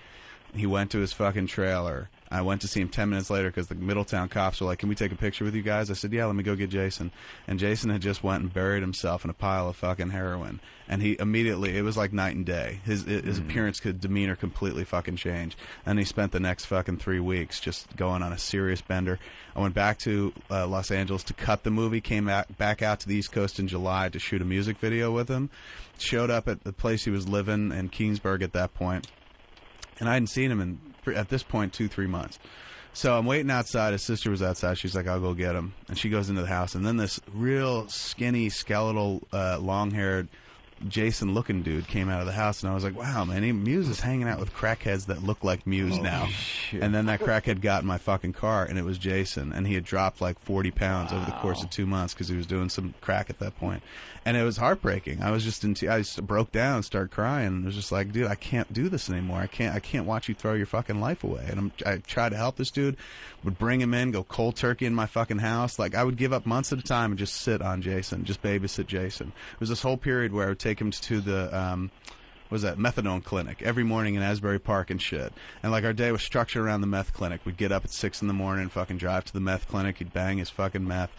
He went to his fucking trailer. I went to see him 10 minutes later because the Middletown cops were like, can we take a picture with you guys? I said, yeah, let me go get Jason. And Jason had just went and buried himself in a pile of fucking heroin. And he immediately, it was like night and day. His appearance, demeanor completely fucking changed. And he spent the next fucking 3 weeks just going on a serious bender. I went back to Los Angeles to cut the movie, came back out to the East Coast in July to shoot a music video with him. Showed up at the place he was living in Keensburg at that point. And I hadn't seen him at this point 2-3 months. So I'm waiting outside. His sister was outside. She's like, I'll go get him. And she goes into the house. And then this real skinny, skeletal, long-haired, Jason-looking dude came out of the house, and I was like, wow, man, Muse is hanging out with crackheads that look like Muse now. Shit. And then that crackhead got in my fucking car, and it was Jason, and he had dropped like 40 pounds over the course of 2 months because he was doing some crack at that point. And it was heartbreaking. I was just I just broke down, started crying, and was just like, dude, I can't do this anymore. I can't watch you throw your fucking life away. And I tried to help this dude, would bring him in, go cold turkey in my fucking house. Like, I would give up months at a time and just sit on Jason, just babysit Jason. It was this whole period where I would take him to the what was that, methadone clinic every morning in Asbury Park and shit. And like, our day was structured around the meth clinic. We'd get up at 6 in the morning and fucking drive to the meth clinic. He'd bang his fucking meth.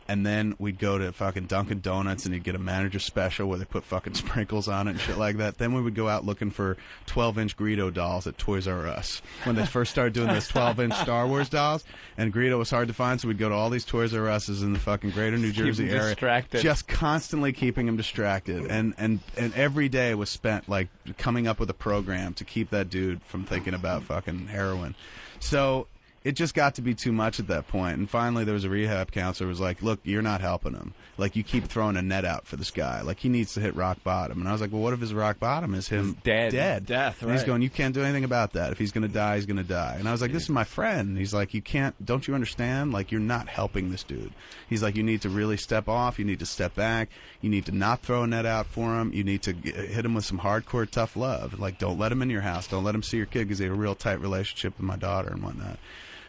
And then we'd go to fucking Dunkin' Donuts, and he'd get a manager special where they put fucking sprinkles on it and shit like that. Then we would go out looking for 12-inch Greedo dolls at Toys R Us when they first started doing those 12-inch Star Wars dolls. And Greedo was hard to find, so we'd go to all these Toys R Us's in the fucking greater New Jersey area. Distracted. Just constantly keeping him distracted. And every day was spent, like, coming up with a program to keep that dude from thinking about fucking heroin. So it just got to be too much at that point. And finally, there was a rehab counselor who was like, look, you're not helping him. Like, you keep throwing a net out for this guy. Like, he needs to hit rock bottom. And I was like, well, what if his rock bottom is him dead? Death, And he's right. going, you can't do anything about that. If he's going to die, he's going to die. And I was like, this is my friend. And he's like, you can't, don't you understand? Like, you're not helping this dude. He's like, you need to really step off. You need to step back. You need to not throw a net out for him. You need to hit him with some hardcore tough love. Like, don't let him in your house. Don't let him see your kid, because they have a real tight relationship with my daughter and whatnot.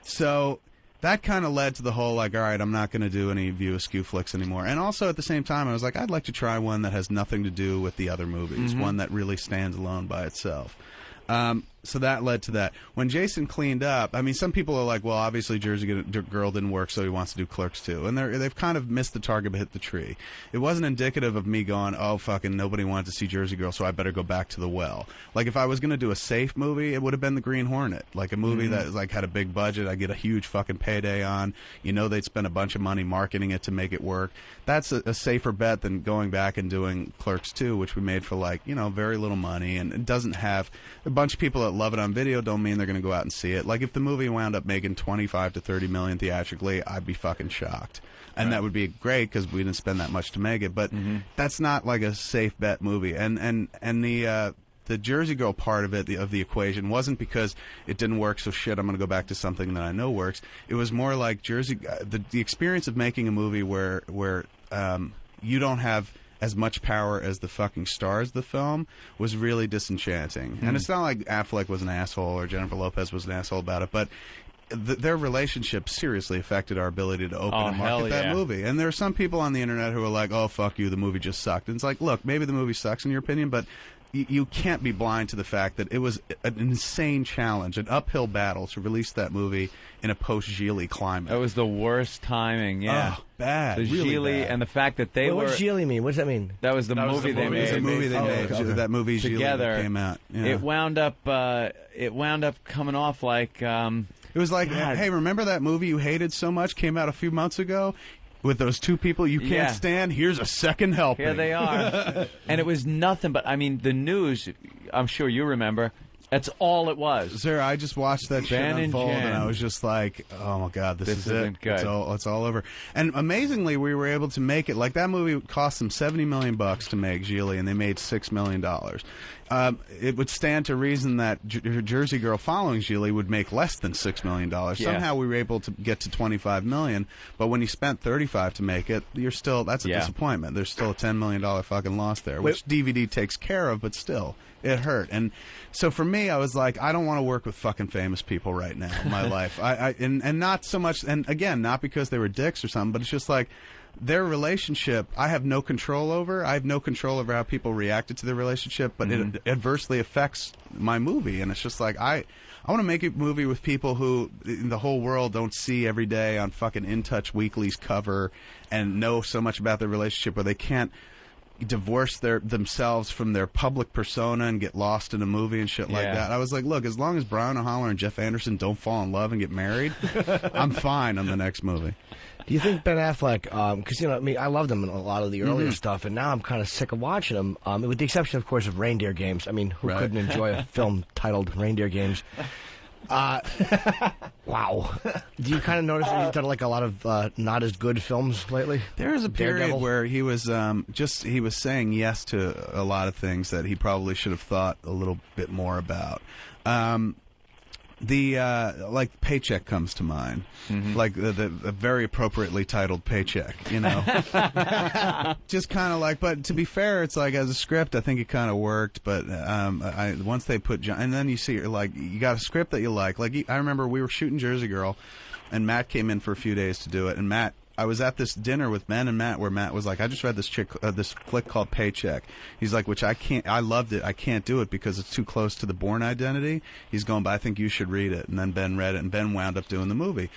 So that kind of led to the whole, like, all right, I'm not going to do any View Askew flicks anymore. And also at the same time, I was like, I'd like to try one that has nothing to do with the other movies, one that really stands alone by itself. So that led to that. When Jason cleaned up, I mean, some people are like, well, obviously Jersey Girl didn't work, so he wants to do Clerks 2. And they've kind of missed the target but hit the tree. It wasn't indicative of me going, oh, fucking nobody wanted to see Jersey Girl, so I better go back to the well. Like, if I was going to do a safe movie, it would have been The Green Hornet. Like, a movie that, like, had a big budget, I get a huge fucking payday on. You know they'd spend a bunch of money marketing it to make it work. That's a safer bet than going back and doing Clerks 2, which we made for, like, you know, very little money. And it doesn't have a bunch of people that love it on video don't mean they're going to go out and see it. Like, if the movie wound up making 25 to 30 million theatrically, I'd be fucking shocked. And that would be great because we didn't spend that much to make it. But that's not like a safe bet movie. And the Jersey Girl part of it, of the equation, wasn't because it didn't work, so shit, I'm going to go back to something that I know works. It was more like the experience of making a movie where you don't have as much power as the fucking stars of the film was really disenchanting. And it's not like Affleck was an asshole or Jennifer Lopez was an asshole about it, but their relationship seriously affected our ability to open and market that movie. And there are some people on the internet who are like, oh, fuck you, the movie just sucked. And it's like, look, maybe the movie sucks in your opinion, but you can't be blind to the fact that it was an insane challenge, an uphill battle to release that movie in a post-Gigli climate. It was the worst timing, yeah. Oh, bad. The really Gigli bad. and the fact that they were... What does Gigli mean? What does that mean? That was the movie they made. It was a movie they made. Okay. That movie Gigli together that came out. Yeah. It wound up coming off like... it was like, hey, remember that movie you hated so much came out a few months ago? With those two people you can't stand, here's a second helping. Here they are. And it was nothing but, I mean, the news, I'm sure you remember, that's all it was. Sir, I just watched that shit unfold, and I was just like, oh, my God, this is it. Good. It's all over. And amazingly, we were able to make it. Like, that movie cost them $70 million to make, Gigli, and they made $6 million. It would stand to reason that Jersey Girl following Gigli would make less than $6 million. Somehow we were able to get to $25 million, but when you spent $35 to make it, that's a disappointment. There's still a $10 million fucking loss there, which DVD takes care of, but still, it hurt. And so for me, I was like, I don't want to work with fucking famous people right now in my life. And not so much, and again, not because they were dicks or something, but it's just like, their relationship, I have no control over. I have no control over how people reacted to their relationship, but it adversely affects my movie. And it's just like, I want to make a movie with people who in the whole world don't see every day on fucking In Touch Weekly's cover and know so much about their relationship where they can't divorce themselves from their public persona and get lost in a movie and shit like that. I was like, look, as long as Brian O'Halloran and Jeff Anderson don't fall in love and get married, I'm fine on the next movie. Do you think Ben Affleck, because, you know, I mean, I loved him in a lot of the earlier stuff, and now I'm kind of sick of watching him, with the exception, of course, of Reindeer Games. I mean, who couldn't enjoy a film titled Reindeer Games? Wow. Do you kind of notice that he's done like a lot of not as good films lately? There is a period Daredevil? where he was he was saying yes to a lot of things that he probably should have thought a little bit more about. Like Paycheck comes to mind, like the very appropriately titled Paycheck, you know. Just kind of like, but to be fair, it's like as a script, I think it kind of worked. But once they put John, and then you see, like, you got a script that you like. Like I remember we were shooting Jersey Girl, and Matt came in for a few days to do it, and I was at this dinner with Ben and Matt where Matt was like, I just read this this flick called Paycheck. He's like, which I loved it. I can't do it because it's too close to the Bourne identity. He's going, but I think you should read it. And then Ben read it, and Ben wound up doing the movie.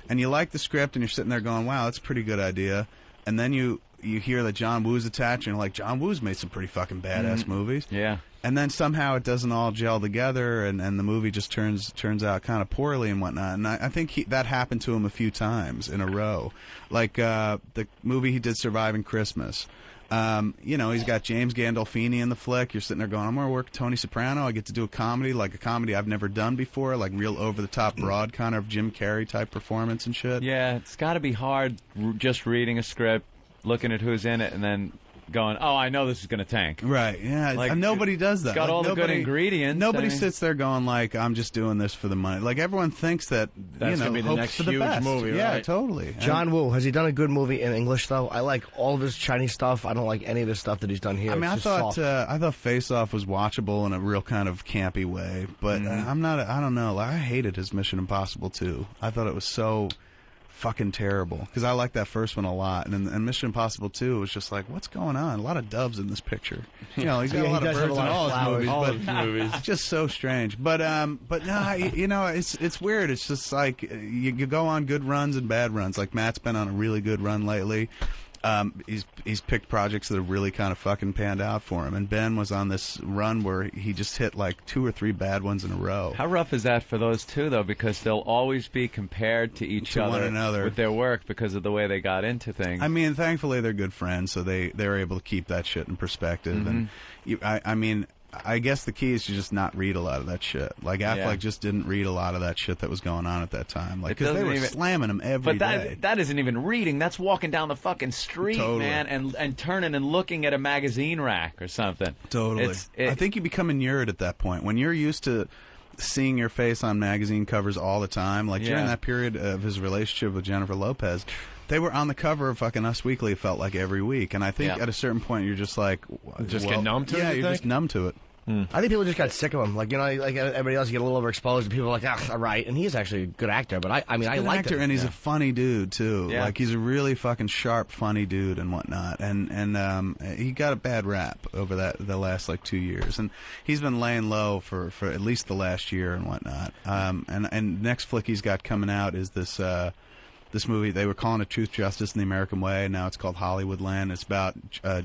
And you like the script, and you're sitting there going, wow, that's a pretty good idea. And then you hear that John Woo's attached, and you're like, John Woo's made some pretty fucking badass movies. Yeah. And then somehow it doesn't all gel together, and the movie just turns out kind of poorly and whatnot. And I think that happened to him a few times in a row. Like the movie he did, Surviving Christmas. He's got James Gandolfini in the flick. You're sitting there going, I'm going to work with Tony Soprano. I get to do a comedy I've never done before, like real over-the-top, broad kind of Jim Carrey-type performance and shit. Yeah, it's got to be hard just reading a script, looking at who's in it, and then going, oh, I know this is going to tank. Right, yeah. Like, nobody does that. It's got all the good ingredients. Nobody sits there going, like, I'm just doing this for the money. Like, everyone thinks that, that's going to be the hopes next for the huge best. movie, right? Yeah, totally. John Woo, has he done a good movie in English, though? I like all of his Chinese stuff. I don't like any of the stuff that he's done here. I mean, It's I just thought Face Off was watchable in a real kind of campy way, but I don't know. Like, I hated his Mission Impossible 2. I thought it was so fucking terrible because I like that first one a lot, and Mission Impossible 2 was just like, what's going on? A lot of doves in this picture. You know, he's got a lot of birds in all his movies, but it's just so strange. But no, it's weird. It's just like you go on good runs and bad runs. Like Matt's been on a really good run lately. He's picked projects that have really kind of fucking panned out for him. And Ben was on this run where he just hit like 2 or 3 bad ones in a row. How rough is that for those two, though? Because they'll always be compared to each other, one another, with their work because of the way they got into things. I mean, thankfully they're good friends, so they're able to keep that shit in perspective. And I mean, I guess the key is to just not read a lot of that shit. Like Affleck just didn't read a lot of that shit that was going on at that time. Like, because they were slamming him every day. But that isn't even reading. That's walking down the fucking street, man, and turning and looking at a magazine rack or something. Totally. I think you become inured at that point when you're used to seeing your face on magazine covers all the time. Like during that period of his relationship with Jennifer Lopez, they were on the cover of fucking Us Weekly, it felt like, every week. And I think at a certain point you're just like... get numb to it, Yeah, you're just numb to it. I think people just got sick of him. Like, like everybody else, you get a little overexposed, and people are like, all right. And he's actually a good actor, but I like him. And he's a funny dude, too. Yeah. Like, he's a really fucking sharp, funny dude and whatnot. And he got a bad rap over the last, 2 years. And he's been laying low for at least the last year and whatnot. And next flick he's got coming out is this movie. They were calling it Truth, Justice, and the American Way. Now it's called Hollywoodland. It's about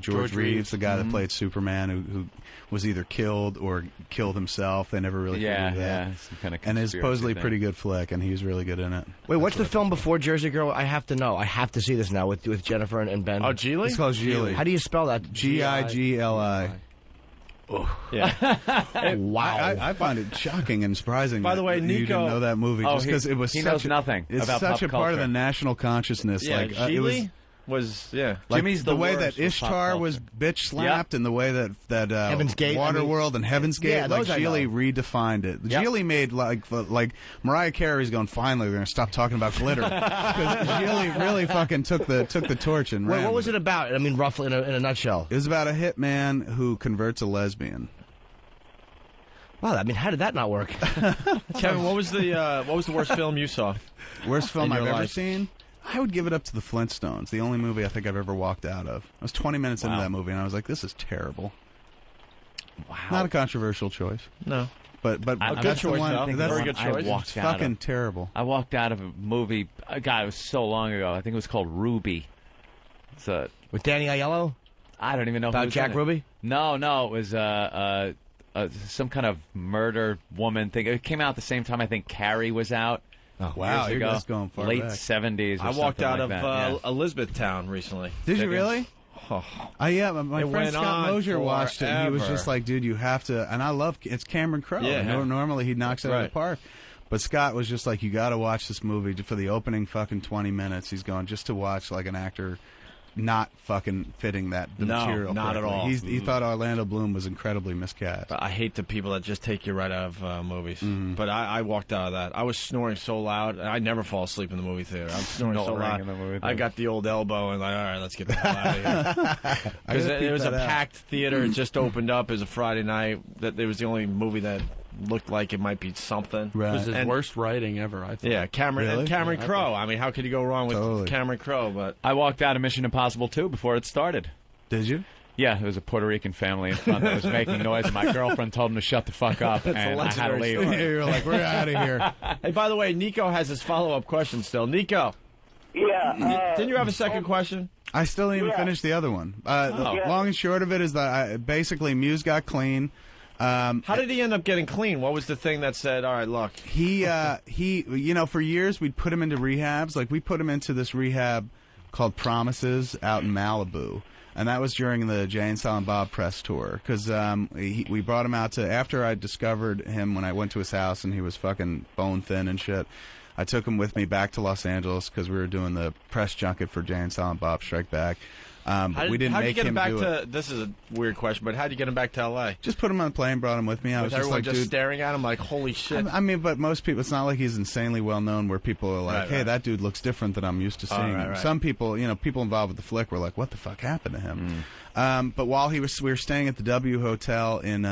George Reeves, the guy that played Superman, who was either killed or killed himself. They never really figured that. Yeah, some kind of and it's supposedly thing. pretty good flick, and he was really good in it. Wait, what's the film before Jersey Girl? I have to know. I have to see this now with Jennifer and Ben. Oh, Geely? It's called Geely. How do you spell that? Gigli. Oh. Yeah. Wow. I find it shocking and surprising. By the way, that you Nico- didn't know that movie just because it was he such knows nothing It's about such pop a part of culture. the national consciousness. Yeah, like Geely was like Jimmy's the way worst that with pop Ishtar culture. was bitch slapped, and the way that Heaven's Gate, Waterworld and Heaven's Gate, Yeah, like those I know. Geely redefined it. Yep. Geely made like Mariah Carey's going. Finally, we're going to stop talking about glitter because Geely really fucking took the torch and ran. Wait, what was with it about? I mean, roughly in a nutshell. It was about a hitman who converts a lesbian. Wow, I mean, how did that not work? Kevin, what was the worst film you saw? Worst film In your I've ever life? seen? I would give it up to the Flintstones. The only movie I think I've ever walked out of. I was 20 minutes into that movie, and I was like, "This is terrible." Wow. Not a controversial choice. No. But A good that's the choice, one. though. That's Very good choice. It's fucking terrible. I walked out of a movie. God, it was so long ago. I think it was called Ruby. It's with Danny Aiello. I don't even know About who was Jack in it. Ruby? No, it was some kind of murder woman thing. It came out at the same time I think Carrie was out. Oh, wow, years you're ago. just going far late back. 70s. Or I walked something out like of that, yeah. Elizabethtown recently. Did you really? Oh. Yeah, my It friend went Scott on Mosier watched it, and he was forever. just like, dude, you have to, and I love, it's Cameron Crowe. Yeah. Normally he knocks it out of Right. the park. But Scott was just like, you got to watch this movie for the opening fucking 20 minutes. He's going just to watch like an actor not fucking fitting the material. Not correctly. at all. He thought Orlando Bloom was incredibly miscast. I hate the people that just take you right out of movies. But I walked out of that. I was snoring so loud. I never fall asleep in the movie theater. I'm snoring so loud. In the movie I got the old elbow and like, all right, let's get the hell out of here. Because it was a packed theater. It just opened up. It was a Friday night. That it was the only movie that looked like it might be something. Right. It was his worst writing ever, I thought. Yeah, Cameron Crowe. I mean, how could you go wrong with Cameron Crowe? But I walked out of Mission Impossible 2 before it started. Did you? Yeah, there was a Puerto Rican family in front that was making noise, and my girlfriend told them to shut the fuck up, and I had to leave. You were like, we're out of here. Hey, by the way, Nico has his follow-up question still. Nico. Yeah. Didn't you have a second question? I still didn't even finish the other one. The long and short of it is that basically Muse got clean. How did he end up getting clean? What was the thing that said, all right, look? He, for years we'd put him into rehabs. Like, we put him into this rehab called Promises out in Malibu. And that was during the Jay and Silent Bob press tour. Because we brought him out after I discovered him when I went to his house and he was fucking bone thin and shit. I took him with me back to Los Angeles because we were doing the press junket for Jay and Silent Bob Strike Back. But we didn't make him do it. This is a weird question, but how'd you get him back to L.A.? Just put him on the plane, brought him with me. I was everyone just like, dude, staring at him like, holy shit. I mean, but most people, it's not like he's insanely well known where people are like, hey, that dude looks different than I'm used to seeing him. Some people, people involved with the flick were like, what the fuck happened to him? But while we were staying at the W Hotel in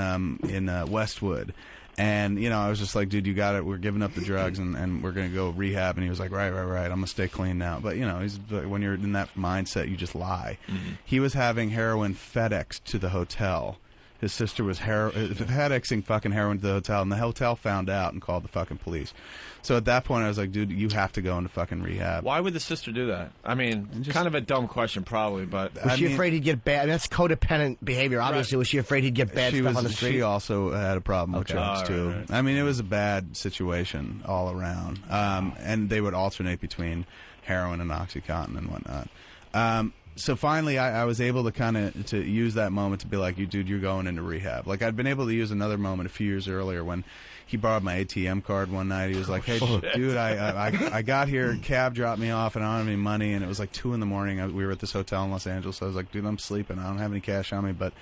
Westwood. And, I was just like, dude, you got it. We're giving up the drugs and we're going to go rehab. And he was like, right. I'm going to stay clean now. But, when you're in that mindset, you just lie. He was having heroin FedEx to the hotel. His sister was FedExing fucking heroin to the hotel. And the hotel found out and called the fucking police. So at that point, I was like, dude, you have to go into fucking rehab. Why would the sister do that? I mean, kind of a dumb question, probably, but... Was she afraid he'd get bad? I mean, that's codependent behavior, obviously. Right. Was she afraid he'd get bad stuff on the street? She also had a problem with drugs, too. Right. I mean, it was a bad situation all around. And they would alternate between heroin and OxyContin and whatnot. So finally, I was able to to use that moment to be like, dude, you're going into rehab. Like, I'd been able to use another moment a few years earlier when he borrowed my ATM card one night. He was like, hey, dude, I got here, cab dropped me off, and I don't have any money, and it was like 2 in the morning. We were at this hotel in Los Angeles. I was like, dude, I'm sleeping. I don't have any cash on me, but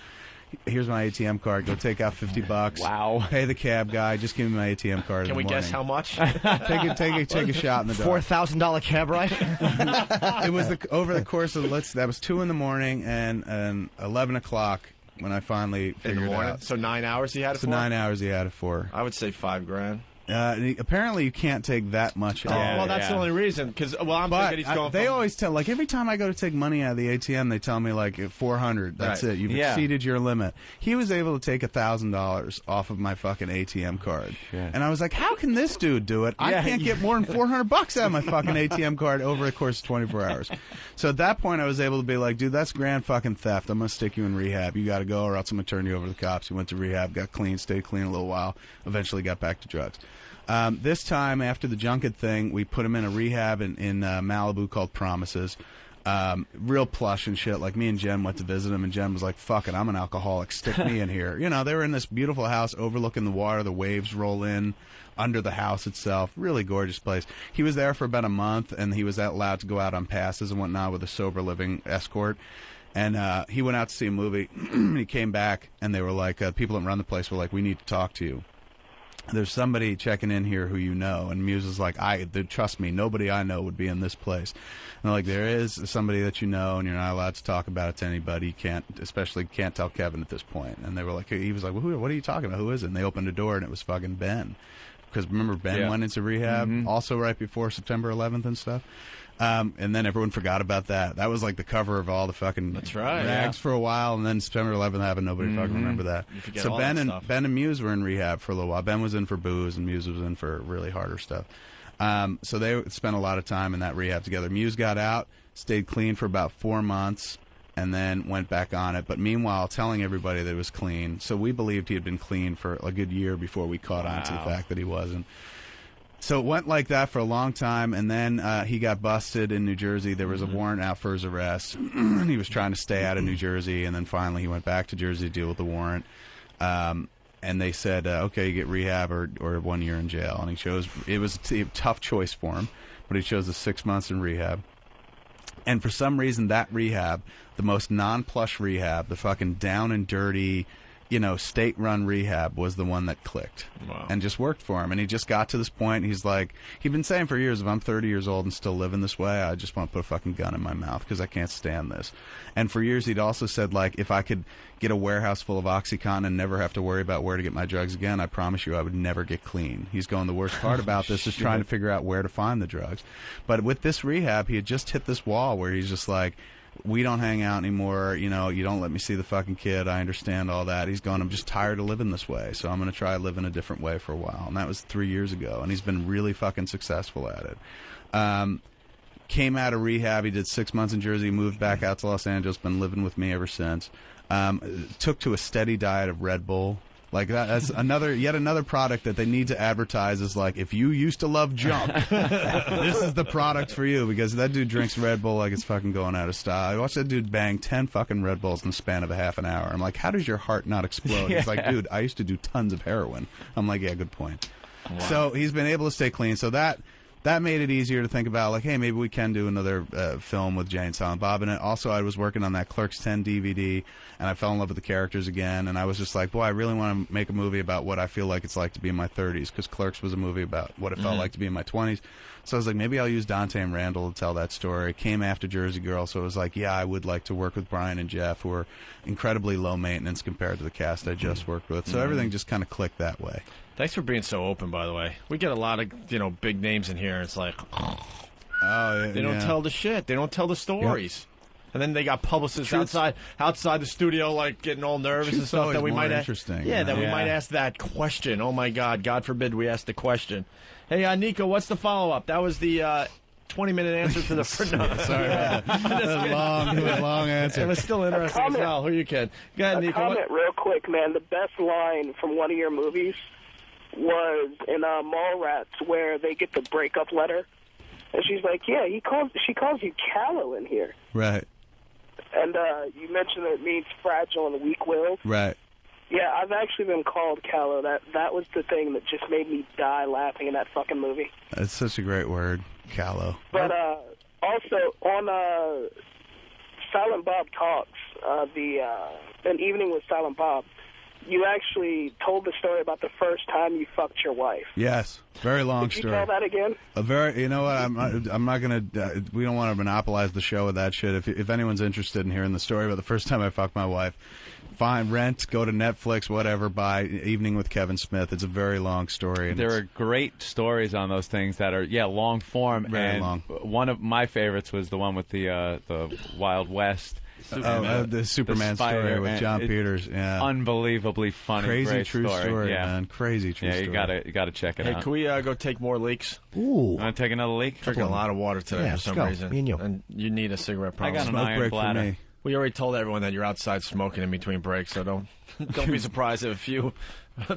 here's my ATM card. Go take out $50. Wow. Pay the cab guy. Just give me my ATM card. Can we guess how much? Take a shot in the dark. $4,000 cab ride. It was over the course of that was 2 in the morning and 11 o'clock when I finally figured it out. So 9 hours he had it for? So 9 hours he had it for. I would say $5,000. Apparently, you can't take that much. Well, that's the only reason. Because I'm thinking he's going. They always tell, like, every time I go to take money out of the ATM, they tell me like $400. That's it. You've exceeded your limit. He was able to take $1,000 off of my fucking ATM card, and I was like, how can this dude do it? I can't get more than $400 out of my fucking ATM card over the course of 24 hours. So at that point, I was able to be like, dude, that's grand fucking theft. I'm gonna stick you in rehab. You got to go, or else I'm gonna turn you over to the cops. He went to rehab, got clean, stayed clean a little while, eventually got back to drugs. This time, after the junket thing, we put him in a rehab in Malibu called Promises. Real plush and shit. Like, me and Jen went to visit him, and Jen was like, fuck it, I'm an alcoholic. Stick me in here. They were in this beautiful house overlooking the water. The waves roll in under the house itself. Really gorgeous place. He was there for about a month, and he was allowed to go out on passes and whatnot with a sober living escort. And he went out to see a movie. He came back, and they were like, people that run the place were like, we need to talk to you. There's somebody checking in here who you know. And Muse is like, trust me, nobody I know would be in this place. And they're like, there is somebody that you know, and you're not allowed to talk about it to anybody. Especially can't tell Kevin at this point. And they were like, he was like, well, what are you talking about? Who is it? And they opened the door, and it was fucking Ben. Because remember, Ben went into rehab also right before September 11th and stuff. And then everyone forgot about that. That was like the cover of all the fucking rags for a while, and then September 11th happened. Nobody fucking remember that. So Ben and Muse were in rehab for a little while. Ben was in for booze, and Muse was in for really harder stuff. So they spent a lot of time in that rehab together. Muse got out, stayed clean for about 4 months, and then went back on it. But meanwhile, telling everybody that it was clean. So we believed he had been clean for a good year before we caught on to the fact that he wasn't. So it went like that for a long time, and then he got busted in New Jersey. There was a warrant out for his arrest. He was trying to stay out of New Jersey, and then finally he went back to Jersey to deal with the warrant. and they said, okay, you get rehab or 1 year in jail. And he chose, it was a tough choice for him, but he chose the 6 months in rehab. And for some reason, that rehab, the most non-plush rehab, the fucking down and dirty, state-run rehab, was the one that clicked. Wow. And just worked for him. And he just got to this point. He's like, he'd been saying for years, if I'm 30 years old and still living this way, I just want to put a fucking gun in my mouth because I can't stand this. And for years, he'd also said, like, if I could get a warehouse full of OxyContin and never have to worry about where to get my drugs again, I promise you I would never get clean. He's going, the worst part about this is trying to figure out where to find the drugs. But with this rehab, he had just hit this wall where he's just like, we don't hang out anymore, you don't let me see the fucking kid, I understand all that. He's going, I'm just tired of living this way, so I'm going to try living a different way for a while. And that was 3 years ago, and he's been really fucking successful at it. Came out of rehab, he did 6 months in Jersey, moved back out to Los Angeles, been living with me ever since. Took to a steady diet of Red Bull. Like that's yet another product that they need to advertise as like, if you used to love junk, this is the product for you, because that dude drinks Red Bull like it's fucking going out of style. I watched that dude bang 10 fucking Red Bulls in the span of a half an hour. I'm like, how does your heart not explode? He's like, dude, I used to do tons of heroin. I'm like, yeah, good point. Wow. So he's been able to stay clean. So that made it easier to think about, like, hey, maybe we can do another film with Jay and Silent Bob in it. Also, I was working on that Clerks 10 DVD, and I fell in love with the characters again, and I was just like, boy, I really want to make a movie about what I feel like it's like to be in my 30s, because Clerks was a movie about what it felt like to be in my 20s. So I was like, maybe I'll use Dante and Randall to tell that story. It came after Jersey Girl, so it was like, yeah, I would like to work with Brian and Jeff, who are incredibly low maintenance compared to the cast I just worked with. So everything just kind of clicked that way. Thanks for being so open, by the way. We get a lot of, big names in here. It's like, they don't tell the shit. They don't tell the stories. Yep. And then they got publicists outside the studio, like getting all nervous and stuff. That we might interesting. We might ask that question. Oh my God forbid we ask the question. Hey, Nico, what's the follow up? That was the 20-minute answer to the sorry about that. long answer. It was still interesting as hell. Who you kid? Go ahead, Nico. Comment real quick, man. The best line from one of your movies was in Mallrats, where they get the breakup letter, and she's like, "Yeah, she calls you callow in here." Right. And you mentioned that it means fragile and weak-willed. Right. Yeah, I've actually been called callow. That was the thing that just made me die laughing in that fucking movie. It's such a great word, callow. But also on Silent Bob Talks, an evening with Silent Bob, you actually told the story about the first time you fucked your wife. Yes, very long story. Could you tell that again? You know what? I'm not gonna. We don't want to monopolize the show with that shit. If anyone's interested in hearing the story about the first time I fucked my wife, fine, rent, go to Netflix, whatever. Buy Evening with Kevin Smith. It's a very long story. And there are great stories on those things that are long form. Very and long. One of my favorites was the one with the Wild West. The Superman story with John Peters. Yeah, unbelievably funny. Crazy true story, yeah. man. Crazy true story. You gotta check it out. Hey, can we go take more leaks? Ooh, want to take another leak? Drinking a lot of water today for some reason. Me and you. And you need a cigarette, probably. I got an iron bladder. For me. We already told everyone that you're outside smoking in between breaks, so don't be surprised if a few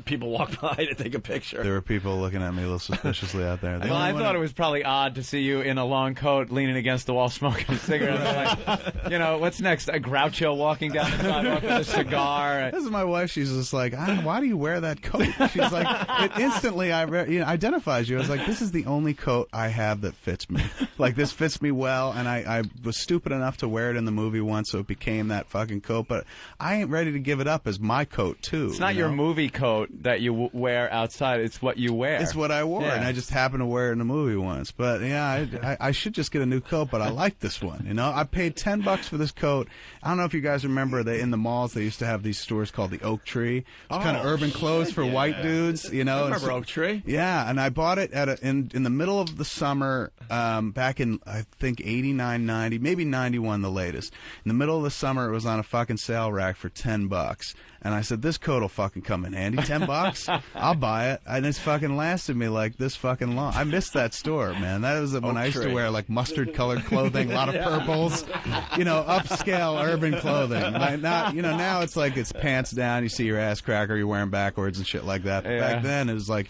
people walk by to take a picture. There were people looking at me a little suspiciously out there. Well, I thought it was probably odd to see you in a long coat leaning against the wall smoking a cigarette. Like, what's next? A Groucho walking down the sidewalk with a cigar. This is my wife. She's just like, why do you wear that coat? She's like, it instantly identifies you. I was like, this is the only coat I have that fits me. Like, this fits me well, and I was stupid enough to wear it in the movie once, so it became that fucking coat. But I ain't ready to give it up as my coat, too. It's not your movie coat that you wear outside. It's what you wear. It's what I wore, and I just happened to wear it in a movie once. But yeah, I should just get a new coat, but I like this one. I paid $10 for this coat. I don't know if you guys remember that in the malls they used to have these stores called the Oak Tree. It's kind of urban clothes for white dudes. I remember Oak Tree. Yeah, and I bought it in the middle of the summer back in I think 89, 90, maybe 91 the latest. In the middle of the summer, it was on a fucking sale rack for $10. And I said, this coat will fucking come in handy. $10? I'll buy it. And it's fucking lasted me like this fucking long. I missed that store, man. That was when I used to wear like mustard-colored clothing, a lot of purples, upscale urban clothing. Now it's like it's pants down, you see your ass cracker, you're wearing backwards and shit like that. But back then, it was like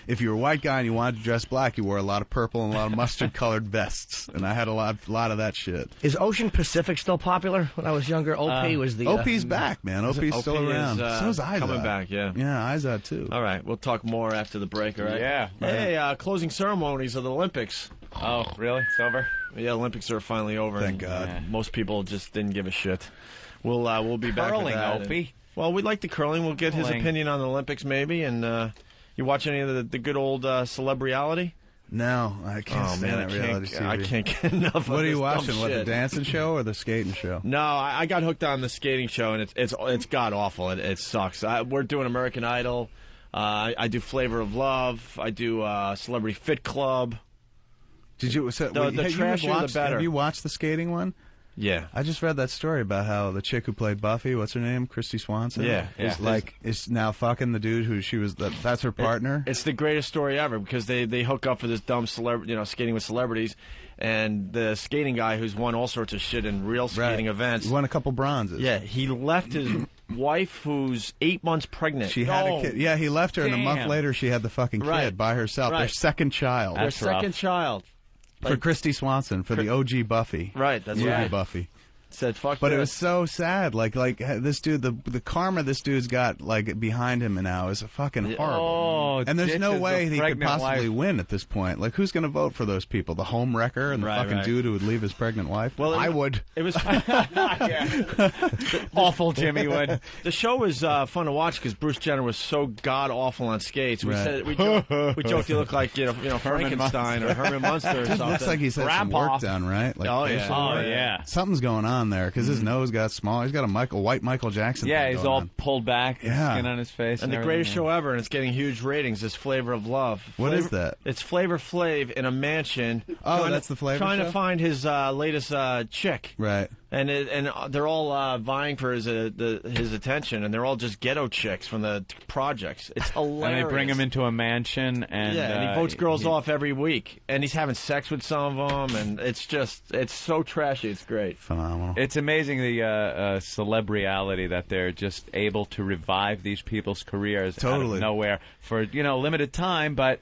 if you were a white guy and you wanted to dress black, you wore a lot of purple and a lot of mustard-colored vests. And I had a lot of that shit. Is Ocean Pacific still popular? When I was younger, Opie was the... Opie's back, man. Opie's still around. So is I, coming back, yeah. Yeah, Izod too. All right, we'll talk more after the break, all right? Yeah. Hey, closing ceremonies of the Olympics. Oh, really? It's over? Yeah, Olympics are finally over. Thank God. Most people just didn't give a shit. We'll be back with Curling, that. Opie. Well, we'd like the curling. We'll get his Curling. opinion on the Olympics, maybe. And you watch any of the good old celebrity? No, I can't stand that reality TV. I can't get enough of What are you this watching? dumb What, the shit. dancing show or the skating show? No, I got hooked on the skating show, and it's god awful. It sucks. We're doing American Idol. I do Flavor of Love. I do Celebrity Fit Club. Did you? So, The have you trashier, watched, the better. Have you watched the skating one? Yeah. I just read that story about how the chick who played Buffy, what's her name, Christy Swanson, Yeah, is yeah. like is now fucking the dude who she was. That's her partner. It's the greatest story ever because they hook up for this dumb celebrity, skating with celebrities, and the skating guy who's won all sorts of shit in real skating events. He won a couple bronzes. Yeah, he left his wife who's 8 months pregnant. She had a kid. Yeah, he left her, and a month Damn. later she had the fucking kid Right. by herself. Their Right. second child. Their second child. For Christy Swanson, for the OG Buffy. Right, that's movie right. Buffy. Said fuck. But this. it was so sad. Like this dude, the karma this dude's got like behind him now is fucking horrible. Oh, and there's no ditches way the he could pregnant possibly wife. win at this point. Like, who's going to vote for those people? The home wrecker and the Right, fucking right. dude who would leave his pregnant wife? Well, I would. It was awful. Jimmy would. The show was fun to watch because Bruce Jenner was so god awful on skates. We Right. said we joked he looked like Frankenstein or Herman Munster or Dude something. looks like he's had some Grandpa. work done, right? Like Oh, yeah. facial Oh, work. yeah. Something's going on there because his nose got small. He's got a white Michael Jackson. Yeah, thing he's going all on. pulled back, Yeah. skin on his face. And the everything, greatest yeah. show ever, and it's getting huge ratings, is Flavor of Love. What is that? It's Flavor Flav in a mansion. Oh, trying that's to- the Flavor Trying show? to find his latest chick. Right. And they're all vying for his attention, and they're all just ghetto chicks from the projects. It's hilarious. And they bring him into a mansion, and and he votes girls off every week, and he's having sex with some of them, and it's so trashy. It's great. Phenomenal. It's amazing the celebriality that they're just able to revive these people's careers out Totally. of nowhere for limited time, but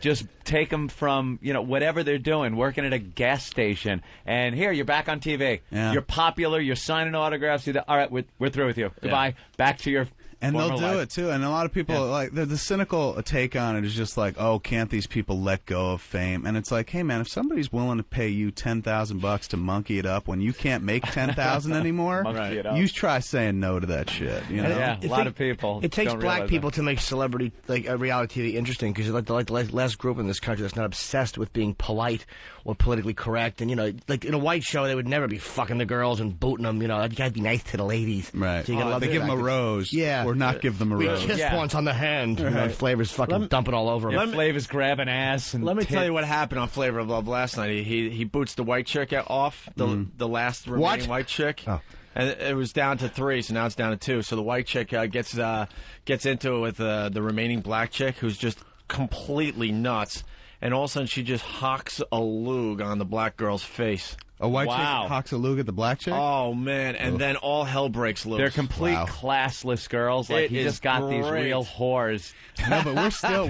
just take them from whatever they're doing, working at a gas station, and here you're back on TV. Yeah. You're popular. You're signing autographs. All right, we're through with you. Goodbye. Back to your. And they'll former do life. it too. And a lot of people like the cynical take on it is just like, oh, can't these people let go of fame? And it's like, hey man, if somebody's willing to pay you $10,000 to monkey it up when you can't make 10,000 anymore, Monkey it up. you try saying no to that shit. You know? Yeah, a lot of people. It takes don't black realize people to make celebrity reality TV interesting because like the last group in this country that's not obsessed with being polite or politically correct. And like in a white show, they would never be fucking the girls and booting them. You gotta be nice to the ladies. Right. So you gotta love they the give them a fact that- rose. Yeah. Or not give them a We rose. kissed once on the hand. Right. Flavor's fucking dumping all over Yeah, him. Flavor's grabbing ass. And Let me tell tits. you what happened on Flavor of Love last night. He boots the white chick off, the last remaining white chick. Oh. And it was down to 3, so now it's down to 2. So the white chick gets into it with the remaining black chick, who's just completely nuts. And all of a sudden, she just hocks a lug on the black girl's face. A white Wow. chick hocks a lug at the black chick? Oh man! And then all hell breaks loose. They're complete classless girls. Like It he is just got these great. real whores. No, but we're still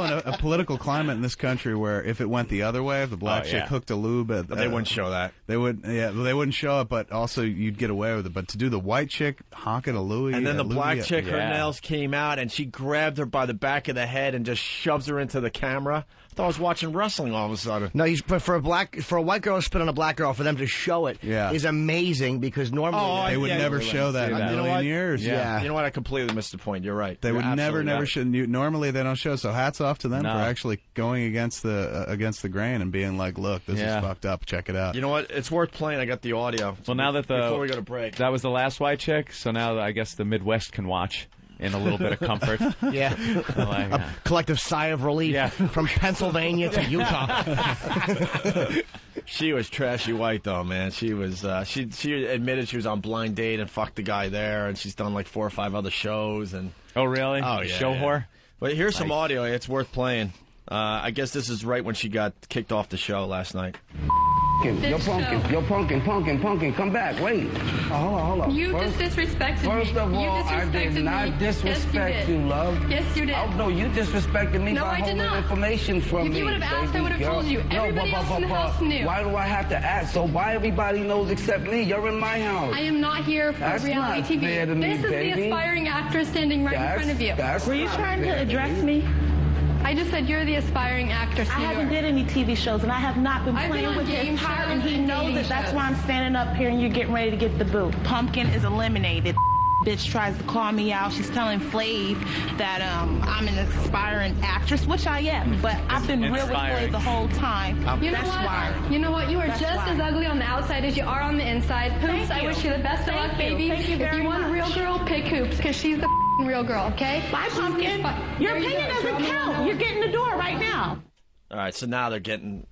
in a political climate in this country where if it went the other way, if the black chick hooked a lube, But they wouldn't show that. They would, they wouldn't show it, but also you'd get away with it. But to do the white chick honking a Louis, And then the black chick, her Yeah. nails came out, and she grabbed her by the back of the head and just shoves her into the camera. I thought I was watching wrestling all of a sudden. No, but for a white girl to spit on a black girl, for them to show it is amazing because normally they would never show that in a You know million what? years. Yeah. You know what? I completely missed the point. You're right. They You're would never absolutely right. show. Normally they don't show. So hats off to them No. for actually going against the grain and being like, look, this Yeah. is fucked up. Check it out. You know what? It's worth playing. I got the audio. Well, now that before we go to break, that was the last white chick, so now I guess the Midwest can watch in a little bit of comfort. Yeah. Like, A collective sigh of relief from Pennsylvania to Utah. she was trashy white though, man. She was. She admitted she was on Blind Date and fucked the guy there, and she's done like 4 or 5 other shows. And oh, really? Oh, yeah. Show whore? But here's some audio. It's worth playing. I guess this is right when she got kicked off the show last night. Yo, Pumpkin, come back. Wait. Hold on. You just disrespected me. First of all, I did not disrespect you, love. Yes, you did. Oh, no, you disrespected me by holding information from me. If you would have asked, I would have told you. No, Everybody else in the house knew. Why do I have to ask? So why everybody knows except me? You're in my house. I am not here for That's reality not TV. fair to me, This is baby. the aspiring actress standing right in front of you. Were you trying to address me? I just said you're the aspiring actress. I haven't did any TV shows, and I have not been playing with his heart, and he knows that. That's why I'm standing up here, and you're getting ready to get the boot. Pumpkin is eliminated. Bitch tries to call me out. She's telling Flav that I'm an aspiring actress, which I am, but I've been real with Flav the whole time. You know That's what? why. You know what? You are That's just why. as ugly on the outside as you are on the inside. Hoops, Thank I you. wish you the best of Thank luck, you. baby. Thank you If very you want a real much. girl, pick Hoops, because she's the real girl, okay? Bye, Pumpkin. Your opinion doesn't count. You're getting the door right now. All right, so now they're going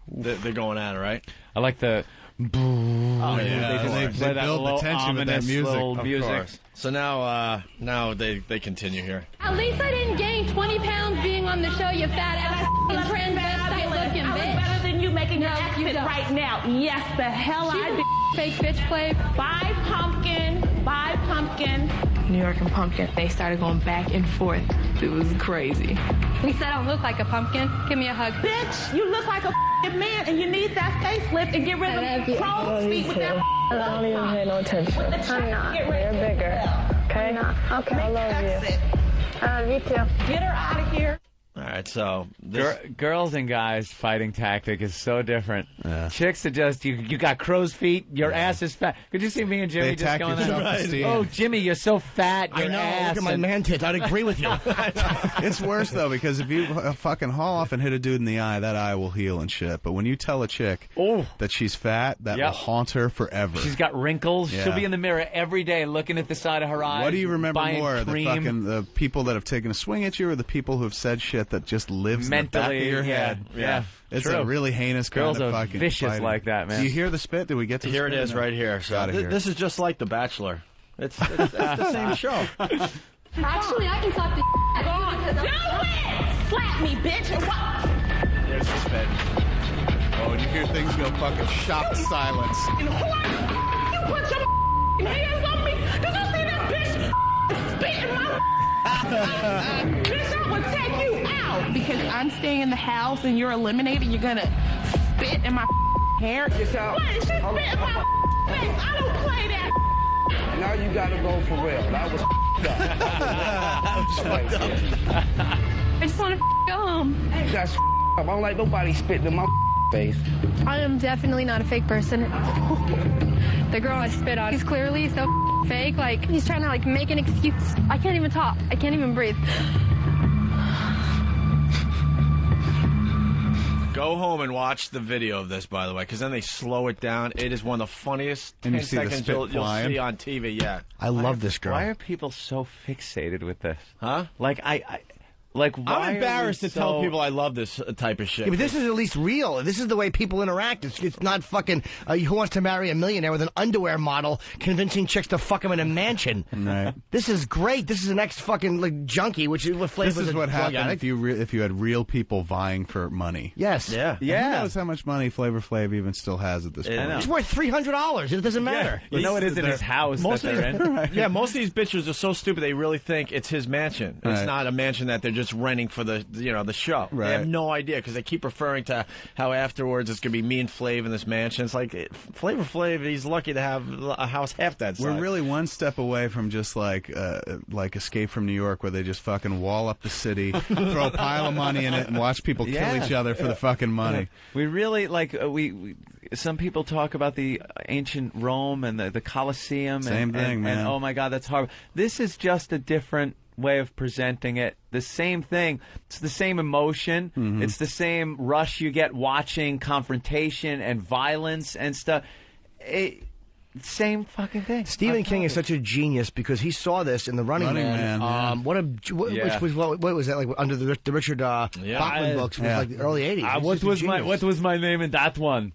at it, right? I like the. Oh They play that build the little tension with that ominous music. little Of music. course. So now they continue here. At least I didn't gain 20 pounds being on the show, you fat ass transvestite looking I look bitch. better than you making your No, you exit don't. right now. Yes, the hell She's I a did. fake bitch play. Bye, Pumpkin. Bye, Pumpkin. New York and Pumpkin, they started going back and forth. It was crazy. At least I don't look like a pumpkin. Give me a hug. Bitch, you look like a man, and you need that facelift and get rid of the crow's feet with that. I don't even pay no attention. I'm not. You're bigger. Okay? I'm not. Okay, I love you. Me too. Get her out of here. All right, so Girls and guys fighting tactic is so different. Chicks are just you got crow's feet. Your ass is fat. Could you see me and Jimmy They just attack going your at self-esteem. Oh, Jimmy, you're so fat. Your I know. ass Look at my and- man tits. I'd agree with you. It's worse though because if you fucking haul off and hit a dude in the eye, that eye will heal and shit. But when you tell a chick that she's fat, that Yep. will haunt her forever. She's got wrinkles. Yeah. She'll be in the mirror every day looking at the side of her eyes. What do you remember buying more, cream. the people that have taken a swing at you, or the people who have said shit that just lives in the back of Mentally, your yeah, head? yeah. It's True. a really heinous Girls kind of are fucking vicious fighting. like that, man. Do you hear the spit? Did we get to the Here it spit? is, right here. So Gotta hear it. this is just like The Bachelor. It's the same show. Actually, I can talk to Do it! Slap me, bitch. And what? There's the spit. Oh, and you hear things go fucking shocked silence. You put your hands on me. Did you see that bitch spit in my bitch, I would take you out. Because I'm staying in the house and you're eliminated, you're gonna spit in my hair. What? She spit in my face. I don't play that. Now you gotta go for real. That was I just want to go home. That's I don't like nobody spitting in my face. I am definitely not a fake person. The girl I spit on, he's clearly so fake. Like, he's trying to, like, make an excuse. I can't even talk. I can't even breathe. Go home and watch the video of this, by the way, because then they slow it down. It is one of the funniest And you 10 see the seconds spit you'll flying. see on TV yet. I love this girl. Why are people so fixated with this? Huh? Like why I'm embarrassed are we to tell so- people I love this type of shit. Yeah, but this is at least real. This is the way people interact. It's not fucking Who Wants to Marry a Millionaire with an underwear model convincing chicks to fuck him in a mansion. Right. This is great. This is an ex-fucking like junkie, which is what Flav This was is a what drug happened addict. if you had real people vying for money. Yes. Yeah. Who knows how much money Flavor Flav even still has at this point? He's worth $300. It doesn't matter. You know it is in his house Most that of they're these, in. Yeah, most of these bitches are so stupid they really think it's his mansion. It's Right. not a mansion that they're just renting for the show. They have Right. no idea because they keep referring to how afterwards it's gonna be me and Flav in this mansion. It's like Flavor Flav, he's lucky to have a house half that size. We're really one step away from just like Escape from New York, where they just fucking wall up the city, throw a pile of money in it, and watch people kill each other for the fucking money. We really we some people talk about the ancient Rome and the Colosseum. Same thing, man. And, oh my God, that's horrible. This is just a different way of presenting it. The same thing. It's the same emotion. Mm-hmm. It's the same rush you get watching confrontation and violence and stuff. Same fucking thing. Stephen King is such a genius because he saw this in The Running Man. yeah. Which was what was that like under the Richard Bachman books? Was like the early '80s. What was my name in that one?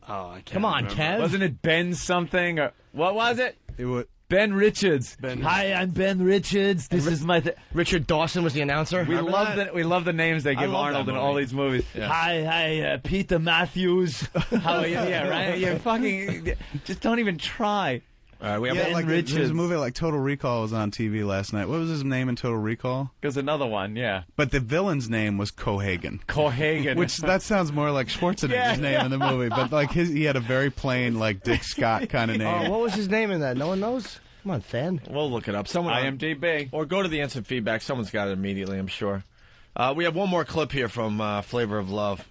Oh, I can't Come on, remember. Kev. Wasn't it Ben something or what was it? It was Ben Richards. Hi, I'm Ben Richards. This is my. Richard Dawson was the announcer. We love the names they give Arnold in all these movies. Yeah. Hi, Peter Matthews. How are you? Yeah, right. You're fucking. Just don't even try. We have like there's a movie like Total Recall was on TV last night. What was his name in Total Recall? There's another one, yeah. But the villain's name was Cohagen. Cohagen. Which that sounds more like Schwarzenegger's name in the movie. But like he had a very plain like Dick Scott kind of name. Oh, what was his name in that? No one knows? Come on, fan. We'll look it up. Someone IMDb. Or go to the instant feedback. Someone's got it immediately, I'm sure. We have one more clip here from Flavor of Love.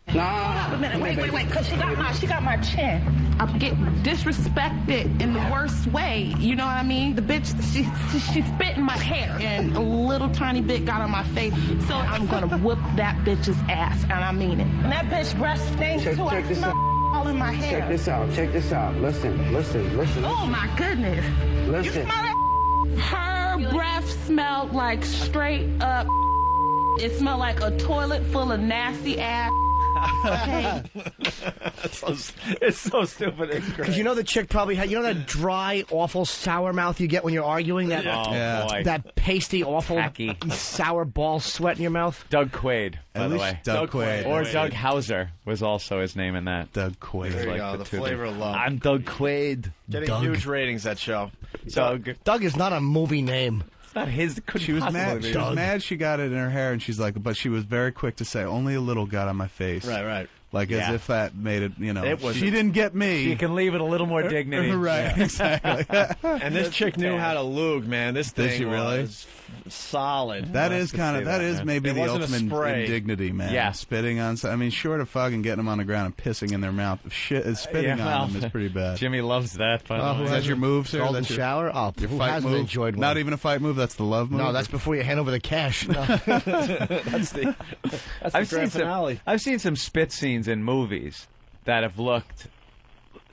Hold up a minute. Wait, because she got my chin. I'm getting disrespected in the worst way. You know what I mean? The bitch, she spit in my hair, and a little tiny bit got on my face. So I'm gonna whoop that bitch's ass, and I mean it. And that bitch breast stinks too. I smell all in my hair. Check this out. Listen. Oh my goodness. Listen. You smell that? Her breath smelled like straight up. It smelled like a toilet full of nasty ass. Okay. It's so stupid. It's great. Because you know the chick probably had, you know that dry, awful sour mouth you get when you're arguing? That, boy. That pasty, awful, Tacky. sour ball sweat in your mouth? Doug Quaid, by the way. Doug Quaid. Or Doug Hauser was also his name in that. Doug Quaid. There you go, the Flavor of Love. I'm Doug Quaid. Getting huge ratings, that show. Doug is not a movie name. It's not his. She was mad. She was mad she got it in her hair, and she's like, but she was very quick to say, only a little got on my face. Right. Like as if that made it, you know. She didn't get me. She can leave it a little more dignity. Right, exactly. And this chick knew how to lug, man. This thing Did she really? was solid. That is maybe the ultimate indignity, man. Yeah. Spitting on. I mean, short of fucking getting them on the ground and pissing in their mouth, spitting on them is pretty bad. Jimmy loves that. Is that your move, sir? Golden shower? Oh, your who fight hasn't move? enjoyed one? Not even a fight move. That's the love move. No, that's before you hand over the cash. No. That's the grand finale. I've seen some spit scenes in movies that have looked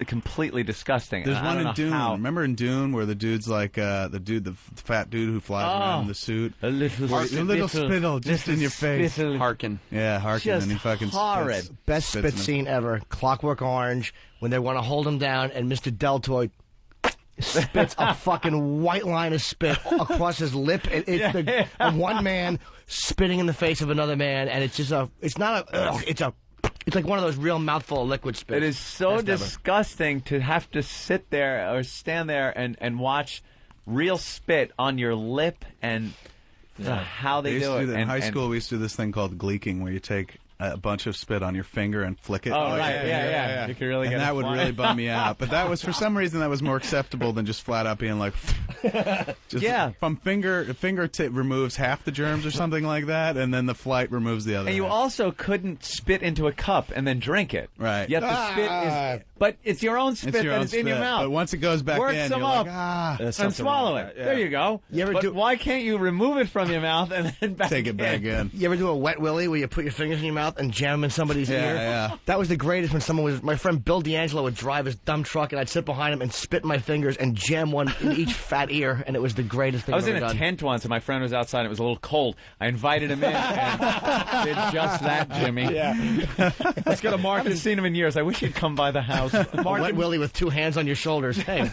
completely disgusting. There's one in Dune. How. Remember in Dune where the dude's like the fat dude who flies around in the suit. A little spittle just in your face. Harkin. Yeah, Harkin, Just and he fucking horrid. Best spit scene ever. Clockwork Orange, when they want to hold him down, and Mr. Deltoid spits a fucking white line of spit across his lip. It's one man spitting in the face of another man, and it's just it's like one of those real mouthful of liquid spit. It is so disgusting to have to sit there or stand there and watch real spit on your lip and how they do it. In high school, we used to do this thing called gleeking, where you take a bunch of spit on your finger and flick it. Oh, right, yeah. You could really get that would really bum me out. But that was, for some reason, that was more acceptable than just flat out being like, from fingertip removes half the germs or something like that, and then the flight removes the other. And you also couldn't spit into a cup and then drink it. Right. Yet the spit is, but it's your own spit that is in your mouth. But once it goes back Work in, some you're up like, and swallow it. Yeah. There you go. Why can't you remove it from your mouth and then take it back in? You ever do a wet willy where you put your fingers in your mouth and jam them in somebody's ear? Yeah. That was the greatest when someone was. My friend Bill D'Angelo would drive his dumb truck, and I'd sit behind him and spit in my fingers and jam one in each fat ear, and it was the greatest thing I was I've in ever a done. tent once, and my friend was outside, and it was a little cold. I invited him in and did just that, Jimmy. Yeah. Let's go to Mark. I haven't seen him in years. I wish he'd come by the house. Mark wet willy with two hands on your shoulders. Hey,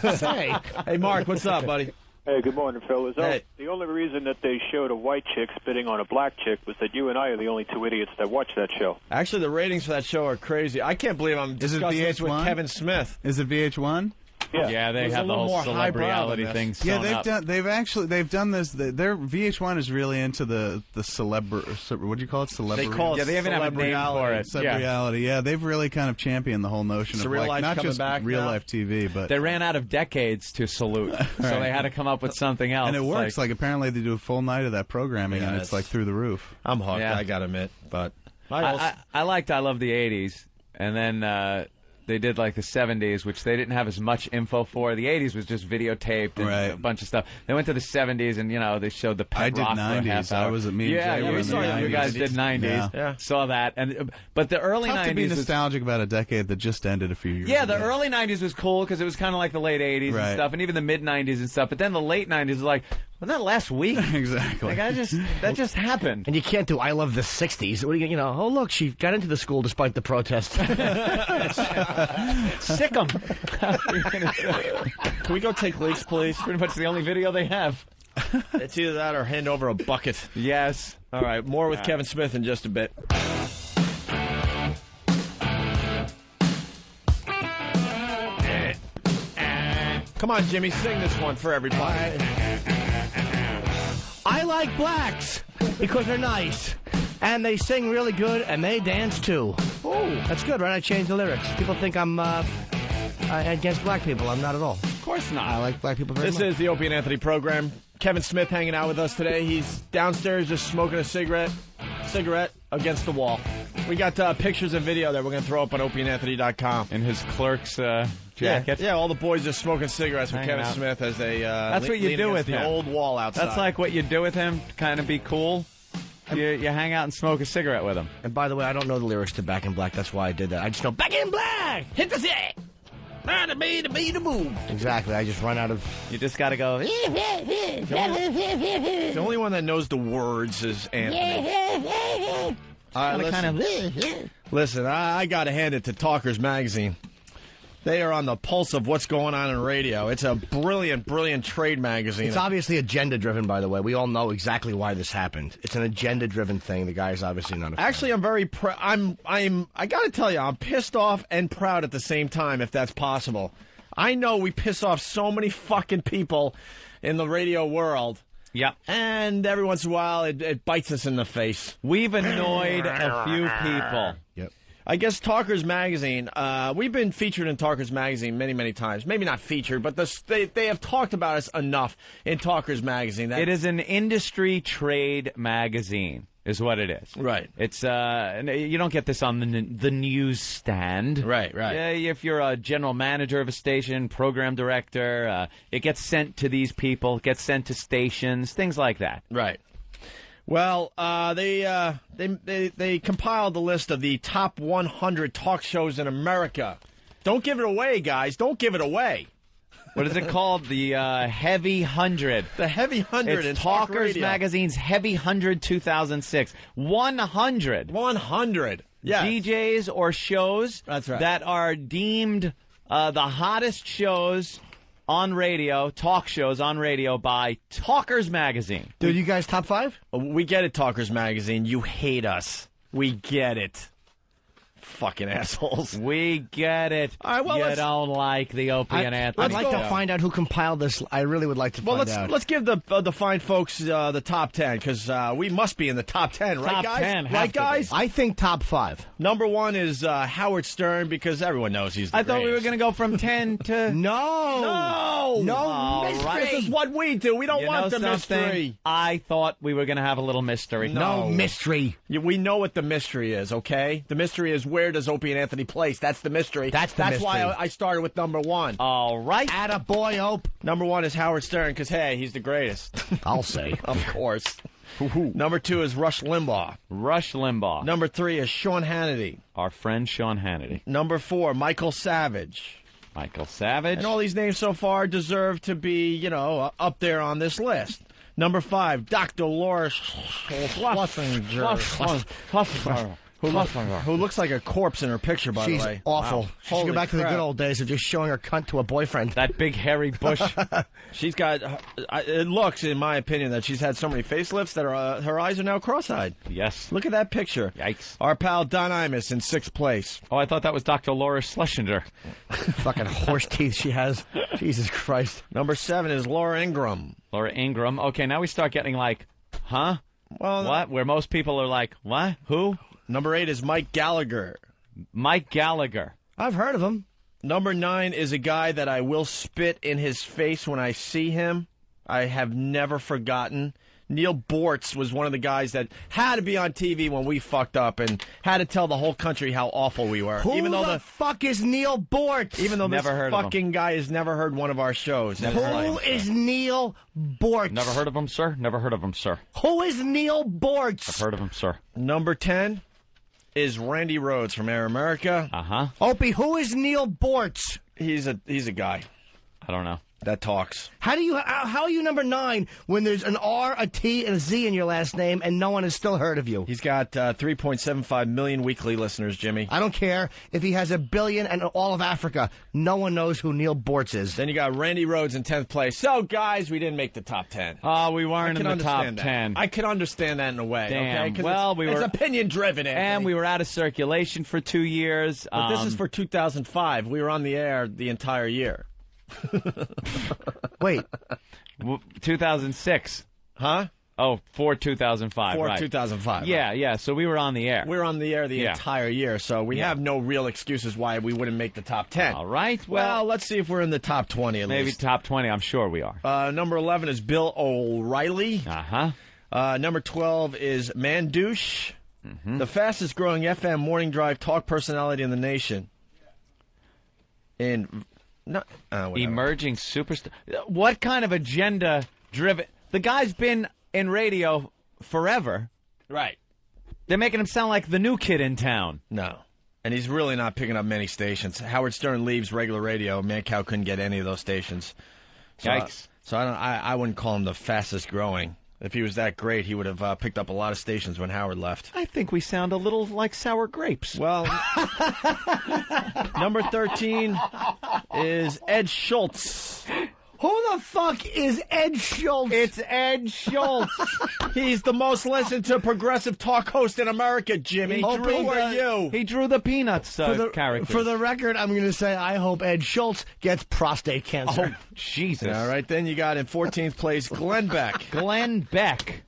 Mark, what's up, buddy? Hey, good morning, fellas. Hey. The only reason that they showed a white chick spitting on a black chick was that you and I are the only two idiots that watch that show. Actually, the ratings for that show are crazy. I can't believe I'm discussing this with Kevin Smith. Is it VH1? Yeah, they have the whole celebrity thing. Yeah, they've done this. Their VH1 is really into the what do you call it? Celebrity. They call it they even have a name for it. Reality. Yeah, they've really kind of championed the whole notion of real life not coming just back real now? life TV, but they ran out of decades to salute, so they had to come up with something else. And it works. Like apparently they do a full night of that programming, and it's like through the roof. I'm hooked. Yeah. I gotta admit, but I liked I Love the 80s, and then they did like the 70s, which they didn't have as much info for. The 80s was just videotaped and a bunch of stuff. They went to the 70s, and they showed the Pet Rock for a 90s. half hour. I was at me. We saw you guys did 90s. Yeah. Saw that, but the early Tough 90s to be was, nostalgic about a decade that just ended a few years. Yeah, ago. the early 90s was cool because it was kind of like the late 80s and stuff, and even the mid 90s and stuff. But then the late 90s was like, Wasn't that last week? Exactly. Like, that just happened. And you can't do I love the 60s. What do you know? Oh, look, she got into the school despite the protests. Sick 'em. Can we go take leaks, please? Pretty much the only video they have. It's either that or hand over a bucket. Yes. All right, more with Kevin Smith in just a bit. Come on, Jimmy, sing this one for everybody. I like blacks because they're nice. And they sing really good, and they dance too. Oh, that's good, right? I changed the lyrics. People think I'm against black people. I'm not at all. Of course not. I like black people very much. This is the Opie and Anthony program. Kevin Smith hanging out with us today. He's downstairs just smoking a cigarette against the wall. We got pictures and video that we're going to throw up on opieandanthony.com. In his clerk's jacket. Yeah, all the boys just smoking cigarettes with Hanging Kevin out. Smith as they That's what you lean do against with the him. old wall outside. That's like what you do with him to kind of be cool. You hang out and smoke a cigarette with him. And by the way, I don't know the lyrics to Back in Black. That's why I did that. I just know Back in Black! Hit the set! The move. Exactly. I just run out of... You just got to go... The only one that knows the words is Anthony. All right, listen, I got to hand it to Talkers Magazine. They are on the pulse of what's going on in radio. It's a brilliant, brilliant trade magazine. It's obviously agenda-driven, by the way. We all know exactly why this happened. It's an agenda-driven thing. The guy's obviously not a fan. Actually, I'm very I got to tell you, I'm pissed off and proud at the same time, if that's possible. I know we piss off so many fucking people in the radio world. Yep. And every once in a while, it bites us in the face. We've annoyed a few people. Yep. I guess Talkers Magazine, we've been featured in Talkers Magazine many, many times. Maybe not featured, but they have talked about us enough in Talkers Magazine. It is an industry trade magazine, is what it is. Right. It's you don't get this on the newsstand. Right. If you're a general manager of a station, program director, it gets sent to these people, gets sent to stations, things like that. Right. Well, they compiled the list of the top 100 talk shows in America. Don't give it away, guys. Don't give it away. What is it called? The Heavy 100. The Heavy 100 in talk Talkers radio. Magazine's Heavy 100 2006. 100. 100. Yes. DJs or shows That's right. that are deemed the hottest shows on radio, talk shows on radio by Talkers Magazine. Dude, you guys top 5? We get it, Talkers Magazine. You hate us. We get it. Fucking assholes. We get it. All right, well, you don't like the Opie and Anthony. I'd like to find out who compiled this. I really would like to find out. Let's give the fine folks the top 10, because we must be in the top 10, right, Top guys? 10, have right, to guys? I think top 5. Number 1 is Howard Stern, because everyone knows he's the I thought we were greatest. going to go from 10 to... No, right. This is what we do. We don't You want know the something? mystery. I thought we were going to have a little mystery. No mystery. We know what the mystery is, okay? The mystery is, where does Opie and Anthony place? That's the mystery. That's why mystery. I started with number 1. All right. Attaboy, Ope. Number 1 is Howard Stern, because, hey, he's the greatest. I'll say. Of course. Number 2 is Rush Limbaugh. Rush Limbaugh. Number 3 is Sean Hannity. Our friend Sean Hannity. Number 4, Michael Savage. Michael Savage. And all these names so far deserve to be, up there on this list. Number 5, Dr. Laura Schlesinger. Who looks like a corpse in her picture, by She's the way. awful. Wow. She should go Holy back to the crap. good old days of just showing her cunt to a boyfriend. That big hairy bush. She's got, it looks, in my opinion, that she's had so many facelifts that her eyes are now cross-eyed. Yes. Look at that picture. Yikes. Our pal Don Imus in 6th place. Oh, I thought that was Dr. Laura Schlesinger. Fucking horse teeth she has. Jesus Christ. Number 7 is Laura Ingraham. Laura Ingraham. Okay, now we start getting like, huh? Well, What? Where most people are like, what? Who? Number 8 is Mike Gallagher. Mike Gallagher. I've heard of him. Number 9 is a guy that I will spit in his face when I see him. I have never forgotten. Neil Bortz was one of the guys that had to be on TV when we fucked up and had to tell the whole country how awful we were. Who the fuck is Neil Bortz? Even though Never this heard of him. fucking guy has never heard one of our shows. Who is Neil Bortz? Never heard of him, sir? Never heard of him, sir. Who is Neil Bortz? I've heard of him, sir. Number 10 is Randy Rhoads from Air America. Uh-huh. Opie, who is Neil Bortz? He's a guy. I don't know. That talks. How are you number 9 when there's an R, a T, and a Z in your last name and no one has still heard of you? He's got 3.75 million weekly listeners, Jimmy. I don't care if he has 1 billion and all of Africa. No one knows who Neil Bortz is. Then you got Randy Rhoads in 10th place. So, guys, we didn't make the top 10. Oh, we weren't in the top 10. I can understand that in a way. Damn. Okay? Well, it's opinion-driven, Anthony. And we were out of circulation for 2 years. But this is for 2005. We were on the air the entire year. Wait. 2006. Huh? Oh, for 2005. For right. 2005. Yeah, right. yeah. So we were on the air. We were on the air the entire year, so we have no real excuses why we wouldn't make the top 10. All right. Well, let's see if we're in the top 20 at maybe least. Top 20. I'm sure we are. Number 11 is Bill O'Reilly. Uh-huh. Number 12 is Mandouche, the fastest growing FM morning drive talk personality in the nation. Emerging superstar. What kind of agenda driven? The guy's been in radio forever. Right. They're making him sound like the new kid in town. No. And he's really not picking up many stations. Howard Stern leaves regular radio. Mancow couldn't get any of those stations. So, Yikes. So I wouldn't call him the fastest growing. If he was that great, he would have picked up a lot of stations when Howard left. I think we sound a little like sour grapes. Well, number 13 is Ed Schultz. Who the fuck is Ed Schultz? It's Ed Schultz. He's the most listened to progressive talk host in America, Jimmy. Who are you? He drew the Peanuts character. For the record, I'm going to say I hope Ed Schultz gets prostate cancer. Oh, Jesus. All right, then you got in 14th place Glenn Beck. Glenn Beck.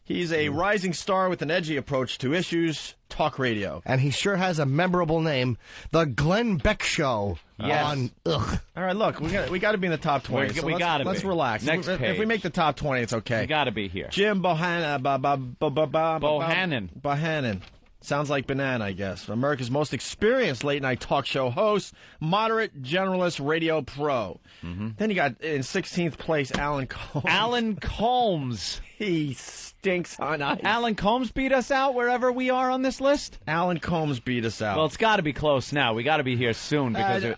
He's a rising star with an edgy approach to issues, talk radio. And he sure has a memorable name, The Glenn Beck Show. Yes. All right, look, we got to be in the top 20. We got to be. Let's relax. Next if page. we make the top 20, it's okay. We got to be here. Jim Bohannon. Bohannon. Sounds like banana, I guess. America's most experienced late-night talk show host, moderate generalist radio pro. Then you got in 16th place Alan Colmes. Alan Colmes. He stinks on ice. Alan Colmes beat us out wherever we are on this list? Alan Colmes beat us out. Well, it's got to be close now. We got to be here soon because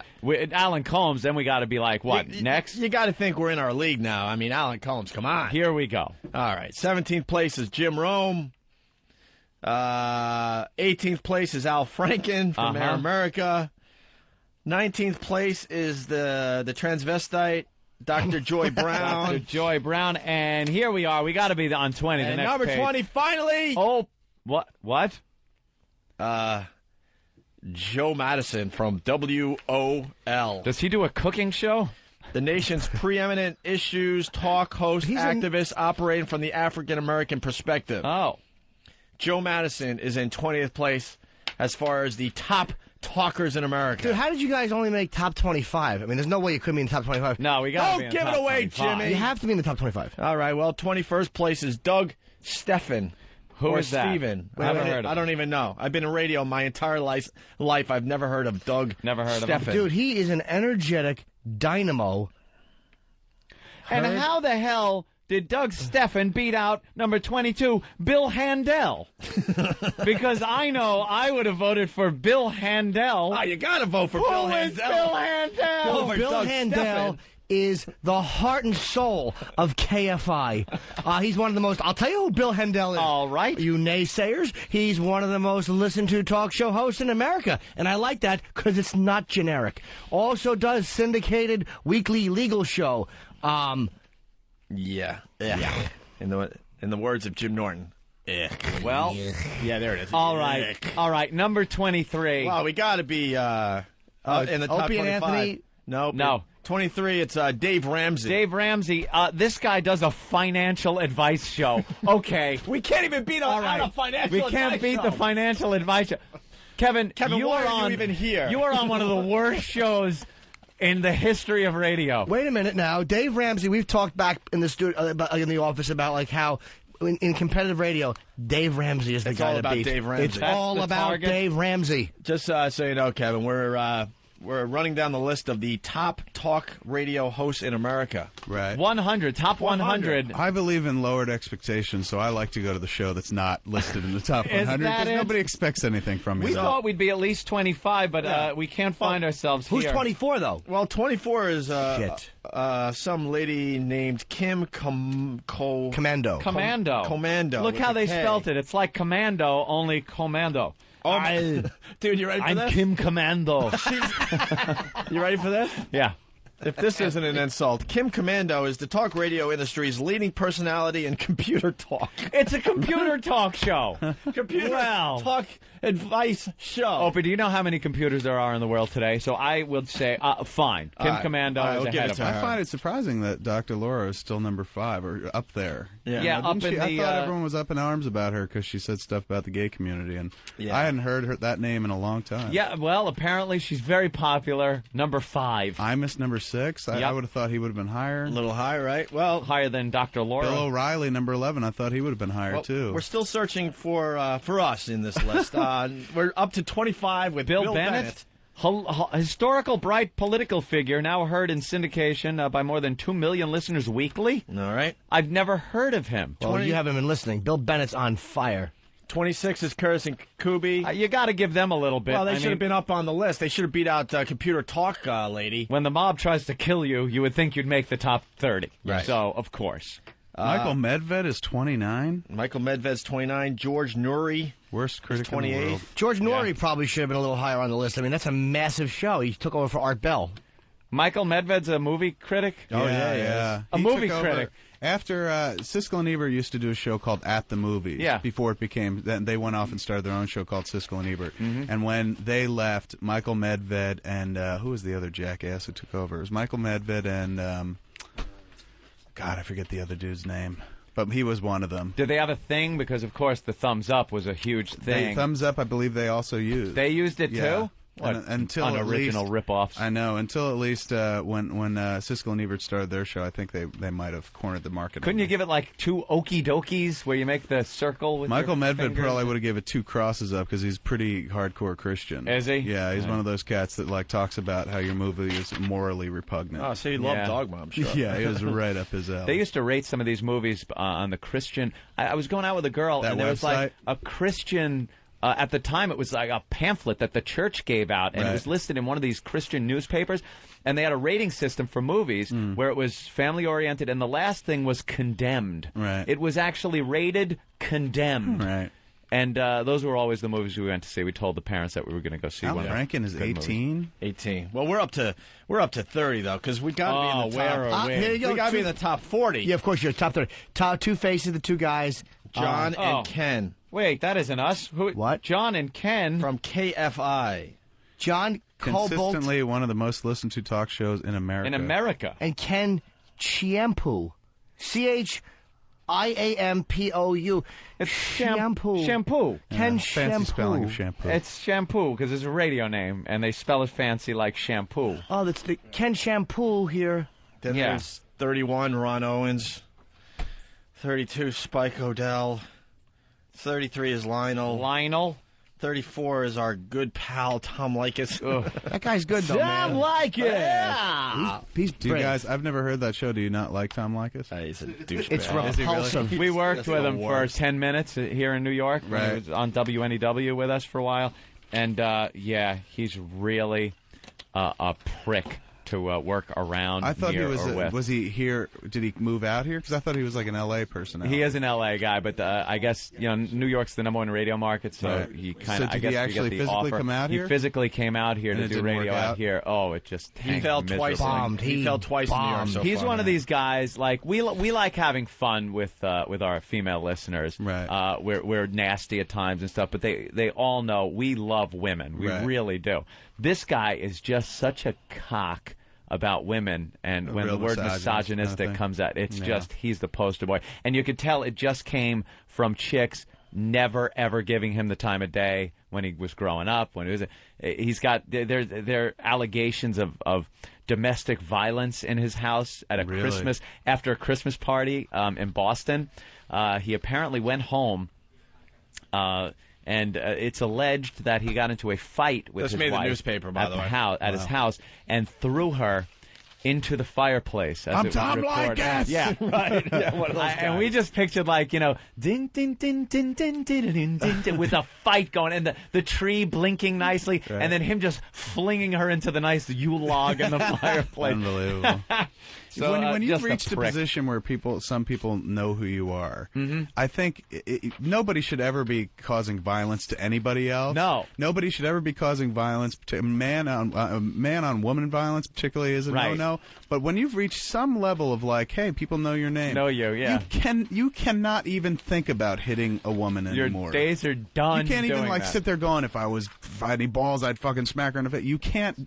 Alan Colmes, then we got to be like, what, next? You got to think we're in our league now. I mean, Alan Colmes, come on. Here we go. All right. 17th place is Jim Rome. 18th place is Al Franken from Air America. 19th place is the transvestite, Dr. Joy Brown. Dr. Joy Brown. And here we are. We got to be on 20. And the next number page. 20, finally. Oh, what? Joe Madison from WOL. Does he do a cooking show? The nation's preeminent issues talk host, activist operating from the African American perspective. Oh. Joe Madison is in 20th place as far as the top talkers in America. Dude, how did you guys only make top 25? I mean, there's no way you could be in the top 25. No, we got to be in the top 25. Don't give it away, Jimmy. You have to be in the top 25. All right, well, 21st place is Doug Steffen. Who is that? Steven. I haven't heard of him. I don't even know. I've been in radio my entire life. I've never heard of Doug Steffen. Dude, he is an energetic dynamo. And how the hell did Doug Steffen beat out number 22, Bill Handel? Because I know I would have voted for Bill Handel. Oh, you got to vote for Bill Handel. Bill Handel? Bill Handel is the heart and soul of KFI. He's one of the most... I'll tell you who Bill Handel is. All right. You naysayers, he's one of the most listened to talk show hosts in America. And I like that because it's not generic. Also does syndicated weekly legal show. Yeah. In the words of Jim Norton. Well, yeah, there it is. All right. Number 23. Well, we got to be in the top Opie 25. and Anthony? No. 23, it's Dave Ramsey. Dave Ramsey. This guy does a financial advice show. Okay. We can't even beat on a financial advice We can't beat show. the financial advice show. Kevin, you why are are on, you even here? You are on one of the worst shows in the history of radio. Wait a minute now. Dave Ramsey, we've talked back in the studio, in the office about like how in competitive radio, Dave Ramsey is the guy to beat. Dave Ramsey. It's all about target. Dave Ramsey. Just so you know, Kevin, we're we're running down the list of the top talk radio hosts in America. Right. 100, top 100. I believe in lowered expectations, so I like to go to the show that's not listed in the top Is 100 that because it? nobody expects anything from me. We thought we'd be at least 25, but we can't find ourselves Who's here. 24 though? Well, 24 is Shit. Some lady named Kim Commando. Commando. Look with how a they K. spelt it. It's like Commando, only Commando. Oh, dude, you ready for I'm this? Kim Commando. You ready for this? Yeah. If this isn't an insult, Kim Commando is the talk radio industry's leading personality in computer talk. It's a computer talk show. Computer talk advice show. Opie, do you know how many computers there are in the world today? So I would say, fine. Kim Commando is ahead of her. I find it surprising that Dr. Laura is still number 5 or up there. Yeah, up in I the, thought everyone was up in arms about her because she said stuff about the gay community, and I hadn't heard that name in a long time. Yeah, well, apparently she's very popular. Number 5. I missed number 6. I would have thought he would have been higher. A little higher, right? Well, higher than Dr. Laura. Bill O'Reilly, number 11. I thought he would have been higher too. We're still searching for us in this list. We're up to 25 with Bill Bennett. Historical, bright political figure, now heard in syndication by more than 2 million listeners weekly. All right. I've never heard of him. Well, you haven't been listening. Bill Bennett's on fire. 26 is Curtis and Kubi. You got to give them a little bit. Well, they should have been up on the list. They should have beat out Computer Talk lady. When the mob tries to kill you, you would think you'd make the top 30. Right. So, of course. Michael Medved is 29. Michael Medved's 29. George Noory. Worst critic in the 28. world. George Noory probably should have been a little higher on the list. I mean, that's a massive show. He took over for Art Bell. Michael Medved's a movie critic? Yeah. A He movie took over critic. After Siskel and Ebert used to do a show called At the Movies. Yeah. Before it became, then they went off and started their own show called Siskel and Ebert. And when they left, Michael Medved and who was the other jackass who took over? It was Michael Medved and God, I forget the other dude's name. But he was one of them. Did they have a thing? Because, of course, the thumbs up was a huge thing. Thumbs up, I believe they also used. They used it, too? What, until unoriginal at least, rip-offs. I know. Until at least when Siskel and Ebert started their show, I think they might have cornered the market. Couldn't you give it like 2 okie dokies where you make the circle with Michael your Medved fingers? probably would have gave it 2 crosses up because he's pretty hardcore Christian. Is he? Yeah, he's one of those cats that like talks about how your movie is morally repugnant. Oh, so you love Dogma, I'm sure. Yeah, it was right up his alley. They used to rate some of these movies on the Christian. I was going out with a girl, That and there was like website? a Christian. At the time, it was like a pamphlet that the church gave out, and it was listed in one of these Christian newspapers. And they had a rating system for movies where it was family-oriented, and the last thing was condemned. Right. It was actually rated condemned. Right. And those were always the movies we went to see. We told the parents that we were going to go see Al one. Franken is 18. 18. Well, we're up to 30 though, because we got to be in the top. Here you go. We got to be in the top 40. Yeah, of course you're top 30. Top 2 faces, the 2 guys. John and Ken. Wait, that isn't us. What? John and Ken from KFI. John Cobalt. Consistently one of the most listened to talk shows in America. In America. And Ken Chiampou. CHIAMPOU. It's shampoo. Shampoo. Ken Fancy spelling Shampoo. of shampoo. It's shampoo because it's a radio name, and they spell it fancy like shampoo. Oh, that's the Ken Shampoo here. Then there's 31, Ron Owens. 32, Spike Odell. 33 is Lionel. 34 is our good pal, Tom Likas. That guy's good, though, Tom man. Likas! Yeah. He's Do you brave. guys? I've never heard that show. Do you not like Tom Likas? He's a douchebag. It's repulsive. We worked with him for 10 minutes here in New York. When he Right. was on WNEW with us for a while. And, he's really a prick to work around. I thought he near was. or with. Was he here? Did he move out here? Because I thought he was like an L.A. person. He is an L.A. guy, but I guess New York's the #1 radio market, so Right. he So kind of. did I guess he actually get the physically offer. come out here? He physically came out here And to it do didn't radio work out out? here. Oh, it just He fell twice. Bombed. He fell twice in New York so He's far, one of man. these guys. Like we like having fun with our female listeners. Right. We're nasty at times and stuff, but they all know we love women. We Right. really do. This guy is just such a cock about women, and when the real word misogynist misogynistic kind of thing. comes out, it's Yeah. just he's the poster boy. And you could tell it just came from chicks never ever giving him the time of day when he was growing up. When he's got there are allegations of domestic violence in his house at a Really? Christmas after a Christmas party in Boston. He apparently went home. And it's alleged that he got into a fight with This his made the wife newspaper, by at the way. at his house, and threw her into the fireplace. As I'm it was Tom reported. Likas. Yeah, right. Yeah, one of those and we just pictured like, you know, din din din din din din din din din with a fight going, and the tree blinking nicely, Right. and then him just flinging her into the nice Yule log in the fireplace. Unbelievable. So, when you've just a reached a prick. position where some people know who you are, Mm-hmm. I think nobody should ever be causing violence to anybody else. No. Nobody should ever be causing violence to man on woman violence, particularly is a Right. no-no. But when you've reached some level of like, hey, people know your name, Know you, yeah. you cannot even think about hitting a woman Your anymore. days are done. You can't even doing like that. sit there going, if I had any balls, I'd fucking smack her in the face. You can't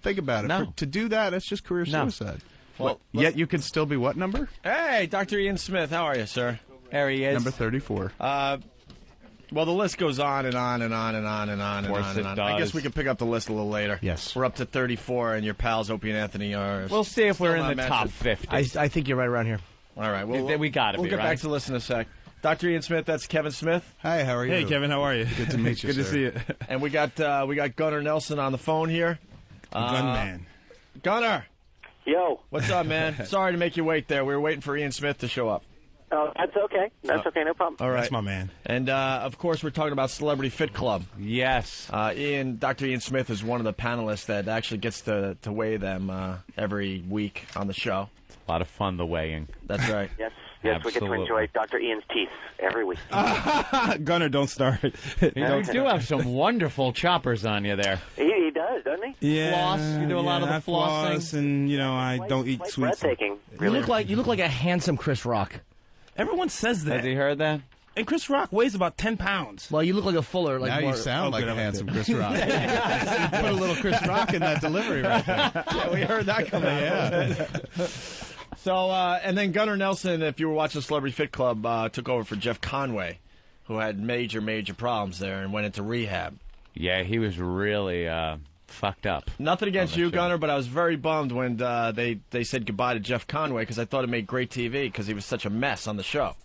think about it. No. To do that, it's just career No. suicide. Well, Yet you can still be what number? Hey, Dr. Ian Smith, how are you, sir? There he is. Number 34. Well, the list goes on and on and on and on and on and course on and it on. I guess does. we can pick up the list a little later. Yes. We're up to 34, and your pals Opie and Anthony are. We'll see if we're still in not the top mentioned. 50. I think you're right around here. All right, We gotta We'll be, get right? back to the list in a sec. Dr. Ian Smith, that's Kevin Smith, Hi, how are you? Hey, Kevin, how are you? Good to meet you, Good to sir. see you. and we got Gunnar Nelson on the phone here. Gunman. Gunnar, Yo. what's up, man? Sorry to make you wait there. We were waiting for Ian Smith to show up. Oh, that's okay. That's okay. No problem. All right. That's my man. And, of course, we're talking about Celebrity Fit Club. Yes. Dr. Ian Smith is one of the panelists that actually gets to weigh them every week on the show. A lot of fun, the weighing. That's right. Yes, we get to Absolutely. enjoy Dr. Ian's teeth every week. Gunner, don't start. You do have some wonderful choppers on you there. He does, doesn't he? Yeah, Floss? You do a lot of the I flossing? floss, and I don't eat Quite sweets. breathtaking. You Really. look like a handsome Chris Rock. Everyone says that. Has he heard that? And Chris Rock weighs about 10 pounds. Well, you look like a Fuller. Like Now more, you sound like good, a I like handsome that. Chris Rock. You put a little Chris Rock in that delivery right there. Yeah, we heard that coming Yeah. So, and then Gunnar Nelson, if you were watching Celebrity Fit Club, took over for Jeff Conway, who had major problems there and went into rehab. Yeah, he was really fucked up. Nothing against on the you, show. Gunnar, but I was very bummed when they said goodbye to Jeff Conway because I thought it made great TV because he was such a mess on the show.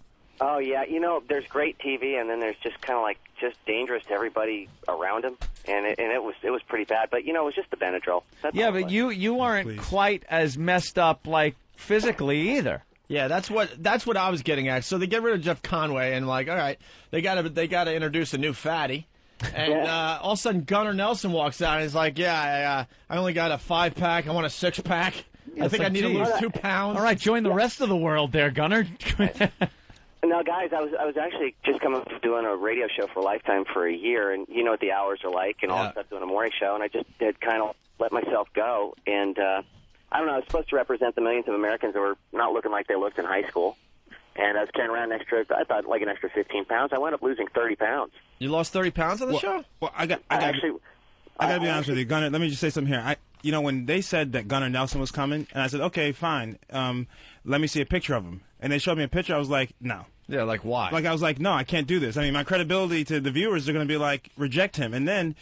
Oh yeah, there's great TV, and then there's just kind of just dangerous to everybody around him, and it was pretty bad. But it was just the Benadryl. That's Yeah, all it but was. you aren't Please. quite as messed up like physically either. Yeah, that's what I was getting at. So they get rid of Jeff Conway and all right, they gotta introduce a new fatty. And all of a sudden Gunnar Nelson walks out and he's like, I only got a 5-pack. I want a 6-pack. I think I need to lose 2 pounds. All right, join the rest of the world there, Gunnar. No, guys, I was actually just coming from doing a radio show for Lifetime for a year, and you know what the hours are like, and all that stuff, doing a morning show, and I just had kind of let myself go, and I don't know, I was supposed to represent the millions of Americans that were not looking like they looked in high school, and I was carrying around an extra 15 pounds. I wound up losing 30 pounds. You lost 30 pounds on the show? Well, I gotta be honest with you, Gunner. Let me just say something here. When they said that Gunnar Nelson was coming, and I said, okay, fine. Let me see a picture of him. And they showed me a picture. I was like, no. Yeah, like why? I was like, no, I can't do this. I mean, my credibility to the viewers are going to be like, reject him. And then,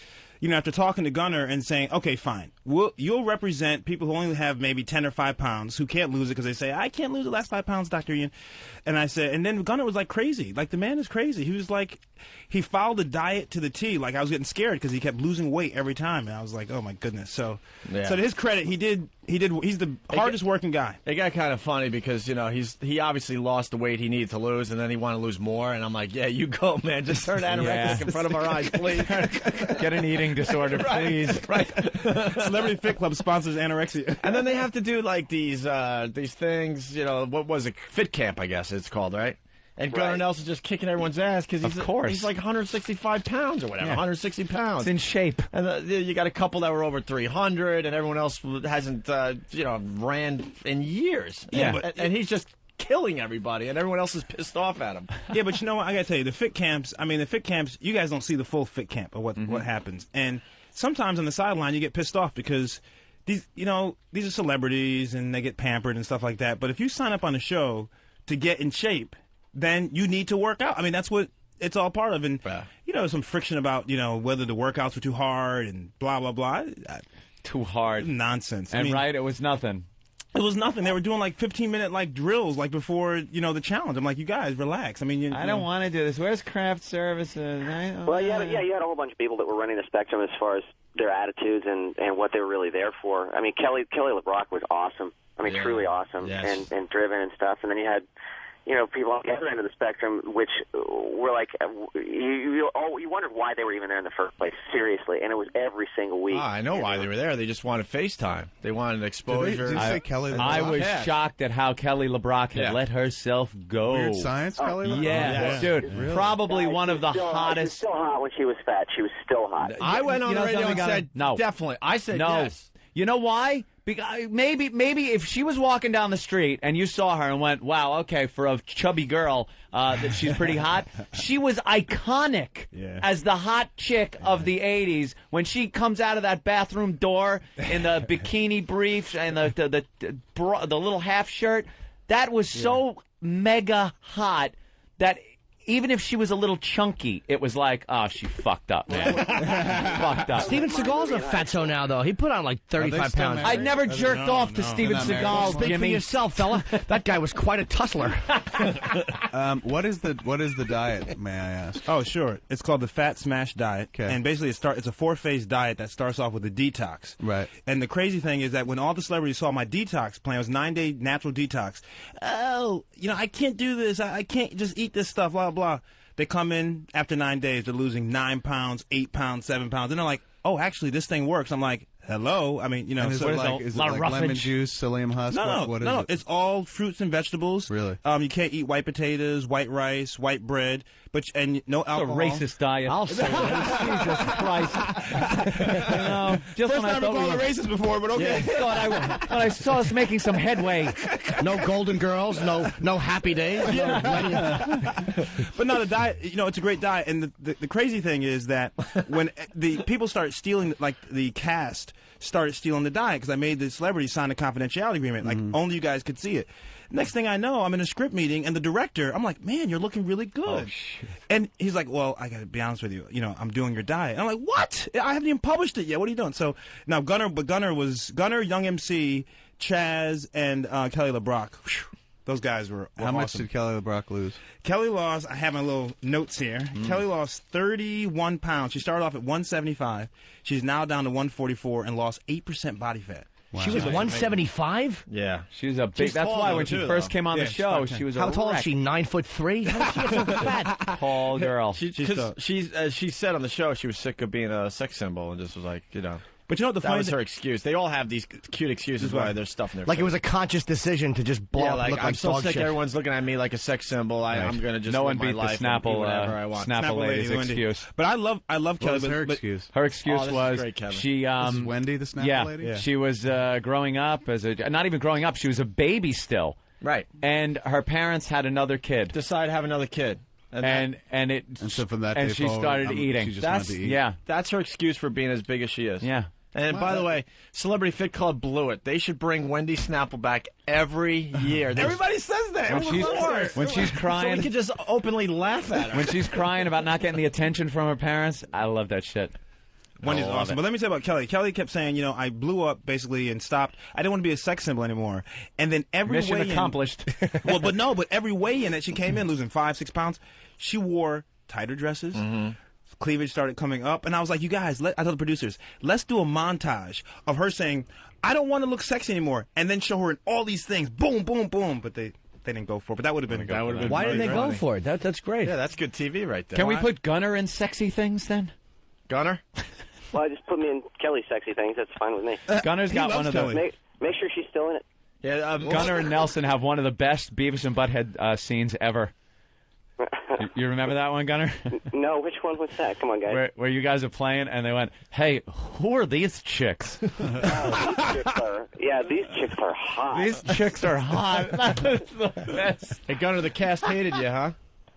after talking to Gunnar and saying, okay, fine, you'll represent people who only have maybe 10 or 5 pounds who can't lose it because they say, I can't lose the last 5 pounds, Dr. Ian. And I said, and then Gunnar was like crazy. Like, the man is crazy. He was like, he followed the diet to the T. Like, I was getting scared because he kept losing weight every time. And I was like, oh my goodness. So to his credit, he's the hardest working guy. It got kind of funny because, he obviously lost the weight he needed to lose, and then he wanted to lose more. And I'm like, yeah, you go, man. Just turn anorexic in front of our eyes, please. Get an eating disorder, please. Right. Celebrity Fit Club sponsors anorexia. And then they have to do, like, these things, what was it? Fit Camp, I guess it's called, right? And Gunnar Nelson's just kicking everyone's ass because he's like 165 pounds or whatever, 160 pounds. It's in shape. And you got a couple that were over 300, and everyone else hasn't, ran in years. Yeah. And he's just killing everybody, and everyone else is pissed off at him. Yeah, but you know what? I got to tell you, the fit camps, you guys don't see the full fit camp of what happens. And sometimes on the sideline, you get pissed off because these are celebrities, and they get pampered and stuff like that. But if you sign up on a show to get in shape, then you need to work out. I mean, that's what it's all part of. And, some friction about, whether the workouts were too hard and blah, blah, blah. Too hard. Nonsense. And it was nothing. It was nothing. They were doing like 15-minute like drills like before the challenge. I'm like, you guys relax. I mean, I don't want to do this. Where's craft services? Well, you had a whole bunch of people that were running the spectrum as far as their attitudes and what they were really there for. I mean, Kelly LeBrock was awesome. I mean, truly awesome and driven and stuff. And then you had, people on the other end of the spectrum, which were like, you wondered why they were even there in the first place, seriously. And it was every single week. I know why they were there. They just wanted FaceTime. They wanted exposure. Did you say Kelly LeBrock? I was shocked at how Kelly LeBrock had let herself go. Weird Science, Kelly LeBrock? Yeah, dude. Really? Probably one of the hottest. She was still hot when she was fat. She was still hot. I went on the radio and said, no. Definitely. I said no. yes. You know why? Because maybe if she was walking down the street and you saw her and went, wow, okay, for a chubby girl, that she's pretty hot. She was iconic as the hot chick of the 80s when she comes out of that bathroom door in the bikini briefs and the little half shirt. That was so mega hot that even if she was a little chunky, it was like, oh, she fucked up, man. Fucked up. Steven Seagal's a fatso now, though. He put on like 35 pounds. I never jerked off to Steven Seagal, Speak Jimmy. for yourself, fella. That guy was quite a tussler. What is the diet, may I ask? Oh, sure. It's called the Fat Smash Diet. Okay. And basically it's a 4-phase diet that starts off with a detox. Right. And the crazy thing is that when all the celebrities saw my detox plan, it was 9-day natural detox. Oh, I can't do this. I can't just eat this stuff, blah, blah. They come in after 9 days, they're losing 9 pounds, 8 pounds, 7 pounds. And they're like, oh, actually, this thing works. I'm like, hello? I mean, And is it like lemon juice, psyllium husk? What is it? It's all fruits and vegetables. Really? You can't eat white potatoes, white rice, white bread, and no alcohol. It's a racist diet. I'll say that. Jesus Christ. Just First when time I've called it racist before, but okay. thought I saw us making some headway. No Golden Girls, no Happy Days. But no, the diet, it's a great diet. And the crazy thing is that when the people start stealing, like the cast started stealing the diet because I made the celebrities sign a confidentiality agreement. Like, only you guys could see it. Next thing I know, I'm in a script meeting, and the director, I'm like, man, you're looking really good. Oh, shit. And he's like, well, I got to be honest with you. I'm doing your diet. And I'm like, what? I haven't even published it yet. What are you doing? So now Gunnar, Young MC, Chaz, and Kelly LeBrock. Whew, those guys were How much awesome. did Kelly LeBrock lose? Kelly lost, I have my little notes here. Kelly lost 31 pounds. She started off at 175. She's now down to 144 and lost 8% body fat. Wow. She was 175? Yeah. She was a big. That's why when she first came on the show, she was How tall is she? 9'3"? How did she get so fat? Tall girl. She said on the show she was sick of being a sex symbol and just was like, But you know what the that funny was her excuse. They all have these cute excuses why they're stuff in their Like face. it was a conscious decision to just blow up, look I'm like so dog sick. shit. Everyone's looking at me like a sex symbol. I'm going to just no live one beat my life the Snapple, and do whatever I want. Snapple lady's excuse. But I love What Kelly. was her but excuse? Her excuse this is was great, Kevin. she. This is Wendy, the Snapple lady? Yeah, she was growing up as not even growing up. She was a baby still. Right. And her parents had another kid. Decide to have another kid. And so from that day she forward, started eating. She just wanted to eat. Yeah. That's her excuse for being as big as she is. Yeah. And by the way, Celebrity Fit Club blew it. They should bring Wendy Snapple back every year. Everybody says that. When she's crying, so we could just openly laugh at her. When she's crying about not getting the attention from her parents, I love that shit. Wendy's awesome. But let me tell you about Kelly. Kelly kept saying, I blew up basically and stopped. I didn't want to be a sex symbol anymore. And then every Mission weigh-in, accomplished. but every weigh-in that she came in losing 5-6 pounds, she wore tighter dresses. Cleavage started coming up, and I was like, you guys, I told the producers, let's do a montage of her saying, I don't want to look sexy anymore, and then show her in all these things, boom, boom, boom, but they didn't go for it, but that would have been Why didn't they go for it? That's great. Yeah, that's good TV right there. Can we put Gunner in sexy things then? Gunner? Well, just put me in Kelly's sexy things. That's fine with me. Gunner's got one of those. Make sure she's still in it. Yeah, Gunner and Nelson have one of the best Beavis and Butthead scenes ever. You remember that one, Gunner? No, which one was that? Come on, guys. Where you guys are playing, and they went, "Hey, who are these chicks?" These chicks are hot. These chicks are hot. That was the best. Hey, Gunner, the cast hated you, huh?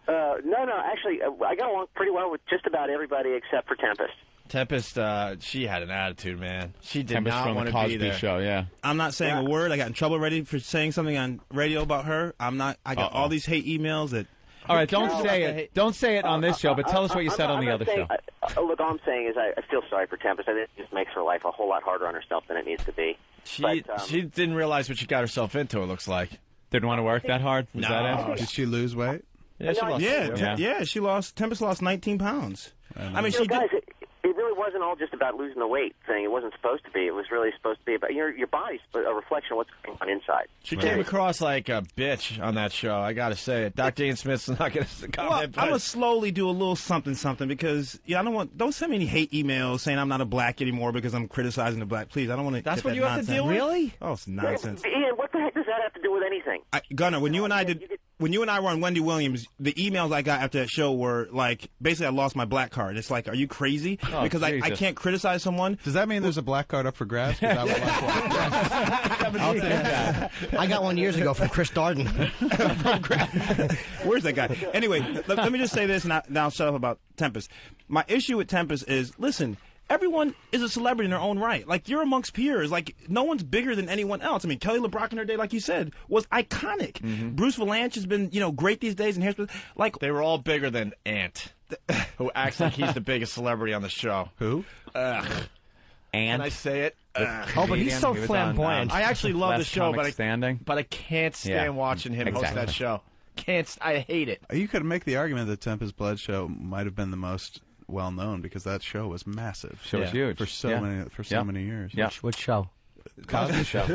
No, actually, I got along pretty well with just about everybody except for Tempest. Tempest, she had an attitude, man. She did Tempest not from want the to be Cosby there. Show, yeah. I'm not saying a word. I got in trouble already for saying something on radio about her. I got all these hate emails that... All right, don't say it. Don't say it on this show, but tell us what you said on the other show. Look, all I'm saying is I feel sorry for Tempest. I think it just makes her life a whole lot harder on herself than it needs to be. She didn't realize what she got herself into, it looks like. Didn't want to work that hard? Was that it? Did she lose weight? Yeah, she lost. She lost. Tempest lost 19 pounds. I mean, you know, guys, it really wasn't all just about losing the weight thing. It wasn't supposed to be. It was really supposed to be about your body's a reflection of what's going on inside. She came across like a bitch on that show. I got to say it. Dr. Ian Smith's not going to comment. I'm gonna slowly do a little something, because I don't send me any hate emails saying I'm not a black anymore because I'm criticizing the black. Please, I don't want to. That's what you have to deal with. Really? Oh, it's nonsense. Ian, what the heck does that have to do with anything? Gunnar, when you and I were on Wendy Williams, the emails I got after that show were like, basically, I lost my black card. It's like, are you crazy? Oh, because I can't criticize someone. Does that mean there's a black card up for grabs? 'Cause I would like one. I'll take that. I got one years ago from Chris Darden. Where's that guy? Anyway, let me just say this, and I'll shut up about Tempest. My issue with Tempest is, listen, everyone is a celebrity in their own right. Like, you're amongst peers. Like, no one's bigger than anyone else. I mean, Kelly LeBrock in her day, like you said, was iconic. Bruce Valanche has been, great these days. And here's like, they were all bigger than Ant, who acts like he's the biggest celebrity on the show. Who? Ant. Can I say it? Oh, but he's so flamboyant. I actually love the show, but I can't stand watching him host that show. I hate it. You could make the argument that Tempest Blood show might have been the most well known because that show was massive. Show was huge for so many years. Yeah. Which show? Cosby Show.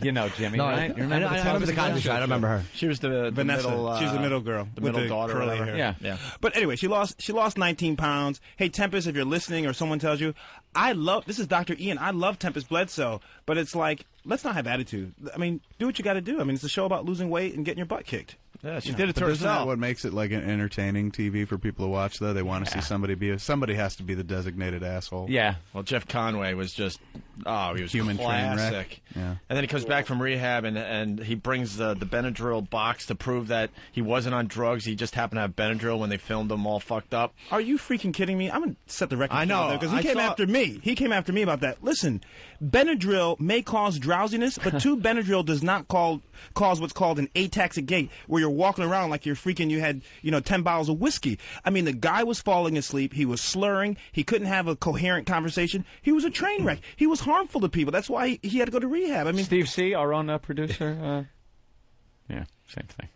You know Jimmy, No, right? You remember I remember the Cosby Show. I don't remember her. She was the Vanessa. middle. She was the middle girl the with middle the daughter. curly Or whatever. hair. Yeah. But anyway, she lost 19 pounds. Hey, Tempest, if you're listening or someone tells you, this is Dr. Ian. I love Tempest Bledsoe, but it's like, let's not have attitude. I mean, do what you got to do. I mean, it's a show about losing weight and getting your butt kicked. Yeah, she did it to Isn't that herself. what makes it like an entertaining TV for people to watch? Though they want to see somebody has to be the designated asshole. Yeah. Well, Jeff Conway was just he was Human train classic. wreck. Yeah. And then he comes back from rehab and he brings the Benadryl box to prove that he wasn't on drugs. He just happened to have Benadryl when they filmed him all fucked up. Are you freaking kidding me? I'm gonna set the record. I know, because he came after me. He came after me about that. Listen, Benadryl may cause drowsiness, but Benadryl does not cause what's called an ataxic gait, where you're walking around like you had 10 bottles of whiskey. I mean, the guy was falling asleep. He was slurring. He couldn't have a coherent conversation. He was a train wreck. He was harmful to people. That's why he had to go to rehab. I mean, Steve C., our own producer. Yeah, same thing.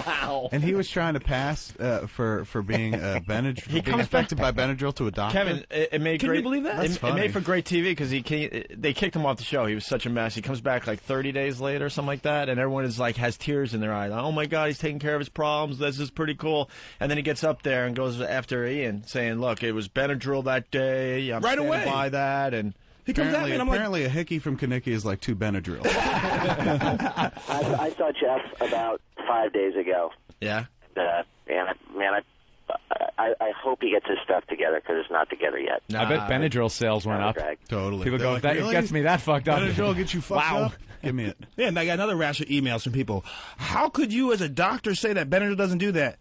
Wow. And he was trying to pass for being Benadryl, being affected by Benadryl to a doctor. Kevin, it made Can great. you believe that? It made for great TV because they kicked him off the show. He was such a mess. He comes back like 30 days later, or something like that, and everyone is like has tears in their eyes. Oh my God, he's taking care of his problems. This is pretty cool. And then he gets up there and goes after Ian, saying, "Look, it was Benadryl that day. I'm Right standing away. by that." And he comes at me, and I'm like, apparently a hickey from Kanicki is like 2 Benadryl. I saw Jeff about 5 days ago. Yeah. I hope he gets his stuff together because it's not together yet. I bet Benadryl sales went up. Totally. People go, Like, that really? gets me that fucked up. Benadryl gets you fucked Wow. up? Give me it. yeah, and I got another rash of emails from people. How could you, as a doctor, say that Benadryl doesn't do that?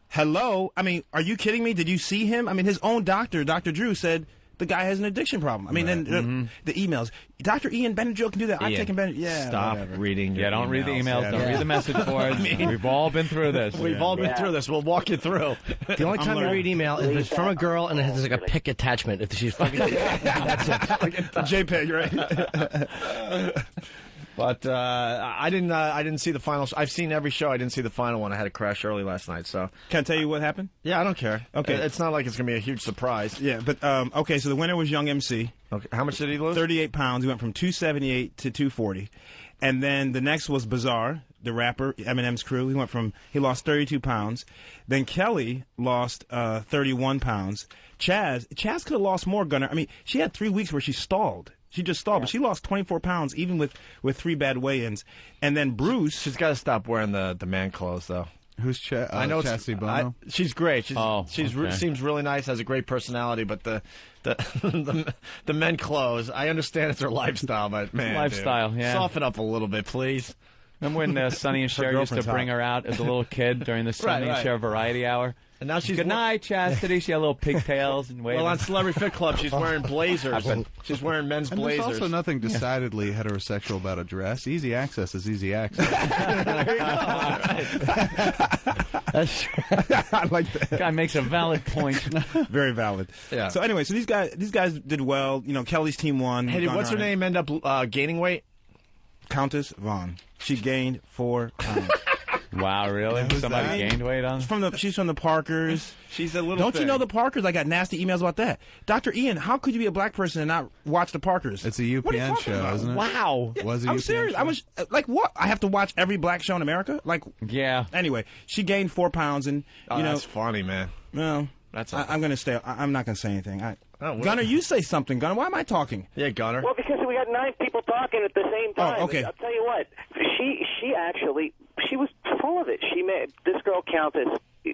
Hello? I mean, are you kidding me? Did you see him? I mean, his own doctor, Dr. Drew, said the guy has an addiction problem. I mean, then the emails. Dr. Ian Benadryl can do that. I've taken Benadryl. Yeah, Stop whatever. reading. Yeah, don't read the emails. Don't Yeah. read the message boards. We've all been through this. We've all been through this. We'll walk you through. The only time you read email is if it's from a girl and it has like a pic attachment. If she's fucking, that's it. JPEG, right? But I didn't see the final. I've seen every show. I didn't see the final one. I had to crash early last night. So Can I tell you what happened? yeah, I don't care. Okay. It's not like it's gonna be a huge surprise. Yeah, but okay. So the winner was Young MC. Okay. How much did he lose? 38 pounds. He went from 278 to 240, and then the next was Bizarre, the rapper, Eminem's crew. He lost 32 pounds. Then Kelly lost 31 pounds. Chaz could have lost more, Gunner. I mean, she had 3 weeks where she stalled. She just stalled, but she lost 24 pounds even with 3 bad weigh-ins. And then Bruce, she's got to stop wearing the man clothes though. Who's I know Chastity Bono? she's great. She's okay. seems really nice. Has a great personality, but the men clothes. I understand it's her lifestyle, but man, Lifestyle, dude, yeah. soften up a little bit, please. Remember when Sonny and Cher used to bring her out as a little kid during the Sonny and Cher Variety Hour? And now she's good night, Chastity. She had little pigtails and waving. Well, on Celebrity Fit Club, she's wearing blazers. She's wearing men's and blazers. There's also nothing decidedly heterosexual about a dress. Easy access is easy access. I like that. Guy makes a valid point. Very valid. Yeah. So anyway, so these guys did well. You know, Kelly's team won. Hey, what's her name end up gaining weight? Countess Vaughn. She gained 4 pounds. Wow, really? Somebody gained weight on? She's from the Parkers. She's a little. Don't thing. you know the Parkers? I got nasty emails about that. Dr. Ian, how could you be a black person and not watch the Parkers? It's a UPN show, about? isn't it? Wow. Was it I'm UPN serious. show? I was like, what? I have to watch every black show in America? Like, yeah. Anyway, she gained 4 pounds, and you know, that's funny, man. Well, I'm gonna stay. I'm not gonna say anything. Gunner, you say something. Gunner, why am I talking? Yeah, Gunner. Well, because we got 9 people talking at the same time. Oh, okay. I'll tell you what. She was full of it. This girl Countess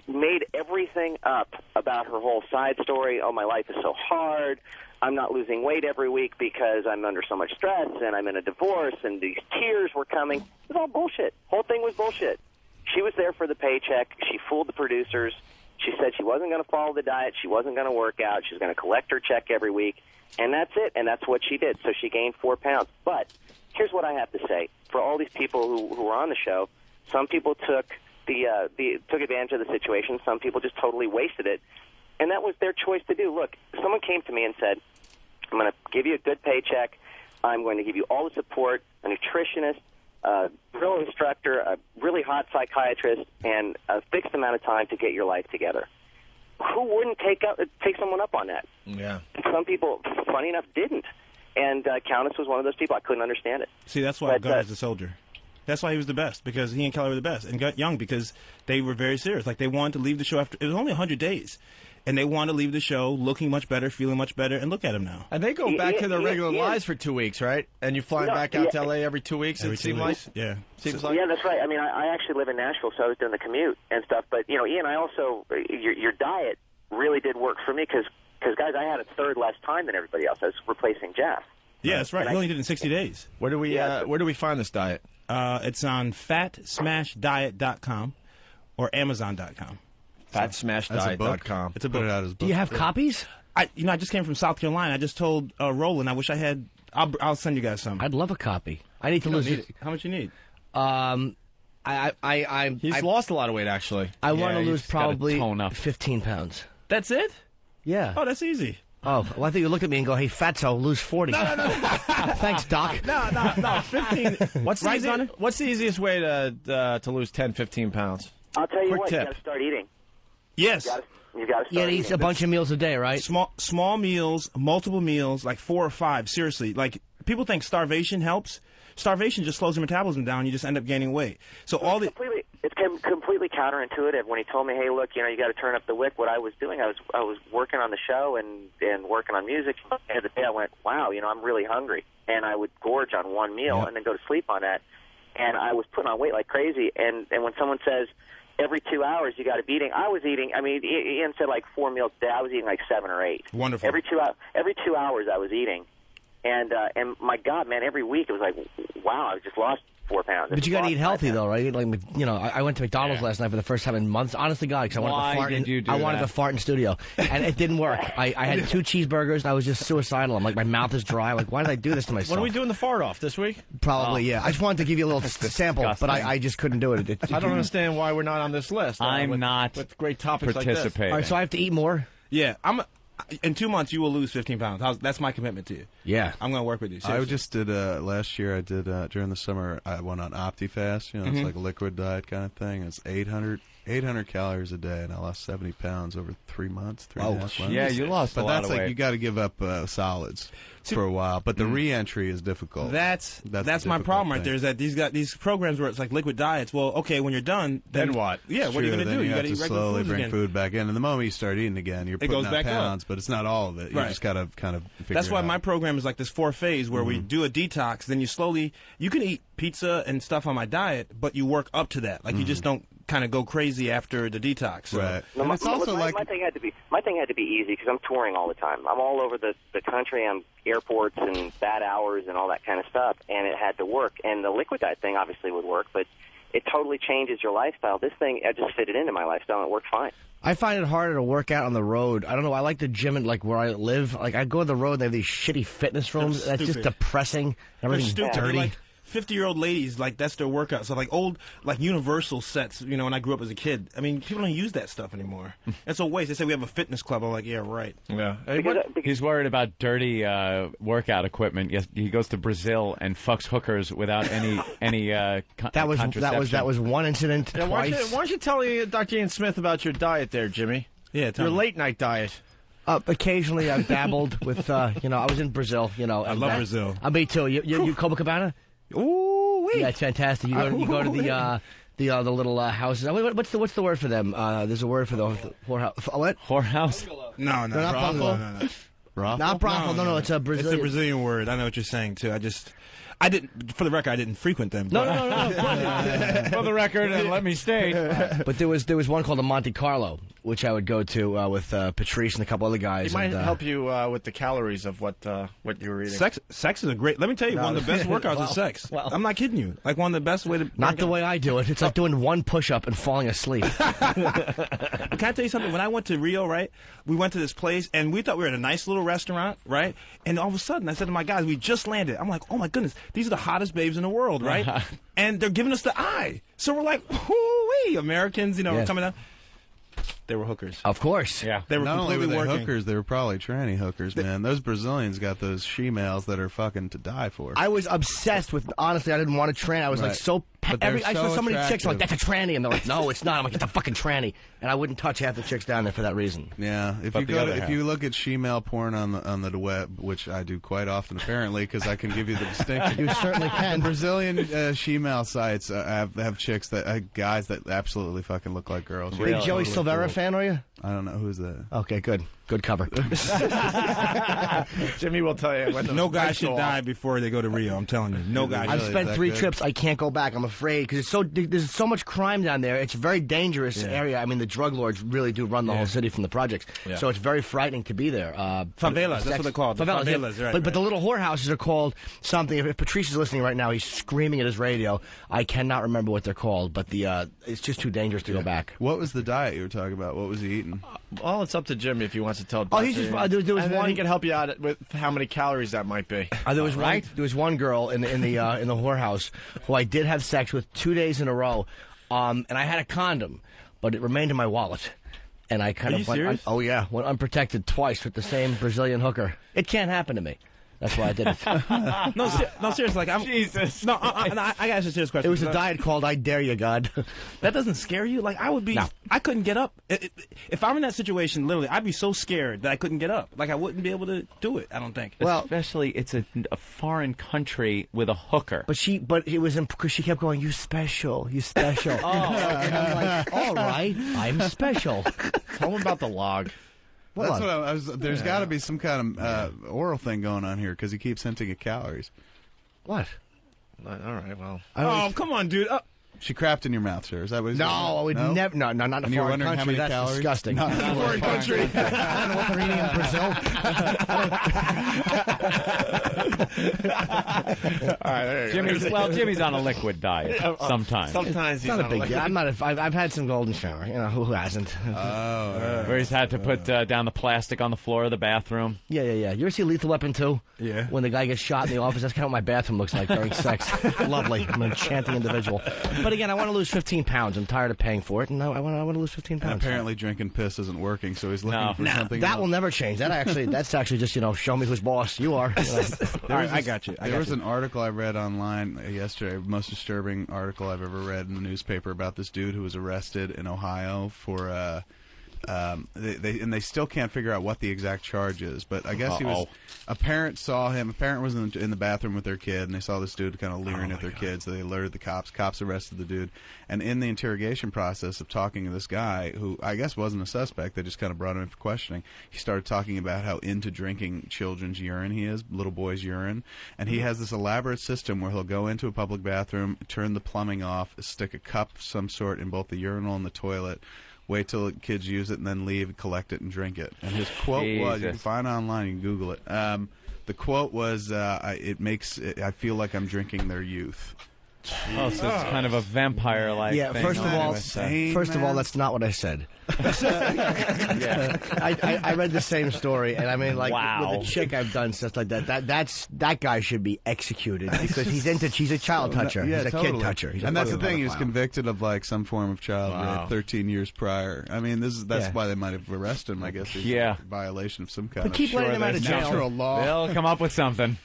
made everything up about her whole side story. Oh, my life is so hard. I'm not losing weight every week because I'm under so much stress and I'm in a divorce and these tears were coming. It was all bullshit. Whole thing was bullshit. She was there for the paycheck. She fooled the producers. She said she wasn't going to follow the diet. She wasn't going to work out. She was going to collect her check every week. And that's it. And that's what she did. So she gained 4 pounds. But here's what I have to say. For all these people who were on the show, some people took took advantage of the situation. Some people just totally wasted it. And that was their choice to do. Look, someone came to me and said, I'm going to give you a good paycheck. I'm going to give you all the support, a nutritionist, a drill instructor, a really hot psychiatrist, and a fixed amount of time to get your life together. Who wouldn't take someone up on that? Yeah. Some people, funny enough, didn't. And Countess was one of those people. I couldn't understand it. See, that's why Gunner's a soldier. That's why he was the best, because he and Kelly were the best. And got Young, because they were very serious. Like, they wanted to leave the show after, it was only 100 days. And they wanted to leave the show looking much better, feeling much better, and look at him now. And they go back to their regular lives for 2 weeks, right? And you fly back out to L.A. every 2 weeks, Every it seems 2 like? weeks. Yeah. Seems like? Yeah, that's right. I mean, I actually live in Nashville, so I was doing the commute and stuff. But, you know, Ian, I also, your diet really did work for me because, guys, I had a third less time than everybody else. I was replacing Jeff. Yeah, that's right. He only did it in 60 days. Where do we find this diet? It's on fatsmashdiet.com or amazon.com. Fatsmashdiet.com. It's a book. Do you have copies? I just came from South Carolina. I just told Roland I wish I had. I'll send you guys some. I'd love a copy. I need to lose it. How much you need? He's lost a lot of weight, actually. I want to lose probably 15 pounds. That's it? Yeah. Oh, that's easy. Oh, well, I think you look at me and go, hey, fatso, lose 40. No. Thanks, Doc. No, 15. What's the easiest way to lose 10, 15 pounds? I'll tell you Quick what, tip. you got to start eating. Yes. You got to start Yeah, eating. eat a bunch of meals a day, right? Small meals, multiple meals, like 4 or 5. Seriously, like people think starvation helps. Starvation just slows your metabolism down. You just end up gaining weight. So It's completely counterintuitive. When he told me, "Hey, look, you know, you got to turn up the wick," what I was doing, I was working on the show and working on music. At the end of the day, I went, "Wow, you know, I'm really hungry," and I would gorge on one meal and then go to sleep on that. And I was putting on weight like crazy. And when someone says every 2 hours you got to be eating, I was eating. I mean, Ian said like 4 meals a day. I was eating like 7 or 8. Wonderful. Every 2 hours I was eating. And my God, man, every week it was like, wow, I just lost 4 pounds. But you got to eat healthy, though, right? Like, you know, I went to McDonald's last night for the first time in months. Honest to God, because I wanted to fart in studio, and it didn't work. I had 2 cheeseburgers. I was just suicidal. I'm like, my mouth is dry. I'm like, why did I do this to myself? When are we doing the fart off this week? Probably, yeah. I just wanted to give you a little sample, but I just couldn't do it. I don't understand why we're not on this list. I'm not with great topics participating. like this. All right, so I have to eat more? Yeah, in 2 months, you will lose 15 pounds. That's my commitment to you. Yeah. I'm going to work with you. Seriously. I just did, last year, I did, during the summer, I went on OptiFast. You know, it's like a liquid diet kind of thing. It's 800 calories a day, and I lost 70 pounds over 3 months, 3.5 months. Yeah, you lost a lot of weight. But that's you got to give up solids for a while. But the re-entry is difficult. That's my problem right there, is that these programs where it's like liquid diets, well, okay, when you're done, then what? Yeah, what are you going to do? You got to have to slowly bring food back in. And the moment you start eating again, you're putting on pounds, but it's not all of it. You just got to kind of figure That's it why out. my program is like this 4-phase where we do a detox, then you can eat pizza and stuff on my diet, but you work up to that. Like you just don't kind of go crazy after the detox. So. Right. No, And it's also my like thing had to be easy because I'm touring all the time. I'm all over the country. I'm airports and bad hours and all that kind of stuff, and it had to work. And the liquid diet thing obviously would work, but it totally changes your lifestyle. This thing, I just fit it into my lifestyle, and it worked fine. I find it harder to work out on the road. I don't know. I like the gym and like where I live. Like I go to the road, and they have these shitty fitness rooms. That's just depressing. Everything's They're stupid. dirty. They're like 50-year-old ladies, like that's their workout. So like old, like Universal sets. You know, when I grew up as a kid, I mean, people don't use that stuff anymore. It's a waste. They say we have a fitness club. I'm like, yeah, right. Yeah. He's worried about dirty workout equipment. Yes, he goes to Brazil and fucks hookers without any contraception. that was one incident. Yeah, why Twice. don't you tell Dr. Ian Smith about your diet there, Jimmy? Yeah, tell your me. late night diet. Occasionally, I've dabbled with. I was in Brazil. I love Brazil. Me too. You Copacabana? Ooh, wait. Yeah, it's fantastic. You go to the little houses. What's the word for them? There's a word for the whorehouse. What? Whorehouse? No, not brothel. no. Brothel? Not brothel. No, it's a Brazilian. It's a Brazilian word. I know what you're saying too. I didn't. For the record, I didn't frequent them. No. For the record, and let me state. But there was one called the Monte Carlo, which I would go to with Patrice and a couple other guys. He might help you with the calories of what you were eating. Sex is a great. Let me tell you, one of the best workouts is sex. Well. I'm not kidding you. Like one of the best way to. Not the way I do it. It's like doing one push-up and falling asleep. But can I tell you something? When I went to Rio, right, we went to this place, and we thought we were at a nice little restaurant, right? And all of a sudden, I said to my guys, we just landed. I'm like, oh, my goodness, these are the hottest babes in the world, right? And they're giving us the eye. So we're like, whoo-wee, Americans, coming up. They were hookers. Of course. Yeah. They were Not only completely were they working. hookers, they were probably tranny hookers, man. Those Brazilians got those she-males that are fucking to die for. I was obsessed with. Honestly, I didn't want a tranny. I was like so. But they're I saw so so many chicks. I'm like, attractive. that's a tranny, and they're like, no, it's not. I'm like, it's a fucking tranny, and I wouldn't touch half the chicks down there for that reason. Yeah, if you look at she-male porn on the web, which I do quite often apparently, because I can give you the distinction. You certainly can. Brazilian she-male sites have chicks that guys that absolutely fucking look like girls. Big Joey Silvera fan, are you? I don't know who's that. Okay, good cover. Jimmy will tell you. When No guy should die before they go to Rio. I'm telling you, no guy. I've spent 3 trips. I can't go back. I'm afraid because there's so much crime down there. It's a very dangerous area. I mean, the drug lords really do run the whole city from the projects. Yeah. So it's very frightening to be there. Favelas, that's what they're called. Favelas, right. But the little whorehouses are called something. If Patrice is listening right now, he's screaming at his radio. I cannot remember what they're called, but it's just too dangerous to go back. What was the diet you were talking about? What was he eating? Well, it's up to Jimmy if he wants to tell. Oh, he's just there was and one. He can help you out with how many calories that might be. There was one girl in the whorehouse who I did have sex with 2 days in a row, and I had a condom, but it remained in my wallet, and I kind of went. Went unprotected twice with the same Brazilian hooker. It can't happen to me. That's why I did it. No, seriously. Like, I'm, Jesus. No, I got to ask a serious question. It was a diet called "I Dare You, God." That doesn't scare you? Like, I would be. No. I couldn't get up. If I'm in that situation, literally, I'd be so scared that I couldn't get up. Like, I wouldn't be able to do it. I don't think. Well, especially it's a foreign country with a hooker. But it was because she kept going, "You special, you special." And I'm like, all right, I'm special. Tell him about the log. That's what I was. There's got to be some kind of oral thing going on here because he keeps hinting at calories. What? All right. Well. Oh, come on, dude. She crapped in your mouth, sir. Is that what he's No, I would never. No, not in a And you were foreign wondering country. how many That's calories? disgusting. Not in a foreign country. I don't know what they're eating in Brazil. All right, there you go. Jimmy's on a liquid diet sometimes. Sometimes he's It's not a big deal. liquid. I've had some golden shower. You know, who hasn't? Where he's had to put down the plastic on the floor of the bathroom. Yeah. You ever see Lethal Weapon 2? Yeah. When the guy gets shot in the office, that's kind of what my bathroom looks like during sex. Lovely. I'm an enchanting individual. But again, I want to lose 15 pounds. I'm tired of paying for it, and I want to lose 15 And pounds. apparently drinking piss isn't working, so he's looking for something that else. will never change. That's actually just, show me who's boss. You are. I got you. There was an article I read online yesterday, most disturbing article I've ever read in the newspaper about this dude who was arrested in Ohio for They still can't figure out what the exact charge is. But I guess he was. A parent saw him. A parent was in the bathroom with their kid, and they saw this dude kind of leering at their kid. So they alerted the cops. Cops arrested the dude. And in the interrogation process of talking to this guy, who I guess wasn't a suspect, they just kind of brought him in for questioning. He started talking about how into drinking children's urine he is, little boys' urine, and he has this elaborate system where he'll go into a public bathroom, turn the plumbing off, stick a cup of some sort in both the urinal and the toilet, wait till kids use it, and then leave, collect it, and drink it. And his quote was, you can find it online, you can Google it. The quote was, I feel like I'm drinking their youth. Oh, so it's kind of a vampire-like yeah, thing. first of all, that's not what I said. I read the same story, and I mean, like, with a chick I've done stuff like that. That guy should be executed because he's a child toucher. Yeah, he's a totally. kid toucher. And that's the thing. He was convicted of like some form of child rape 13 years prior. I mean, that's why they might have arrested him. I guess. A violation of some kind of. Keep letting him out of jail. Natural law. They'll come up with something.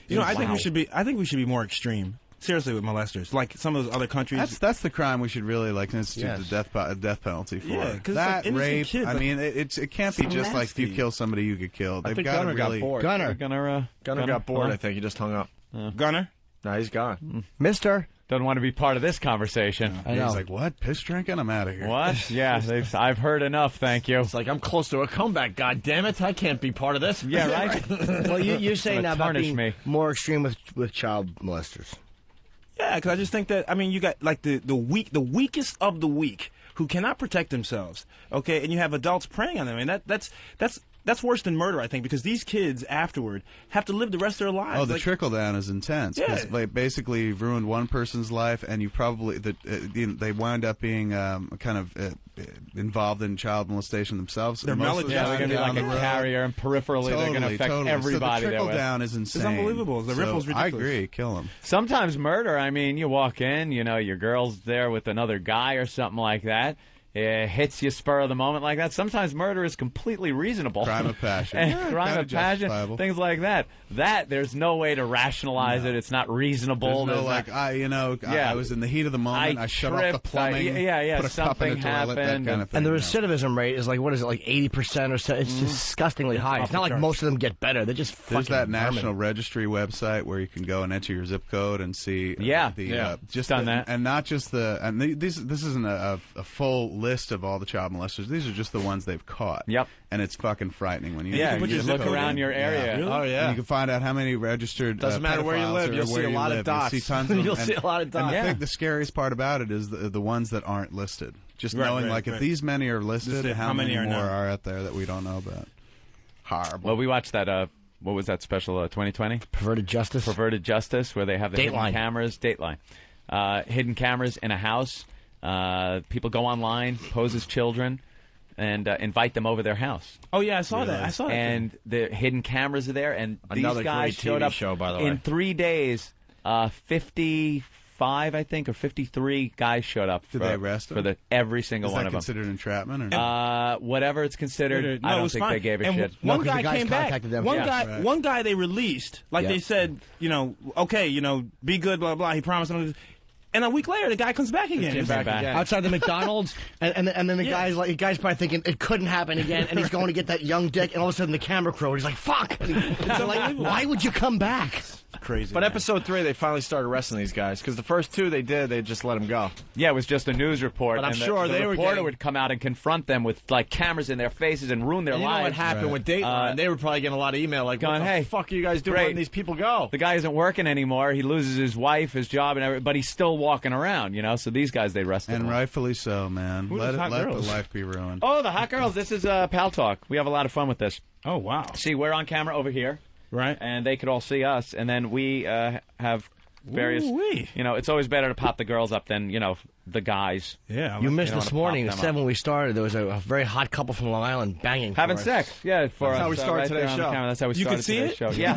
You know, I think we should be more extreme. Seriously, with molesters, like some of those other countries. That's the crime we should really institute the death penalty for. Yeah, because that like rape. Kids, I mean, it can't be just like if you kill somebody, you get killed. I They've think got Gunner to really. got bored. Gunner got bored. I think he just hung up. Gunner? No, he's gone. Mister. Doesn't want to be part of this conversation. I know. He's like, what? Piss drinking? I'm out of here. What? Yeah, I've heard enough, thank you. It's like, I'm close to a comeback, God damn it! I can't be part of this. Yeah, right? Well, you're saying now about being more extreme with child molesters. Yeah, because I just think that, I mean, you got like the weakest of the weak who cannot protect themselves, okay, and you have adults preying on them, and that's worse than murder, I think, because these kids afterward have to live the rest of their lives. Oh, the trickle down is intense. Yeah. Because basically you've ruined one person's life, and you probably they wind up being kind of involved in child molestation themselves. They're going to be like a carrier, and peripherally they're going to affect everybody. So the trickle there down is insane. It's unbelievable. The ripple's ridiculous. I agree. Kill them. Sometimes murder, I mean, you walk in, your girl's there with another guy or something like that. It hits you spur of the moment like that. Sometimes murder is completely reasonable. Crime of passion. Crime of passion, things like that. There's no way to rationalize it. It's not reasonable. There's no I was in the heat of the moment. I shut off the plumbing. Put a cup in the toilet, that kind of thing. And the recidivism rate is like, what is it, like 80% or so? It's disgustingly high. It's not like most of them get better. They're just fucking There's that National Registry website where you can go and enter your zip code and see. Just on that. And not just this isn't a full list of all the child molesters. These are just the ones they've caught. Yep. And it's fucking frightening when you you look around your area. Yeah. Really? Oh yeah. And you can find out how many registered. Doesn't matter where you live. You'll see a lot of dots. You'll see tons of them. You'll see a lot of dots. And I think the scariest part about it is the ones that aren't listed. Just knowing if these many are listed, how many more are out there that we don't know about? Horrible. Well, we watched that. What was that special? 2020. Perverted Justice, where they have the hidden cameras. Dateline. Hidden cameras in a house. People go online, pose as children, and invite them over their house. Oh yeah, I saw that. And the hidden cameras are there, and another these guys great showed TV up show, by the way. In 3 days. 55, I think, or 53 guys showed up. Did they arrest them? For every single one of them. Is that considered entrapment or not? Whatever it's considered, I don't think they gave a shit. One guy came back. One guy they released. They said, okay, be good, blah blah. He promised them. And a week later, the guy comes back again. Outside the McDonald's, and then the guy's probably thinking it couldn't happen again, and he's going to get that young dick, and all of a sudden the camera crew, he's like, "Fuck!" Like, why would you come back? Crazy. But episode 3, they finally started arresting these guys because the first 2 they just let them go. Yeah, it was just a news report. But I'm and sure the reporter would come out and confront them with cameras in their faces and ruin their lives. You know what happened with Dateline? They were probably getting a lot of email going, "What the fuck are you guys doing? Letting these people go?" The guy isn't working anymore. He loses his wife, his job, and everything, but he's still walking around. So these guys they arrested. And rightfully so, man. Let the life be ruined. Oh, the hot girls. This is Pal Talk. We have a lot of fun with this. Oh wow. See, we're on camera over here. Right. And they could all see us, and then we have various. It's always better to pop the girls up than the guys. Yeah. You missed this morning. At 7 when we started, there was a very hot couple from Long Island banging. Having sex. Yeah. That's how we started today's show. That's how we started today's show. Yeah.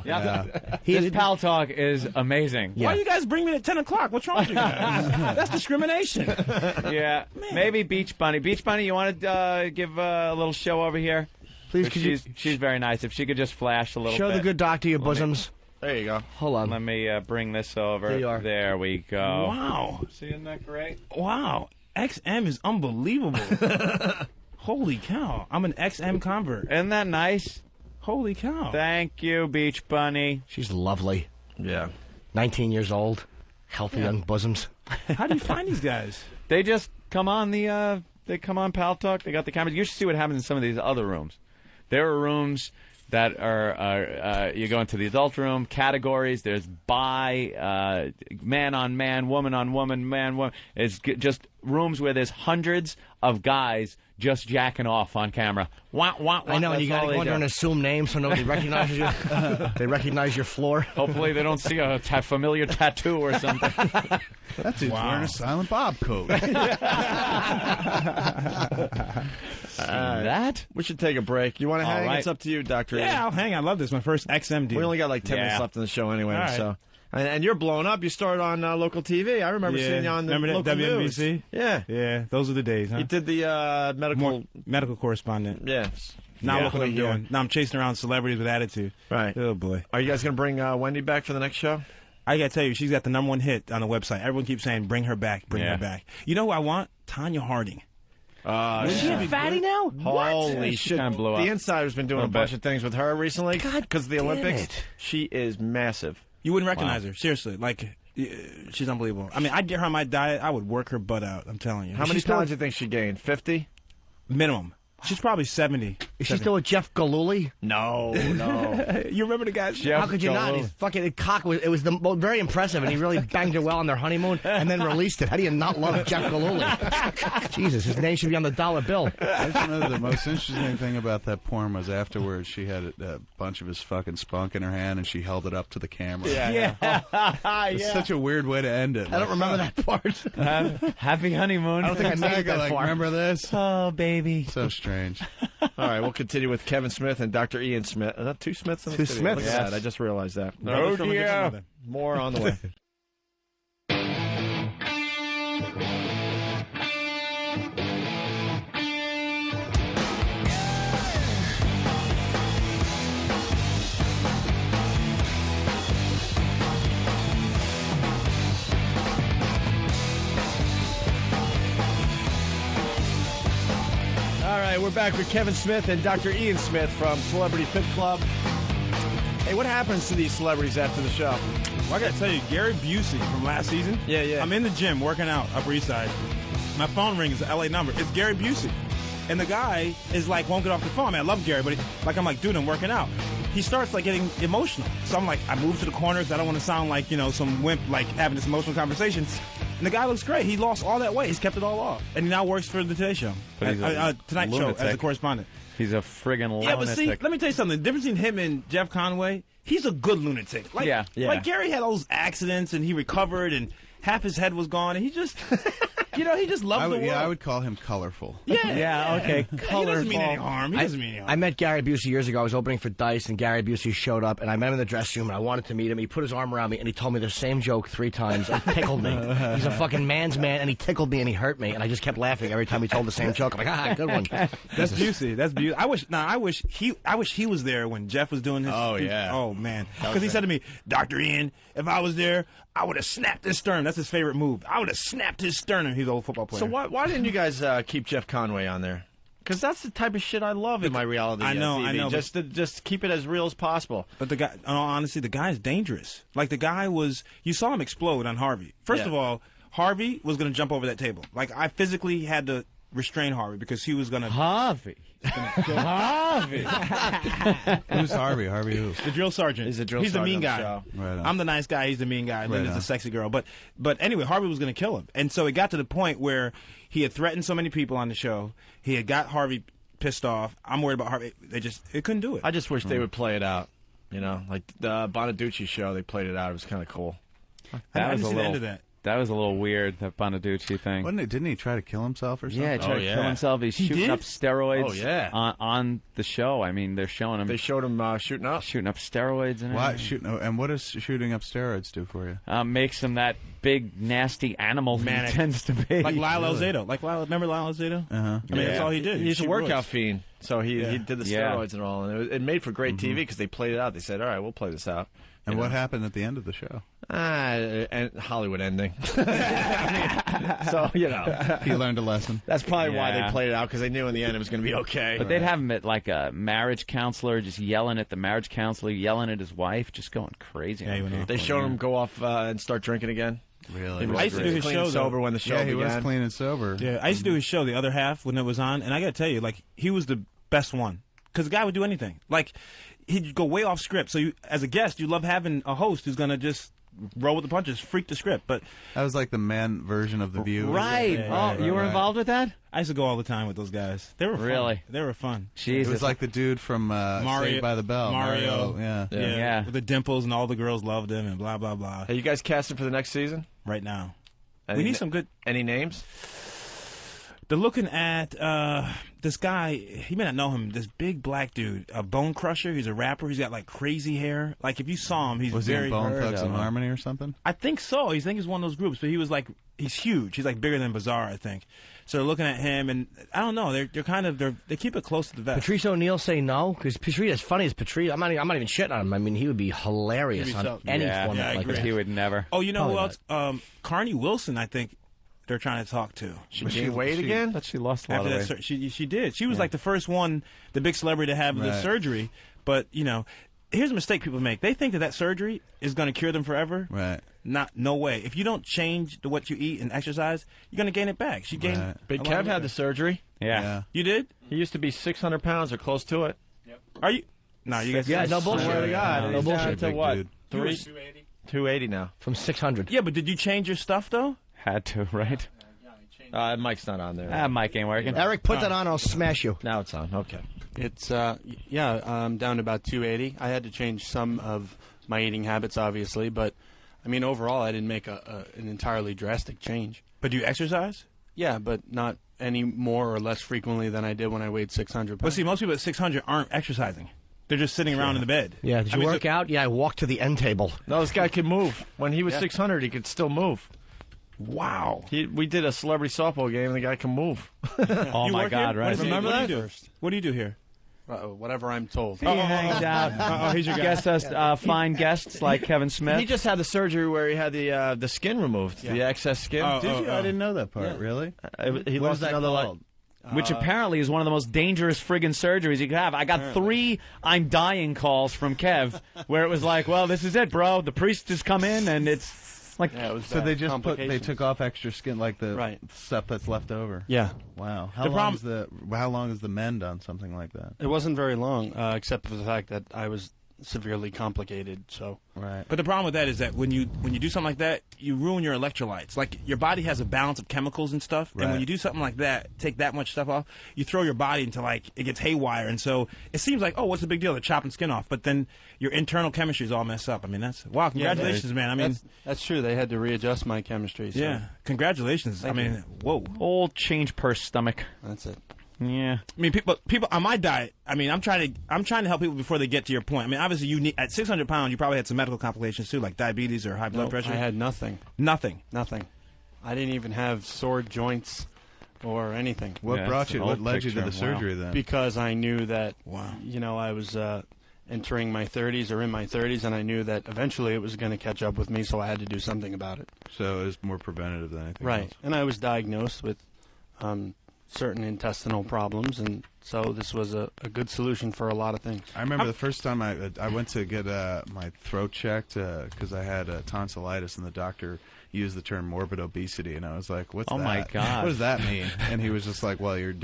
Oh yeah. This Pal Talk is amazing. Why you guys bring me at 10 o'clock? What's wrong with you guys? That's discrimination. Yeah. Man. Maybe Beach Bunny. Beach Bunny, you want to give a little show over here? Please, she's very nice. If she could just flash a little bit. Show the good doctor your bosoms. There you go. Hold on. Let me bring this over. There you are. There we go. Wow. See, isn't that great? Wow. XM is unbelievable. Holy cow! I'm an XM convert. Isn't that nice? Holy cow! Thank you, Beach Bunny. She's lovely. Yeah. 19 years old, healthy young bosoms. How do you find these guys? They just come on they come on Pal Talk. They got the cameras. You should see what happens in some of these other rooms. There are rooms that are you go into the adult room categories. There's man on man, woman on woman, man woman. It's just rooms where there's hundreds of guys just jacking off on camera. Wah, wah, wah. I know, and you got to go under do. and assume names so nobody recognizes you. They recognize your floor. Hopefully they don't see a familiar tattoo or something. That dude's wearing a Silent Bob coat. That? We should take a break. You want to hang? right. It's up to you, Dr. Yeah, Ian. I'll hang. I love this. My first XM deal. We only got like 10 minutes left in the show anyway. All right. So, and you're blowing up. You started on local TV. I remember seeing you on the Remember local that WNBC? news. Yeah. Yeah, those are the days, huh? You did the medical correspondent. Yeah. Now Yeah. look what I'm doing. Now I'm chasing around celebrities with attitude. Right. Oh, boy. Are you guys going to bring Wendy back for the next show? I got to tell you, she's got the #1 hit on the website. Everyone keeps saying, bring her back, bring her back. You know who I want? Tanya Harding. Is she a fatty now? Holy shit. Kind of blew up. The Insider's been doing a bunch of things with her recently. God because of the damn Olympics. it. She is massive. You wouldn't recognize her. Seriously. Like, she's unbelievable. I mean, I'd get her on my diet. I would work her butt out. I'm telling you. How many pounds do you think she gained? 50? Minimum. She's probably 70. Is she still with Jeff Galooly? No. You remember the guy? How could you not? His fucking cock was very impressive, and he really banged her well on their honeymoon, and then released it. How do you not love Jeff Galooly? Jesus, his name should be on the dollar bill. I just know the most interesting thing about that porn was afterwards she had a bunch of his fucking spunk in her hand and she held it up to the camera. It's such a weird way to end it. I don't remember that part. Happy honeymoon. I don't think I made it that like, far. remember this? Oh, baby. So strange. All right, we'll continue with Kevin Smith and Dr. Ian Smith. Are that two Smiths in the Two studio? Smiths. Look at that. I just realized that. Oh, dear. More on the way. All right, we're back with Kevin Smith and Dr. Ian Smith from Celebrity Fit Club. Hey, what happens to these celebrities after the show? Well, I got to tell you, Gary Busey from last season. Yeah. I'm in the gym working out, Upper East Side. My phone rings, the LA number. It's Gary Busey. And the guy is like, won't get off the phone. I mean, I love Gary, but I'm like, dude, I'm working out. He starts like getting emotional. So I'm like, I move to the corner because I don't want to sound like, some wimp, like having this emotional conversation. And the guy looks great. He lost all that weight. He's kept it all off. And he now works for the Today Show. But he's a Tonight Show as a correspondent. He's a friggin' lunatic. Yeah, but see, let me tell you something. The difference between him and Jeff Conway, he's a good lunatic. Like, Yeah. Like Gary had all those accidents and he recovered and half his head was gone and he just, he just loved the world. Yeah, I would call him colorful. Yeah, okay. He doesn't mean any harm. He doesn't mean any harm. I met Gary Busey years ago. I was opening for Dice, and Gary Busey showed up, and I met him in the dressing room, and I wanted to meet him. He put his arm around me, and he told me the same joke 3 times. It tickled me. He's a fucking man's man, and he tickled me, and he hurt me, and I just kept laughing every time he told the same joke. I'm like, good one. That's Busey. That's Busey. I wish he was there when Jeff was doing his. Oh, yeah. Oh man. Because he said to me, Dr. Ian, if I was there, I would have snapped his sternum. That's his favorite move. I would have snapped his sternum. He's an old football player. So why didn't you guys keep Jeff Conway on there? Because that's the type of shit I love in my reality I know, TV. I know, Just keep it as real as possible. But the guy, in all honesty, the guy is dangerous. Like, the guy was, you saw him explode on Harvey. First of all, Harvey was going to jump over that table. Like, I physically had to restrain Harvey because he was going to. Harvey. Harvey. Who's Harvey? Harvey who? The drill sergeant. He's the drill He's the mean sergeant guy. on the Right on. I'm the nice guy. He's the mean guy. And then Right there's on. the sexy girl. But anyway, Harvey was going to kill him. And so it got to the point where he had threatened so many people on the show. He had got Harvey pissed off. I'm worried about Harvey. They couldn't do it. I just wish they would play it out. Like the Bonaducci show, they played it out. It was kind of cool. I didn't see the end of that. That was a little weird, that Bonaducci thing. Didn't he try to kill himself or something? Yeah, he tried to kill himself. He's shooting up steroids Oh, yeah. on the show. I mean, they're showing him. They showed him shooting up steroids and Why everything. and what does shooting up steroids do for you? Makes him that big, nasty animal Manic. he tends to be. Like Lyle Alzado. Remember Lyle Alzado? Uh-huh. I mean, that's all he did. He's a Shoot workout roids. fiend, so he did the Yeah. steroids and all, and it made for great TV because they played it out. They said, "All right, we'll play this out." And what happened at the end of the show? And Hollywood ending. So, you know. He learned a lesson. That's probably why Yeah. they played it out, because they knew in the end it was going to be okay. But they'd have him at like a marriage counselor, just yelling at the marriage counselor, yelling at his wife, just going crazy. They showed him go off and start drinking again. Really? I used to do his clean show and sober though. when the show Yeah, he began. was clean and sober. Yeah, I used to do his show, the other half, when it was on, and I got to tell you, like, he was the best one. Because the guy would do anything. Like, he'd go way off script. So, as a guest, you love having a host who's going to just roll with the punches, freak the script. But that was like the man version of The View. Right. You were involved with that? I used to go all the time with those guys. They were fun. Really? They were fun. It was like the dude from Saved by the Bell. Mario. Yeah. With the dimples, and all the girls loved him, and blah, blah, blah. Are you guys casting for the next season? Right now. We need some good... Any names? They're looking at this guy. You may not know him. This big black dude, a Bone Crusher. He's a rapper. He's got like crazy hair. Like if you saw him, he's Was very. he in Bone Thugs and Harmony or something? I think so. I think he's one of those groups. But he was like, he's huge. He's like bigger than Bizarre, I think. So they're looking at him, and I don't know. They're kind of they keep it close to the vest. Patrice O'Neal say no because Patrice, as funny as Patrice, I'm not even shitting on him. I mean, he would be hilarious on any format like that. He would never. Oh, you know Probably who else? Carney Wilson, I think. They're trying to talk to. Should she wait again? But she lost a lot After of that weight. she did. She was like the first one, the big celebrity to have the Right. surgery. But, you know, here's a mistake people make. They think that surgery is going to cure them forever. Right. No way. If you don't change what you eat and exercise, you're going to gain it back. She gained Big a lot Kev of had weight. the surgery. Yeah. You did? He used to be 600 pounds or close to it. Are you? No, you guys. Yeah, no bullshit. Swear to God. No He's down bullshit. to Big what? dude. 280 now. From 600. Yeah, but did you change your stuff, though? Had to, right? Mike's not on there. Mike ain't working. Eric, put that on. I'll smash you. Now it's on. Okay. It's I'm down to about 280. I had to change some of my eating habits, obviously, but I mean overall, I didn't make an entirely drastic change. But do you exercise? Yeah, but not any more or less frequently than I did when I weighed 600 pounds. But see, most people at 600 aren't exercising. They're just sitting around in the bed. Yeah, did you work out? Yeah, I walked to the end table. No, this guy could move. When he was 600, he could still move. Wow. We did a celebrity softball game, and the guy can move. Oh, You my work God, here? right? What is he- Remember what do that? you do? What do you do here? Whatever I'm told. He hangs out. He's your guy. Guest fine guests like Kevin Smith. He just had the surgery where he had the skin removed, the excess skin. Did you? I didn't know that part. Really? He What lost is that another leg. called? Which apparently is one of the most dangerous friggin' surgeries you could have. I got 3 I'm dying calls from Kev where it was like, well, this is it, bro. The priest has come in and it's like... Yeah, it was So bad. they just Complications. took off extra skin, like the Right. stuff that's left over. Yeah. Wow. The How long is the mend on something like that? It wasn't very long, except for the fact that I was severely complicated. So Right. But the problem with that is that when you do something like that, you ruin your electrolytes. Like your body has a balance of chemicals and stuff, and when Right. you do something like that, take that much stuff off, you throw your body into like it gets haywire, and so it seems like, oh, what's the big deal? They're chopping skin off, but then your internal chemistry is all messed up. I mean, that's wow. Congratulations, man. I mean, that's true. They had to readjust my chemistry. So. yeah, congratulations. I mean, whoa, old change purse stomach. That's it. Yeah. I mean, people on my diet. I mean, I'm trying to help people before they get to your point. I mean, obviously, you need at 600 pounds, you probably had some medical complications too, like diabetes or high blood Nope, pressure. I had nothing. Nothing. I didn't even have sore joints or anything. What led you to the surgery then? Because I knew that, I was entering my 30s or in my 30s, and I knew that eventually it was going to catch up with me, so I had to do something about it. So it was more preventative than anything Right. else. And I was diagnosed with certain intestinal problems, and so this was a good solution for a lot of things. I remember the first time I went to get my throat checked because I had tonsillitis, and the doctor used the term morbid obesity, and I was like, "What's that? Oh my God. What does that mean?" And he was just like, "Well, you're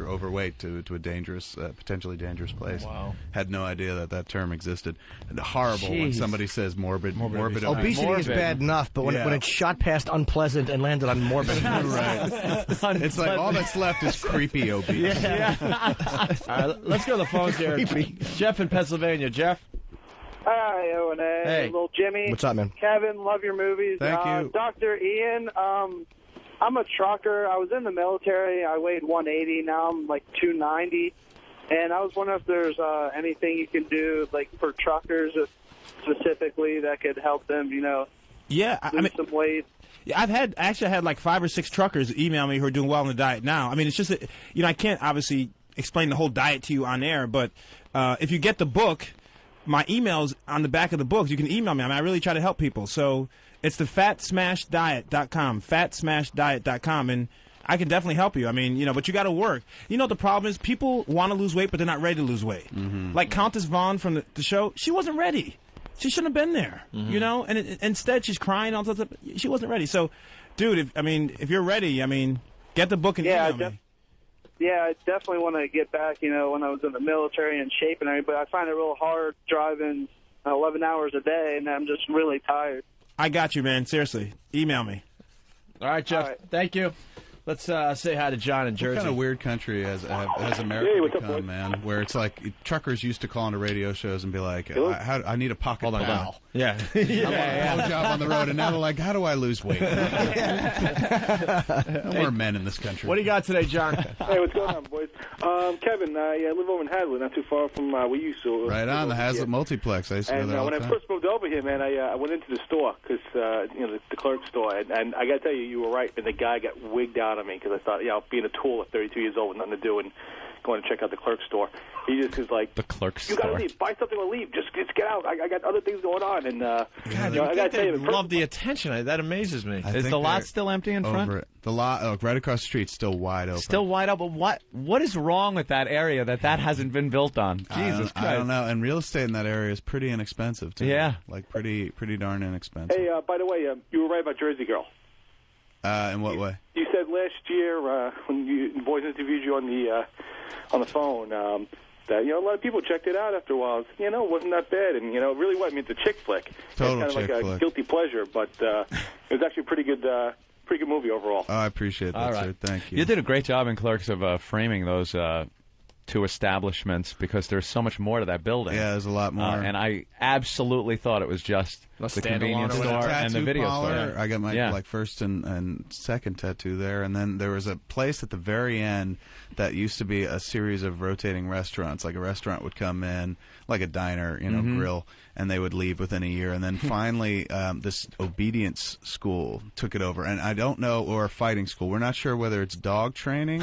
overweight to a dangerous, potentially dangerous place." Wow. Had no idea that term existed. And horrible when Jeez. somebody says morbid obesity. Obesity is bad enough, but when it's shot past unpleasant and landed on morbid. Right. It's like all that's left is creepy obese. Yeah. All right, let's go to the phones here. Jeff in Pennsylvania. Jeff? Hi, O&A. Hey. Little Jimmy. What's up, man? Kevin, love your movies. Thank you. Dr. Ian, I'm a trucker. I was in the military. I weighed 180. Now I'm like 290. And I was wondering if there's anything you can do, like for truckers specifically, that could help them, Yeah, I lose mean, some weight. Yeah, I had like 5 or 6 truckers email me who are doing well on the diet now. I mean, it's just that, I can't obviously explain the whole diet to you on air, but if you get the book, my email's on the back of the books. You can email me. I mean, I really try to help people. So it's the fatsmashdiet.com, fatsmashdiet.com, and I can definitely help you. I mean, you know, but you got to work. You know, the problem is people want to lose weight, but they're not ready to lose weight. Like Countess Vaughn from the show, she wasn't ready. She shouldn't have been there, you know? And instead, she's crying all the time. She wasn't ready. So, dude, if you're ready, I mean, get the book and email me. Yeah, I definitely want to get back, you know, when I was in the military and shape and everything, but I find it real hard driving 11 hours a day, and I'm just really tired. I got you, man. Seriously. Email me. All right, Jeff. Thank you. Let's say hi to John in Jersey. What kind of weird country has America become, man? Where it's like truckers used to call into radio shows and be like, I need a pocket plow. Yeah. I want a job on the road, and now they're like, how do I lose weight? No more men in this country. What do you got today, John? Hey, what's going on, boys? Kevin, I live over in Hazlet, not too far from where you used to. Right on, the Hazlet Multiplex. I used to go there all the time. When I first moved over here, man, I went into the store, because, you know, the clerk store, and I got to tell you, you were right, and the guy got wigged out of me, because I thought, being a tool at 32 years old with nothing to do and going to check out the clerk store. He just is like, the clerk store. You got to leave. Buy something or leave. Just get out. I got other things going on. And God, you know, I got to tell you, love the attention. That amazes me. Is the lot still empty in front? Over it. The lot, right across the street, still wide open. Still wide open. What is wrong with that area that hasn't been built on? Jesus Christ. I don't know. And real estate in that area is pretty inexpensive too. Yeah, like pretty darn inexpensive. Hey, by the way, you were right about Jersey Girl. In what way? You said last year when the boys interviewed you on the phone that, you know, a lot of people checked it out after a while. You know, it wasn't that bad, and, you know, it really was. I mean, it's a chick flick. Total it's kind chick of like a guilty pleasure, but it was actually a pretty good movie overall. Oh, I appreciate that, sir. Thank you. You did a great job in Clerks of framing those two establishments, because there's so much more to that building. Yeah, there's a lot more. And I absolutely thought it was just the convenience store and the video store. I got my first and second tattoo there, and then there was a place at the very end that used to be a series of rotating restaurants. Like a restaurant would come in, like a diner, you know, grill, and they would leave within a year. And then finally, this obedience school took it over. And I don't know, or a fighting school. We're not sure whether it's dog training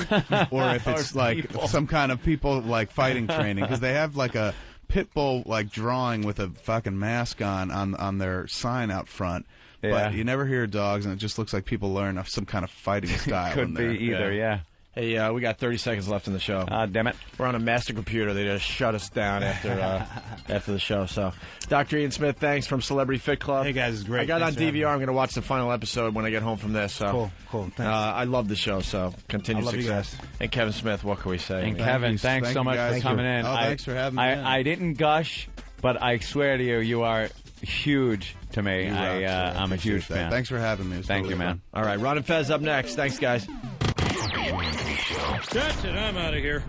or if it's like some kind of people like fighting training, because they have like a pit bull like drawing with a fucking mask on their sign out front. Yeah. But you never hear dogs, and it just looks like people learn some kind of fighting style. Could be either, yeah. Hey, we got 30 seconds left in the show. Damn it. We're on a master computer. They just shut us down after the show. So, Dr. Ian Smith, thanks from Celebrity Fit Club. Hey, guys, it's great. I got on DVR. I'm going to watch the final episode when I get home from this. So. Cool. Thanks. I love the show, so continued I love success. You guys. And Kevin Smith, what can we say? And Kevin, thanks so much for coming in. Oh, thanks for having me. I didn't gush, but I swear to you, you are huge to me. I'm a huge fan. Thanks for having me. Thank you, man. All right, Ron and Fez up next. Thanks, guys. That's it. I'm out of here.